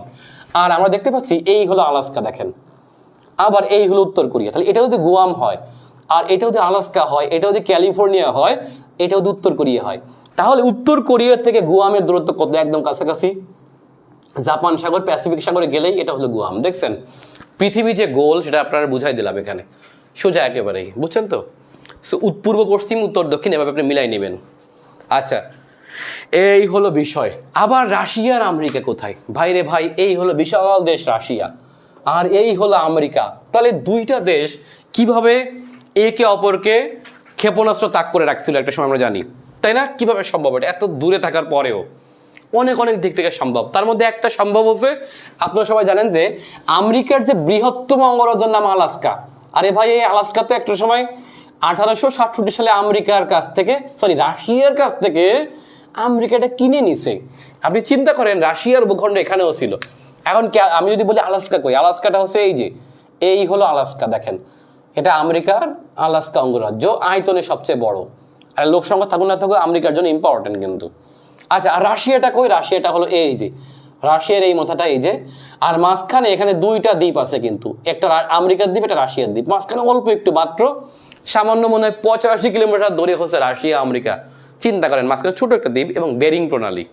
আর আমরা দেখতে পাচ্ছি এই হলো আলাস্কা। দেখেন আবার এই হলো উত্তর কোরিয়া। তাহলে এটা যদি গুয়াম হয়, আর এটা যদি আলাস্কা হয়, এটা যদি ক্যালিফোর্নিয়া হয়, এটা যদি উত্তর কোরিয়া হয়, তাহলে উত্তর কোরিয়া থেকে গুয়ামের দূরত্ব কত? একদম কাছাকাছি। জাপান সাগর, প্যাসিফিক সাগরে গেলেই এটা হলো গুয়াম। দেখছেন পৃথিবী যে গোল সেটা আপনারা বুঝাই দিলাম এখানে, সোজা একেবারেই, বুঝছেন তো? সো পূর্ব পশ্চিম উত্তর দক্ষিণ এভাবে আপনি মিলাই নেবেন। আচ্ছা এই হলো বিষয়। আবার রাশিয়া আর আমেরিকা কোথায়? ভাই রে ভাই, এই হলো বিশাল দেশ রাশিয়া, আর এই হলো আমেরিকা। তাহলে দুইটা দেশ কিভাবে একে অপরকে ক্ষেপণাস্ত্র তাক করে রাখছিল একটা সময় আমরা জানি, তাই না? কিভাবে সম্ভব? এটা এত দূরে থাকার পরেও অনেক অনেক দিক থেকে সম্ভব। তার মধ্যে একটা সম্ভব হচ্ছে, আপনারা সবাই জানেন যে আমেরিকার যে বৃহত্তম অঙ্গরাজ্যের নাম আলাস্কা। আরে ভাই এই আলাস্কা তো একটা সময় 1867 সালে আমেরিকার কাছ থেকে, রাশিয়ার কাছ থেকে আমেরিকাটা কিনে নিছে। আপনি চিন্তা করেন, রাশিয়ার ভূখণ্ড এখানেও ছিল। এখন আমি যদি বলি আলাস্কা কই, আলাস্কাটা হচ্ছে এই যে, এই হলো আলাস্কা। দেখেন এটা আমেরিকার আলাস্কা অঙ্গরাজ্য, আয়তনে সবচেয়ে বড়, আর লোক সংখ্যা থাকুক না থাকুক আমেরিকার জন্য ইম্পর্টেন্ট কিন্তু। আচ্ছা আর রাশিয়াটা কই? রাশিয়াটা হলো এই যে, রাশিয়ার এই মাথাটা এই যে, আর মাঝখানে এখানে দুইটা দ্বীপ আছে কিন্তু, একটা আমেরিকার দ্বীপ, একটা রাশিয়ার দ্বীপ। মাঝখানে অল্প একটু মাত্র সামান্য মনে হয় 85 কিলোমিটার দূরে হচ্ছে রাশিয়া আমেরিকা। চিন্তা করেন মাঝখানে ছোট একটা দ্বীপ এবং বেরিং প্রণালী,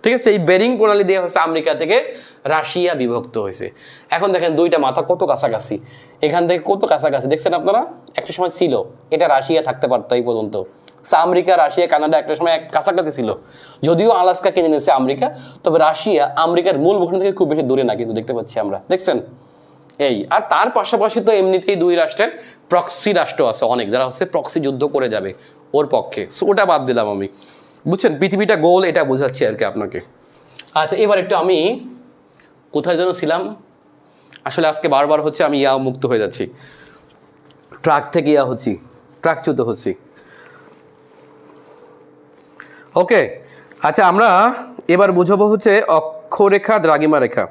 ঠিক আছে? এই বেরিং প্রণালী দিয়ে হচ্ছে আমেরিকা থেকে রাশিয়া বিভক্ত হয়েছে। এখন দেখেন দুইটা মাথা কত কাছাকাছি, এখান থেকে কত কাছাকাছি দেখছেন আপনারা? একটা সময় ছিল এটা রাশিয়া থাকতে পারতো এই পর্যন্ত। আমেরিকা, রাশিয়া, কানাডা একটা সময় কাছাকাছি ছিল, যদিও আলাস্কা কিনে নিয়েছে আমেরিকা, তবে রাশিয়া আমেরিকার মূল ভূখণ্ড থেকে খুব বেশি দূরে না কিন্তু, দেখতে পাচ্ছি আমরা। দেখছেন এই, আর তার পাশাপাশি তো এমনিতেই দুই রাষ্ট্রের প্রক্সি রাষ্ট্র আছে অনেক, যারা হচ্ছে প্রক্সি যুদ্ধ করে যাবে ওর পক্ষে। সো ওটা বাদ দিলাম আমি, বুঝছেন? পৃথিবীটা গোল, এটা বোঝাচ্ছি আর কি আপনাকে। আচ্ছা এবার একটু আমি কোথায় যেন ছিলাম, আসলে আজকে বারবার হচ্ছে আমি মুক্ত হয়ে যাচ্ছি, ট্রাক থেকে হচ্ছি, ট্রাকচ্যুত হচ্ছি। ওকে আচ্ছা, আমরা এবার বুঝাবো হচ্ছে অক্ষরেখা, দ্রাঘিমা রেখা।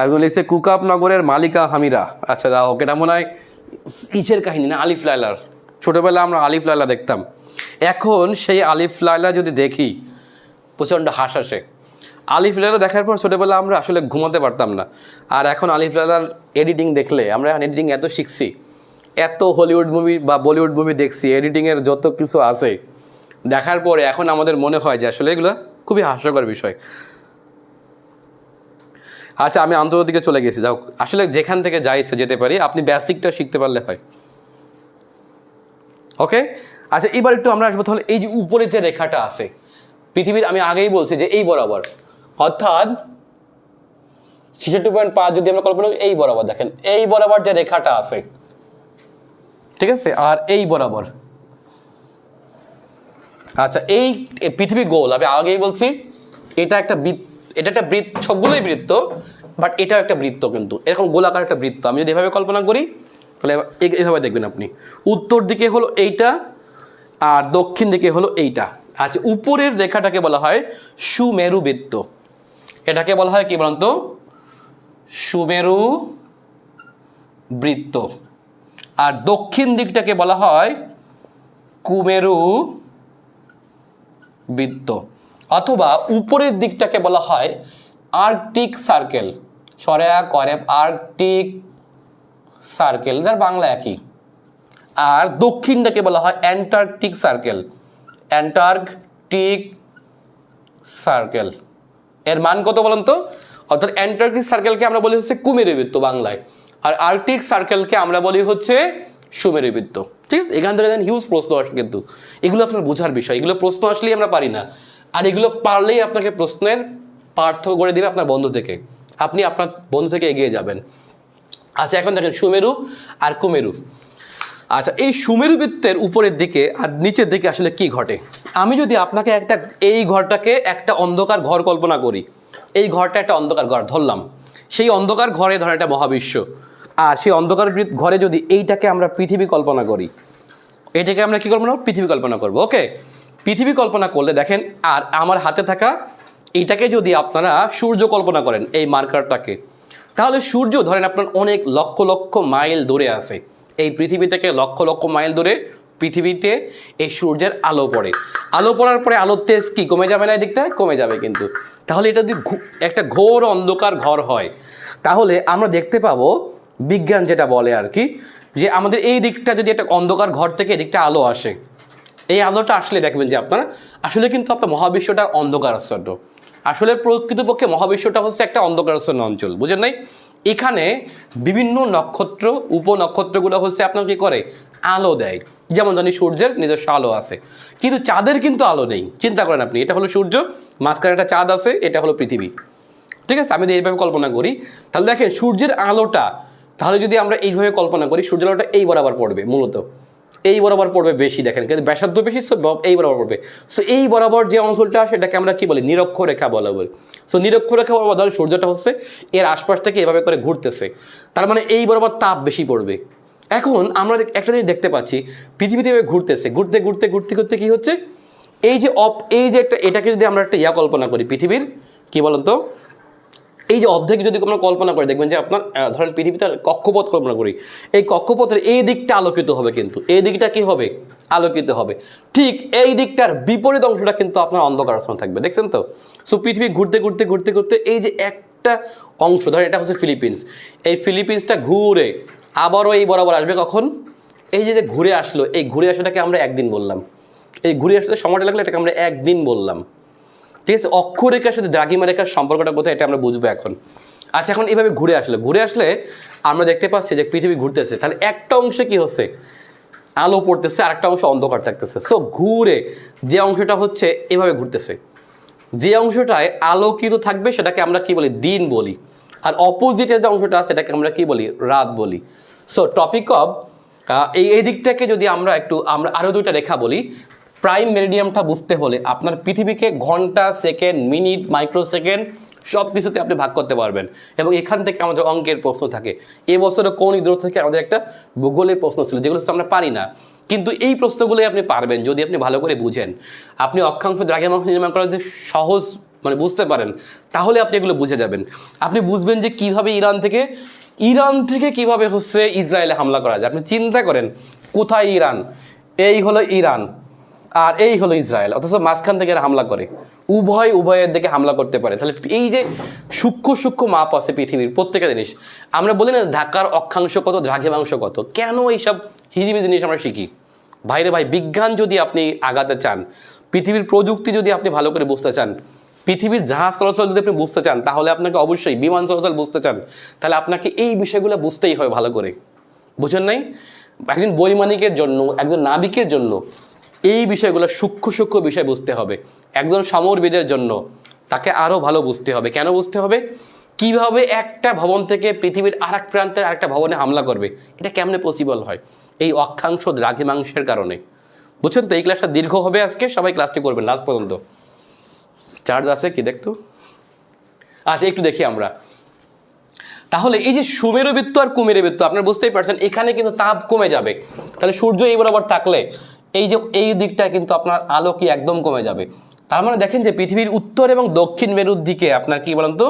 একজন লিখছে কুকাপ নগরের মালিকা হামিরা। আচ্ছা যা হোক, এটা মনে হয় ইসের কাহিনী না, আলিফ লায়লার। ছোটবেলায় আমরা আলিফ লায়লা দেখতাম, এখন সেই আলিফ লায়লা যদি দেখি প্রচণ্ড হাস আসে। আলিফ লায়লা দেখার পর ছোটবেলা আমরা আসলে ঘুমাতে পারতাম না, আর এখন আলিফ লায়লার এডিটিং দেখলে, আমরা এডিটিং এত শিখছি, এত হলিউড মুভি বা বলিউড মুভি দেখছি, এডিটিংয়ের যত কিছু আছে দেখার পরে এখন আমাদের মনে হয় যে আসলে এগুলো খুবই হাস্যকর বিষয়। আচ্ছা আমি আন্তর্জাতিকে চলে গেছি, যাও আসলে যেখান থেকে যাইছে যেতে পারি, আপনি বেসিকটা শিখতে পারলে হয়। ওকে আচ্ছা এবার একটু আমরা আসবো তাহলে এই যে উপরে যে রেখাটা আছে পৃথিবীর, আমি আগেই বলছি যে এই বরাবর, অর্থাৎ 66.5 যদি আমরা কল্পনা করি এই বরাবর, দেখেন এই বরাবর যে রেখাটা আছে, ঠিক আছে, আর এই বরাবর। আচ্ছা এই পৃথিবী গোল, আমি আগেই বলছি এটা একটা বৃত্ত, এটা একটা বৃত্ত, সবগুলোই বৃত্ত, বাট এটাও একটা বৃত্ত কিন্তু, এরকম গোলাকার একটা বৃত্ত। আমি যদি এভাবে কল্পনা করি তাহলে এভাবে দেখবেন আপনি, উত্তর দিকে হলো এইটা আর দক্ষিণ দিকে হলো এইটা। আচ্ছা উপরের রেখাটাকে বলা হয় সুমেরু বৃত্ত, এটাকে বলা হয় কি বলুন তো? সুমেরু বৃত্ত। আর দক্ষিণ দিকটাকে বলা হয় কুমেরু বৃত্ত, অথবা উপরের দিকটাকে বলা হয় আর্কটিক সার্কেল, আর্কটিক সার্কেল, যার বাংলা একই। আর দক্ষিণটাকে বলা হয় অ্যান্টার্কটিক সার্কেল, অ্যান্টার্কটিক সার্কেল। এর মান কত বলুন তো? অর্থাৎ অ্যান্টার্কটিক সার্কেলকে আমরা বলি হচ্ছে কুমেরুবৃত্ত বাংলায়, আর আর্কটিক সার্কেলকে আমরা বলি হচ্ছে সুমেরুবৃত্ত। ঠিক আছে, এখান থেকে হিউজ প্রশ্ন আসে, কিন্তু এগুলো আপনার বোঝার বিষয়। এগুলো প্রশ্ন আসলেই আমরা পারি না, আর এগুলো পারলেই আপনাকে প্রশ্নের পার্থক্য করে দেবে আপনার বন্ধু থেকে, আপনি আপনার বন্ধু থেকে এগিয়ে যাবেন। আচ্ছা, এখন দেখেন সুমেরু আর কুমেরু। আচ্ছা, এই সুমেরু বৃত্তের উপরের দিকে আর নিচের দিকে আসলে কি ঘটে? আমি যদি আপনাকে এই ঘরটাকে একটা অন্ধকার ঘর কল্পনা করি, এই ঘরটা একটা অন্ধকার ঘর ধরলাম, সেই অন্ধকার ঘরে ধরেন একটা মহাবিশ্ব, আর সেই অন্ধকার ঘরে যদি এইটাকে আমরা পৃথিবী কল্পনা করি, এটাকে আমরা কি কল্পনা করব? পৃথিবী কল্পনা করব। ওকে, পৃথিবী কল্পনা করলে দেখেন, আর আমার হাতে থাকা এইটাকে যদি আপনারা সূর্য কল্পনা করেন, এই মার্কারটাকে, তাহলে সূর্য ধরেন আপনার অনেক লক্ষ লক্ষ মাইল দূরে আছে। এই পৃথিবী থেকে লক্ষ লক্ষ মাইল দূরে পৃথিবীতে এই সূর্যের আলো পড়ে। আলো পড়ার পরে আলোর তেজ কি কমে যাবে না? এই দিকটা কমে যাবে কিন্তু। তাহলে এটা যদি একটা ঘোর অন্ধকার ঘর হয়, তাহলে আমরা দেখতে পাবো, বিজ্ঞান যেটা বলে আর কি, যে আমাদের এই দিকটা যদি একটা অন্ধকার ঘর থেকে এদিকটা আলো আসে, এই আলোটা আসলে দেখবেন যে আপনার আসলে কিন্তু আপনার মহাবিশ্বটা অন্ধকারাচ্ছন্ন। আসলে প্রকৃতপক্ষে মহাবিশ্বটা হচ্ছে একটা অন্ধকারাচ্ছন্ন অঞ্চল, বুঝেন নাই? এখানে বিভিন্ন নক্ষত্র, উপনক্ষত্রগুলো হচ্ছে আপনার কি করে? আলো দেয়। যেমন জানি সূর্যের নিজস্ব আলো আছে, কিন্তু চাঁদের কিন্তু আলো নেই। চিন্তা করেন আপনি, এটা হলো সূর্য, মাঝখানে একটা চাঁদ আছে, এটা হলো পৃথিবী। ঠিক আছে, আমি যদি এইভাবে কল্পনা করি, তাহলে দেখেন সূর্যের আলোটা, তাহলে যদি আমরা এইভাবে কল্পনা করি, সূর্যের আলোটা এই বরাবর পড়বে, মূলত এই বরাবর পড়বে বেশি, দেখেন কিন্তু ব্যাসার্ধ বেশি, এই বরাবর পড়বে। সো এই বরাবর যে অঞ্চলটা, সেটাকে আমরা কি বলি? নিরক্ষরেখা বলা বলি। সো নিরক্ষরেখা বরাবর ধরো সূর্যটা হচ্ছে এর আশপাশ থেকে এভাবে করে ঘুরতেছে, তার মানে এই বরাবর তাপ বেশি পড়বে। এখন আমরা একটা জিনিস দেখতে পাচ্ছি, পৃথিবীতে ঘুরতেছে, ঘুরতে ঘুরতে ঘুরতে ঘুরতে কি হচ্ছে, এই যে একটা, এটাকে যদি আমরা একটা কল্পনা করি পৃথিবীর, কি বলেন তো, এই যে অর্ধেক যদি আমরা কল্পনা করে দেখবেন যে আপনার ধরেন পৃথিবীতে কক্ষপথ কল্পনা করি, এই কক্ষপথের এই দিকটা আলোকিত হবে, কিন্তু এই দিকটা কি হবে? আলোকিত হবে। ঠিক এই দিকটার বিপরীত অংশটা কিন্তু আপনার অন্ধকারাচ্ছন্ন থাকবে, দেখছেন তো? সো পৃথিবী ঘুরতে ঘুরতে ঘুরতে ঘুরতে এই যে একটা অংশ, ধরেন এটা হচ্ছে ফিলিপিন্স, এই ফিলিপিন্সটা ঘুরে আবারও এই বরাবর আসবে কখন? এই যে ঘুরে আসলো, এই ঘুরে আসাটাকে আমরা একদিন বললাম, এই ঘুরে আসতে সময়টা লাগলে এটাকে আমরা একদিন বললাম। ঠিক আছে, অক্ষরেখার সাথে দ্রাঘিমা রেখার সম্পর্কটা কোথায়, এটা আমরা বুঝবো এখন। আচ্ছা, এখন এইভাবে ঘুরে আসলে আমরা দেখতে পাচ্ছি যে পৃথিবী ঘুরতেছে, তাহলে একটা অংশে কি হচ্ছে? আলো পড়তেছে, আর একটা অংশ অন্ধকার থাকতেছে। সো ঘুরে যে অংশটা হচ্ছে এভাবে ঘুরতেছে, যে অংশটায় আলোকিত থাকবে সেটাকে আমরা কি বলি? দিন বলি। আর অপোজিটের যে অংশটা আছে সেটাকে আমরা কি বলি? রাত বলি। সো টপিক অফ এই দিকটাকে যদি আমরা আরো দুইটা রেখা বলি, প্রাইম মেরিডিয়ামটা বুঝতে হলে আপনার পৃথিবীকে ঘন্টা, সেকেন্ড, মিনিট, মাইক্রো সেকেন্ড সব কিছুতে আপনি ভাগ করতে পারবেন। এবং এখান থেকে আমাদের অঙ্কের প্রশ্ন থাকে। এবছরে কোন ঈদ থেকে আমাদের একটা ভূগোলের প্রশ্ন ছিল, যেগুলো আমরা পারি না, কিন্তু এই প্রশ্নগুলোই আপনি পারবেন যদি আপনি ভালো করে বুঝেন। আপনি অক্ষাংশ দ্রাঘিমাংশ নির্মাণ করা যদি সহজ বুঝতে পারেন, তাহলে আপনি এগুলো বুঝে যাবেন। আপনি বুঝবেন যে কিভাবে ইরান থেকে কিভাবে হচ্ছে ইসরায়েলে হামলা করা যায়। আপনি চিন্তা করেন, কোথায় ইরান, এই হলো ইরান, আর এই হলো ইসরায়েল, অথচ মাঝখান থেকে এরা হামলা করে, উভয়ের দিকে হামলা করতে পারে। তাহলে এই যে সূক্ষ্ম মাপ আছে পৃথিবীর প্রত্যেকটা জিনিস, আমরা বলি না ঢাকার অক্ষাংশ কত, দ্রাঘিমাংশ কত, কেন এইসব হিজিবি জিনিস আমরা শিখি? ভাইরে ভাই, বিজ্ঞান যদি আপনি আগাতে চান, পৃথিবীর প্রযুক্তি যদি আপনি ভালো করে বুঝতে চান, পৃথিবীর জাহাজ চলাচল যদি আপনি বুঝতে চান, তাহলে আপনাকে অবশ্যই বিমান চলাচল বুঝতে চান, তাহলে আপনাকে এই বিষয়গুলো বুঝতেই হবে ভালো করে। বুঝেন নাই? একজন বৈমানিকের জন্য, একজন নাবিকের জন্য এই বিষয়গুলো সূক্ষ্ম বিষয় বুঝতে হবে। একজন সমরবিদের জন্য তাকে আরো ভালো বুঝতে হবে। কেন বুঝতে হবে? কিভাবে একটা ভবন থেকে পৃথিবীর আরেক প্রান্তের আরেকটা ভবনে হামলা করবে, এটা কেমনে পসিবল হয়? এই অক্ষাংশ দ্রাঘিমাংশের কারণে। বুঝছেন তো? এই ক্লাসটা দীর্ঘ হবে আজকে, সবাই ক্লাসটি করবেন লাস্ট পর্যন্ত। চার্জ আছে কি দেখতো? আচ্ছা, একটু দেখি আমরা। তাহলে এই যে সুমেরুবৃত্ত আর কুমেরুবৃত্ত, আপনারা বুঝতেই পারছেন, এখানে কিন্তু তাপ কমে যাবে। তাহলে সূর্য এই বরাবর থাকলে এই দিকটা কিন্তু আপনার আলো কি একদম কমে যাবে। তার মানে দেখেন যে পৃথিবীর উত্তর এবং দক্ষিণ মেরুর দিকে আপনার কি বলেন তো,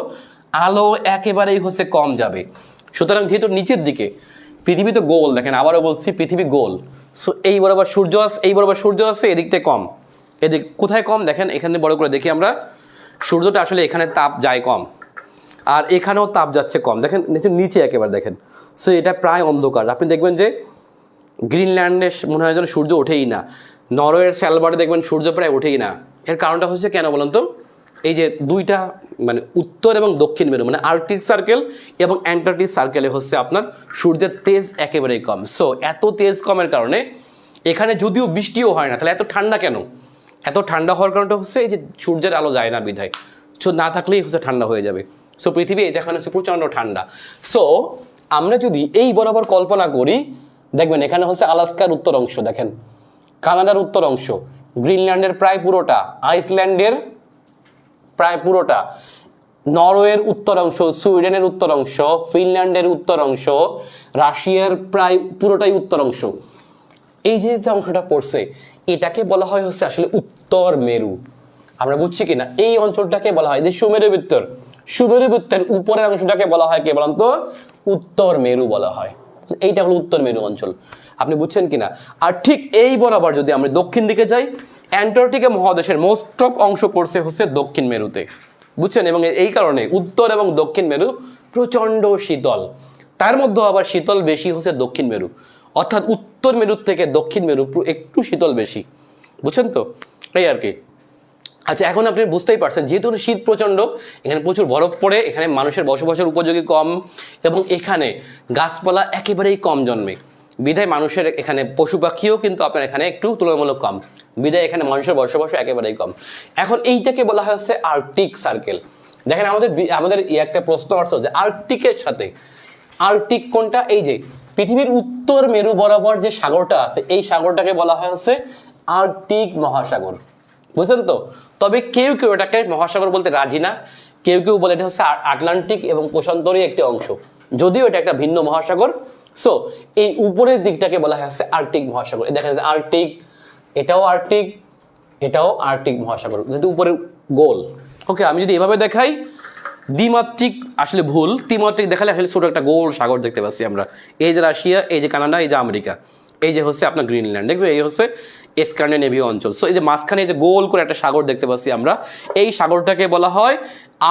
আলো একেবারেই হচ্ছে কম যাবে। সুতরাং যেহেতু নিচের দিকে পৃথিবী তো গোল, দেখেন আবারও বলছি, পৃথিবী গোল। সো এই বরাবর সূর্য আছে, এদিকটায় কম। এদিক কোথায় কম দেখেন, এখানে বড় করে দেখি আমরা, সূর্যটা আসলে এখানে তাপ যায় কম, আর এখানেও তাপ যাচ্ছে কম। দেখেন নিচে একেবারে দেখেন। সো এটা প্রায় অন্ধকার। আপনি দেখবেন যে গ্রিনল্যান্ডে মনে হয় যেন সূর্য ওঠেই না, নরওয়ের স্যালবার্ডে দেখবেন সূর্য প্রায় ওঠেই না। এর কারণটা হচ্ছে কেন বলুন তো? এই যে দুইটা মানে উত্তর এবং দক্ষিণ মেরু মানে আর্কটিক সার্কেল এবং অ্যান্টার্কটিক সার্কেলে হচ্ছে আপনার সূর্যের তেজ একেবারেই কম। সো এত তেজ কমের কারণে এখানে যদিও বৃষ্টিও হয় না, তাহলে এত ঠান্ডা কেন? এত ঠান্ডা হওয়ার কারণটা হচ্ছে এই যে সূর্যের আলো যায় না বিধায়, সো না থাকলেই হচ্ছে ঠান্ডা হয়ে যাবে। সো পৃথিবী এটা এখানে হচ্ছে প্রচণ্ড ঠান্ডা। সো আমরা যদি এই বরাবর কল্পনা করি, দেখবেন এখানে হচ্ছে আলাস্কার উত্তর অংশ, দেখেন কানাডার উত্তর অংশ, গ্রিনল্যান্ডের প্রায় পুরোটা, আইসল্যান্ডের প্রায় পুরোটা, নরওয়ের উত্তর অংশ, সুইডেনের উত্তর অংশ, ফিনল্যান্ডের উত্তর অংশ, রাশিয়ার প্রায় পুরোটাই উত্তর অংশ। এই যে অংশটা পড়ছে এটাকে বলা হয় হচ্ছে আসলে উত্তর মেরু। আমরা বুঝছি কিনা? এই অঞ্চলটাকে বলা হয় যে সুমেরু বৃত্তর, সুমেরু বৃত্তের উপরের অংশটাকে বলা হয় কে বলেন তো? উত্তর মেরু বলা হয়। এইটা হলো উত্তর মেরু অঞ্চল। আপনি বুঝছেন কিনা? আর ঠিক এই বরাবর যদি আমরা দক্ষিণ দিকে যাই, অ্যান্টার্কটিকা মহাদেশের মোস্ট অফ অংশ পড়ছে হচ্ছে দক্ষিণ মেরুতে, বুঝছেন? এবং এই কারণে উত্তর এবং দক্ষিণ মেরু প্রচণ্ড শীতল, তার মধ্যে আবার শীতল বেশি হচ্ছে দক্ষিণ মেরু, অর্থাৎ উত্তর মেরুর থেকে দক্ষিণ মেরু একটু শীতল বেশি, বুঝছেন তো? এই আর কি। আচ্ছা, এখন আপনি বুঝতেই পারছেন যেহেতু শীত প্রচণ্ড, এখানে প্রচুর বরফ পড়ে, এখানে মানুষের বসবাসের উপযোগী কম, এবং এখানে গাছপালা একেবারেই কম জন্মে, বিধায় মানুষের এখানে পশু পাখিও কিন্তু আপনার এখানে একটু তুলনামূলক কম, বিধায় এখানে মানুষের বসবাস একেবারেই কম। এখন এইটাকে বলা হয় হচ্ছে আর্কটিক সার্কেল। দেখেন আমাদের একটা প্রশ্ন আসছে যে আর্কটিকের সাথে, আর্কটিক কোনটা? এই যে পৃথিবীর উত্তর মেরু বরাবর যে সাগরটা আছে এই সাগরটাকে বলা হয় হচ্ছে আর্কটিক মহাসাগর, বুঝলেন তো? তবে কেউ কেউ এটাকে মহাসাগর বলতে রাজি না, কেউ কেউ বলে এটা হচ্ছে আটলান্টিক এবং প্রশান্তরই একটি অংশ, যদিও এটা একটা ভিন্ন মহাসাগর। সো এই উপরের দিকটাকে বলা হয় হচ্ছে আর্কটিক মহাসাগর। দেখা যাচ্ছে আর্কটিক, এটাও আর্কটিক, এটাও আর্কটিক মহাসাগর, যেহেতু উপরে গোল। ওকে, আমি যদি এভাবে দেখাই, দ্বিমাত্রিক আসলে ভুল, ত্রিমাত্রিক দেখালে আসলে ছোট একটা গোল সাগর দেখতে পাচ্ছি আমরা। এই যে রাশিয়া, এই যে কানাডা, এই যে আমেরিকা, এই যে হচ্ছে আপনার গ্রিনল্যান্ড, দেখছো? এই হচ্ছে স্ক্যান্ডিনেভীয় অঞ্চল। সো এই যে মাঝখানে যে গোল করে একটা সাগর দেখতে পাচ্ছি আমরা, এই সাগরটাকে বলা হয়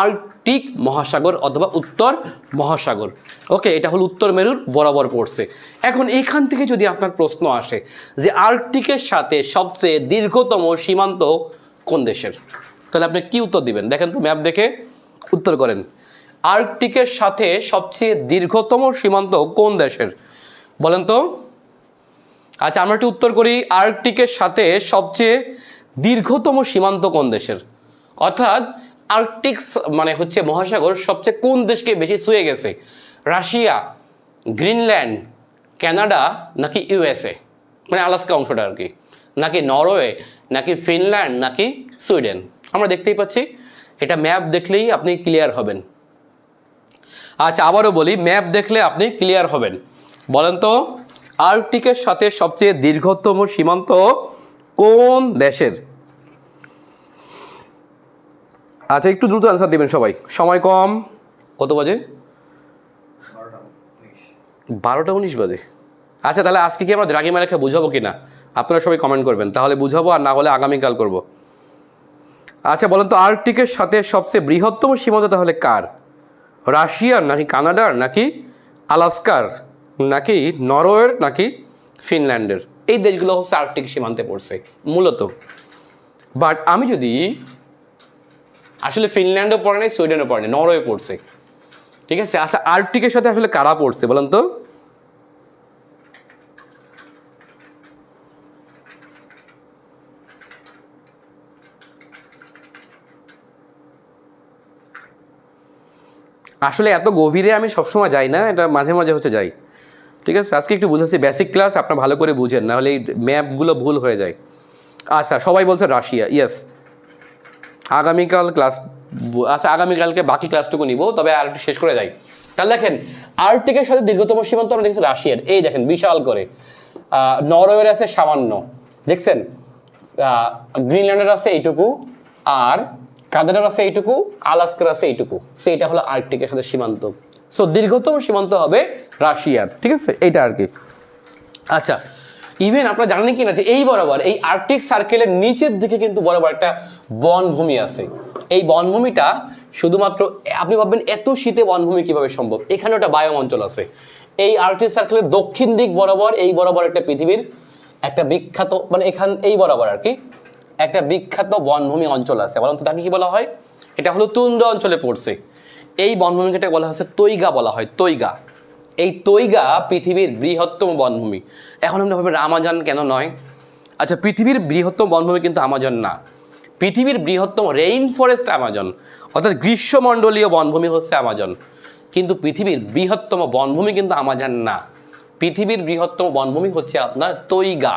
আর্কটিক মহাসাগর অথবা উত্তর মহাসাগর। ওকে, এটা হলো উত্তর মেরুর বরাবর পড়ছে। এখন এখান থেকে যদি আপনার প্রশ্ন আসে যে আর্কটিকের সাথে সবচেয়ে দীর্ঘতম সীমান্ত কোন দেশের, তাহলে আপনি কি উত্তর দিবেন? দেখেন তো, ম্যাপ দেখে উত্তর করেন। আর্কটিকের সাথে সবচেয়ে দীর্ঘতম সীমান্ত কোন দেশের বলেন তো? আচ্ছা, আমরা একটু উত্তর করি। আর্কটিকের সাথে সবচেয়ে দীর্ঘতম সীমান্ত কোন দেশের, অর্থাৎ আর্কটিক মানে হচ্ছে মহাসাগর সবচেয়ে কোন দেশকে বেশি ছুঁয়ে গেছে? রাশিয়া, গ্রিনল্যান্ড, কানাডা, নাকি ইউএসএ মানে আলাস্কা অংশটা আর কি, নাকি নরওয়ে, নাকি ফিনল্যান্ড, নাকি সুইডেন? আমরা দেখতেই পাচ্ছি, এটা ম্যাপ দেখলেই আপনি ক্লিয়ার হবেন। আচ্ছা, আবারও বলি, ম্যাপ দেখলে আপনি ক্লিয়ার হবেন। বলেন তো, আর্কটিকের সাথে সবচেয়ে দীর্ঘতম সীমান্ত কোন দেশের? আচ্ছা, একটু দ্রুত অ্যান্সার দিবেন সবাই, সময় কম। কত বাজে? 12টা 19 বাজে। আচ্ছা, তাহলে আজকে কি আমরা দ্রাঘিমা রেখা বুঝাবো কিনা আপনারা সবাই কমেন্ট করবেন, তাহলে বুঝাবো, আর না হলে আগামীকাল করব। আচ্ছা, বলেন তো, আর্কটিকের সাথে সবচেয়ে বৃহত্তম সীমান্ত তাহলে কার? রাশিয়ার, নাকি কানাডার, নাকি আলাস্কার, নাকি নরওয়ের, নাকি ফিনল্যান্ডের? এই দেশগুলো হচ্ছে আর্কটিক সীমান্তে পড়ছে মূলত। বাট আমি যদি আসলে ফিনল্যান্ডও পড়ে নাই, সুইডেনও পড়ে নাই, নরওয়ে পড়ছে, ঠিক আছে? আচ্ছা, আর্কটিকের সাথে আসলে কারা পড়ছে বলেন তো? আসলে এত গভীরে আমি সবসময় যাই না, এটা মাঝে মাঝে হচ্ছে যাই, ঠিক আছে? আজকে একটু বুঝাচ্ছি, বেসিক ক্লাস, আপনার ভালো করে বুঝেন, নাহলে এই ম্যাপগুলো ভুল হয়ে যায়। আচ্ছা, সবাই বলছে রাশিয়া, ইয়েস। আগামীকাল ক্লাস, আচ্ছা আগামীকালকে বাকি ক্লাসটুকু নিব, তবে আর একটু শেষ করে যাই। তাহলে দেখেন, আর্কটিকের সাথে দীর্ঘতম সীমান্ত আমরা দেখছি রাশিয়ার, এই দেখেন বিশাল করে। নরওয়ের আছে সামান্য, দেখছেন? গ্রিনল্যান্ডের আছে এইটুকু, আর কানাডার আছে এইটুকু, আলাস্কার আছে এইটুকু। সেইটা হলো আর্কটিকের সাথে সীমান্ত। সো দীর্ঘতম সীমান্ত হবে রাশিয়ার, ঠিক আছে? এইটা আর কি। আচ্ছা, ইভেন আপনারা জানেন কি না যে এই বরাবর এই আর্কটিক সার্কেলের নিচের দিকে কিন্তু বরাবর একটা বনভূমি আছে। এই বনভূমিটা শুধুমাত্র, আপনি ভাববেন এত শীতে বনভূমি কিভাবে সম্ভব? এখানে একটা বায়োম অঞ্চল আছে। এই আর্কটিক সার্কেলের দক্ষিণ দিক বরাবর, এই বরাবর একটা পৃথিবীর একটা বিখ্যাত, মানে এই বরাবর আর কি একটা বিখ্যাত বনভূমি অঞ্চল আছে। বলুন তো তাকে কি বলা হয়? এটা হলো তুন্দ্রা অঞ্চলে পড়ছে। এই বনভূমিকে বলা হচ্ছে তৈগা বলা হয়, তৈগা। এই তৈগা পৃথিবীর বৃহত্তম বনভূমি। এখন আমরা ভাববেন আমাজন কেন নয়? আচ্ছা, পৃথিবীর বৃহত্তম বনভূমি কিন্তু আমাজন না। পৃথিবীর বৃহত্তম রেইন ফরেস্ট আমাজন, অর্থাৎ গ্রীষ্মমণ্ডলীয় বনভূমি হচ্ছে আমাজন। কিন্তু পৃথিবীর বৃহত্তম বনভূমি কিন্তু আমাজন না। পৃথিবীর বৃহত্তম বনভূমি হচ্ছে আপনার তৈগা।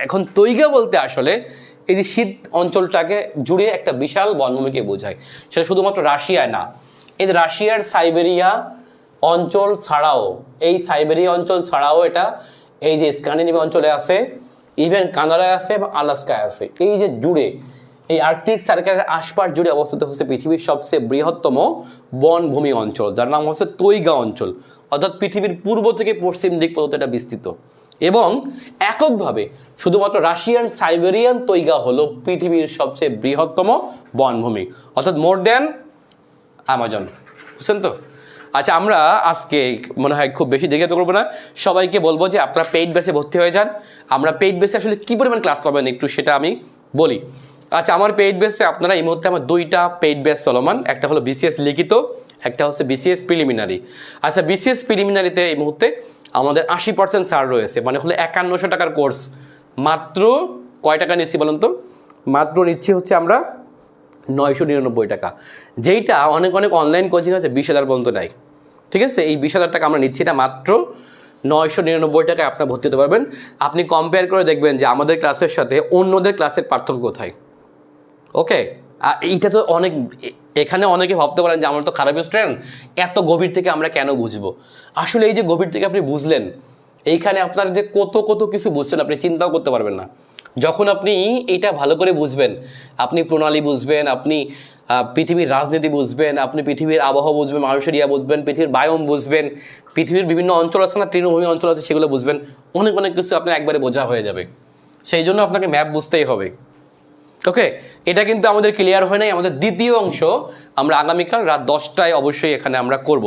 এখন তৈগা বলতে আসলে এই যে শীত অঞ্চলটাকে জুড়ে একটা বিশাল বনভূমিকে বোঝায়। সেটা শুধুমাত্র রাশিয়ায় না, এই যে রাশিয়ার সাইবেরিয়া অঞ্চল ছাড়াও, এই সাইবেরিয়া অঞ্চল ছাড়াও এটা এই যে স্ক্যান্ডিনেভিয়া অঞ্চলে আছে, ইভেন কানাডায় আছে এবং আলাস্কায় আছে। এই যে জুড়ে এই আর্কটিক সার্কেলের আশপাশ জুড়ে অবস্থিত হচ্ছে পৃথিবীর সবচেয়ে বৃহত্তম বনভূমি অঞ্চল, যার নাম হচ্ছে তৈগা অঞ্চল। অর্থাৎ পৃথিবীর পূর্ব থেকে পশ্চিম দিক পর্যন্ত এটা বিস্তৃত। এবং এককভাবে শুধুমাত্র রাশিয়ান সাইবেরিয়ান তৈগা হলো পৃথিবীর সবচেয়ে বৃহত্তম বনভূমি, অর্থাৎ মোর দ্যান আমাজন। বুঝছেন তো? আচ্ছা, আমরা আজকে মনে হয় খুব বেশি দেরি করবো না, সবাইকে বলবো যে আপনারা পেইড বেসে ভর্তি হয়ে যান। আমরা পেইড বেসে আসলে কী পরিমাণ ক্লাস পাবেন একটু সেটা আমি বলি। আচ্ছা, আমার পেইড বেসে আপনারা এই মুহূর্তে আমার দুইটা পেইড বেস চলমান, একটা হলো বিসিএস লিখিত, একটা হচ্ছে বিসিএস প্রিলিমিনারি। আচ্ছা, বিসিএস প্রিলিমিনারিতে এই মুহূর্তে আমাদের 80% ছাড় রয়েছে, মানে হলো 5100 টাকার কোর্স। মাত্র কয় টাকা নিচ্ছি বলুন তো? মাত্র নিচ্ছি হচ্ছে আমরা 999 টাকা, যেইটা অনেক অনেক অনলাইন কোচিং আছে 20,000 পর্যন্ত নেয়। ঠিক আছে, এই 20,000 টাকা আমরা নিচ্ছি না, মাত্র 999 টাকায় আপনারা ভর্তি হতে পারবেন। আপনি কম্পেয়ার করে দেখবেন যে আমাদের ক্লাসের সাথে অন্যদের ক্লাসের পার্থক্য কোথায়। ওকে, আর এইটা তো অনেক, এখানে অনেকে ভাবতে পারেন যে আমার তো খারাপ স্টুডেন্ট, এত গভীর থেকে আমরা কেন বুঝবো? আসলে এই যে গভীর থেকে আপনি বুঝলেন, এইখানে আপনার যে কত কত কিছু বুঝছেন আপনি চিন্তাও করতে পারবেন না। যখন আপনি এটা ভালো করে বুঝবেন, আপনি প্রণালী বুঝবেন, আপনি পৃথিবীর রাজনীতি বুঝবেন, আপনি পৃথিবীর আবহাওয়া বুঝবেন, মানুষের ইয়া বুঝবেন, পৃথিবীর বায়ুম বুঝবেন, পৃথিবীর বিভিন্ন অঞ্চল আছে না, তৃণভূমি অঞ্চল আছে, সেগুলো বুঝবেন। অনেক অনেক কিছু আপনার একবারে বোঝা হয়ে যাবে। সেই জন্য আপনাকে ম্যাপ বুঝতেই হবে। ওকে, এটা কিন্তু আমাদের ক্লিয়ার হয় নাই। আমাদের দ্বিতীয় অংশ আমরা আগামীকাল রাত 10টায় অবশ্যই এখানে আমরা করব।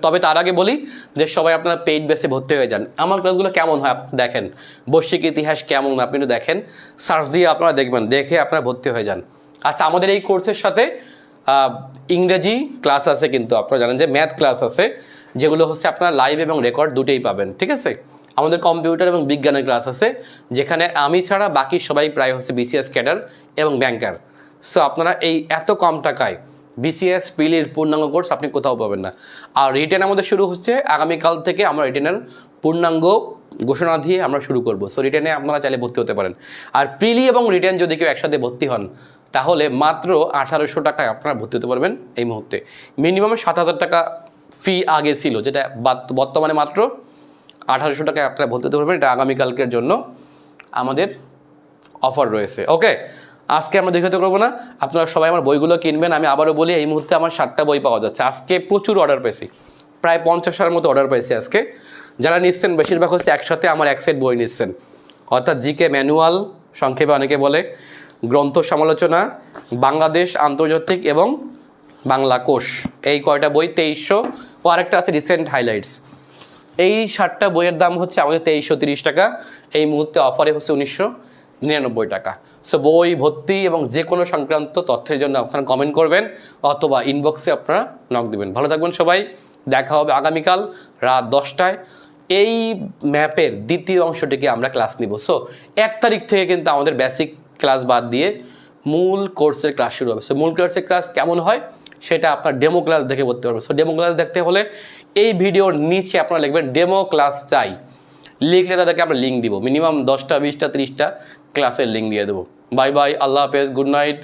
তবে তার আগে বলি যে সবাই আপনারা পেইড বেসে ভর্তি হয়ে যান। আমার ক্লাসগুলো কেমন হয় আপনি দেখেন, বৈশ্বিক ইতিহাস কেমন আপনি একটু দেখেন, সার্চ দিয়ে আপনারা দেখবেন, দেখে আপনারা ভর্তি হয়ে যান। আচ্ছা, আমাদের এই কোর্সের সাথে ইংরেজি ক্লাস আছে, কিন্তু আপনারা জানেন যে ম্যাথ ক্লাস আছে, যেগুলো হচ্ছে আপনারা লাইভ এবং রেকর্ড দুটোই পাবেন। ঠিক আছে, আমাদের কম্পিউটার এবং বিজ্ঞানের ক্লাস আছে, যেখানে আমি ছাড়া বাকি সবাই প্রায় হচ্ছে বিসিএস ক্যাডার এবং ব্যাংকার। সো আপনারা এই এত কম টাকায় বিসিএস পিলির পূর্ণাঙ্গ কোর্স আপনি কোথাও পাবেন না। আর রিটেন আমাদের শুরু হচ্ছে আগামীকাল থেকে। আমরা রিটেনের পূর্ণাঙ্গ ঘোষণা দিয়ে আমরা শুরু করব। সো রিটেনে আপনারা চাইলে ভর্তি হতে পারেন। আর প্রিলি এবং রিটেন যদি কেউ একসাথে ভর্তি হন, তাহলে মাত্র 1800 টাকায় আপনারা ভর্তি হতে পারবেন এই মুহূর্তে। মিনিমাম 7000 টাকা ফি আগে ছিল, যেটা বর্তমানে মাত্র 1800 টাকায় আপনারা ভর্তি হতে পারবেন। এটা আগামীকালকের জন্য আমাদের অফার রয়েছে। ওকে, আজকে আমরা দেখাতে করবো না, আপনারা সবাই আমার বইগুলো কিনবেন। আমি আবারও বলি, এই মুহূর্তে আমার 7টা বই পাওয়া যাচ্ছে। আজকে প্রচুর অর্ডার পেয়েছি, প্রায় 50টার মতো অর্ডার পেয়েছি আজকে। যারা নিচ্ছেন বেশিরভাগ হচ্ছে একসাথে আমার এক সেট বই নিচ্ছেন, অর্থাৎ জিকে ম্যানুয়াল, সংক্ষেপে অনেকে বলে, গ্রন্থ সমালোচনা, বাংলাদেশ আন্তর্জাতিক এবং বাংলা কোষ, এই কয়টা বই 2300, ও আরেকটা আছে রিসেন্ট হাইলাইটস। এই 7টা বইয়ের দাম হচ্ছে আমাদের 2330 টাকা। এই মুহূর্তে অফারে হচ্ছে 1999 টাকা। সো বই ভর্তি এবং যে কোনো সংক্রান্ত তথ্যের জন্য আপনারা কমেন্ট করবেন অথবা ইনবক্সে আপনারা নক দিবেন। ভালো থাকবেন সবাই, দেখা হবে আগামীকাল রাত 10টায়। এই ম্যাপের দ্বিতীয় অংশটিকে আমরা ক্লাস নিব। সো 1 তারিখ থেকে কিন্তু আমাদের বেসিক ক্লাস বাদ দিয়ে মূল কোর্সের ক্লাস শুরু হবে। সো মূল কোর্সের ক্লাস কেমন হয় সেটা আপনার ডেমো ক্লাস দেখে করতে পারবেন। সো ডেমো ক্লাস দেখতে হলে এই ভিডিওর নিচে আপনারা লিখবেন ডেমো ক্লাস চাই, লিখলে তাদেরকে আমরা লিঙ্ক দিব। মিনিমাম 10টা 20টা 30টা ক্লাসের লিঙ্ক দিয়ে দেবো। বাই বাই, আল্লাহ হাফেজ, গুড নাইট।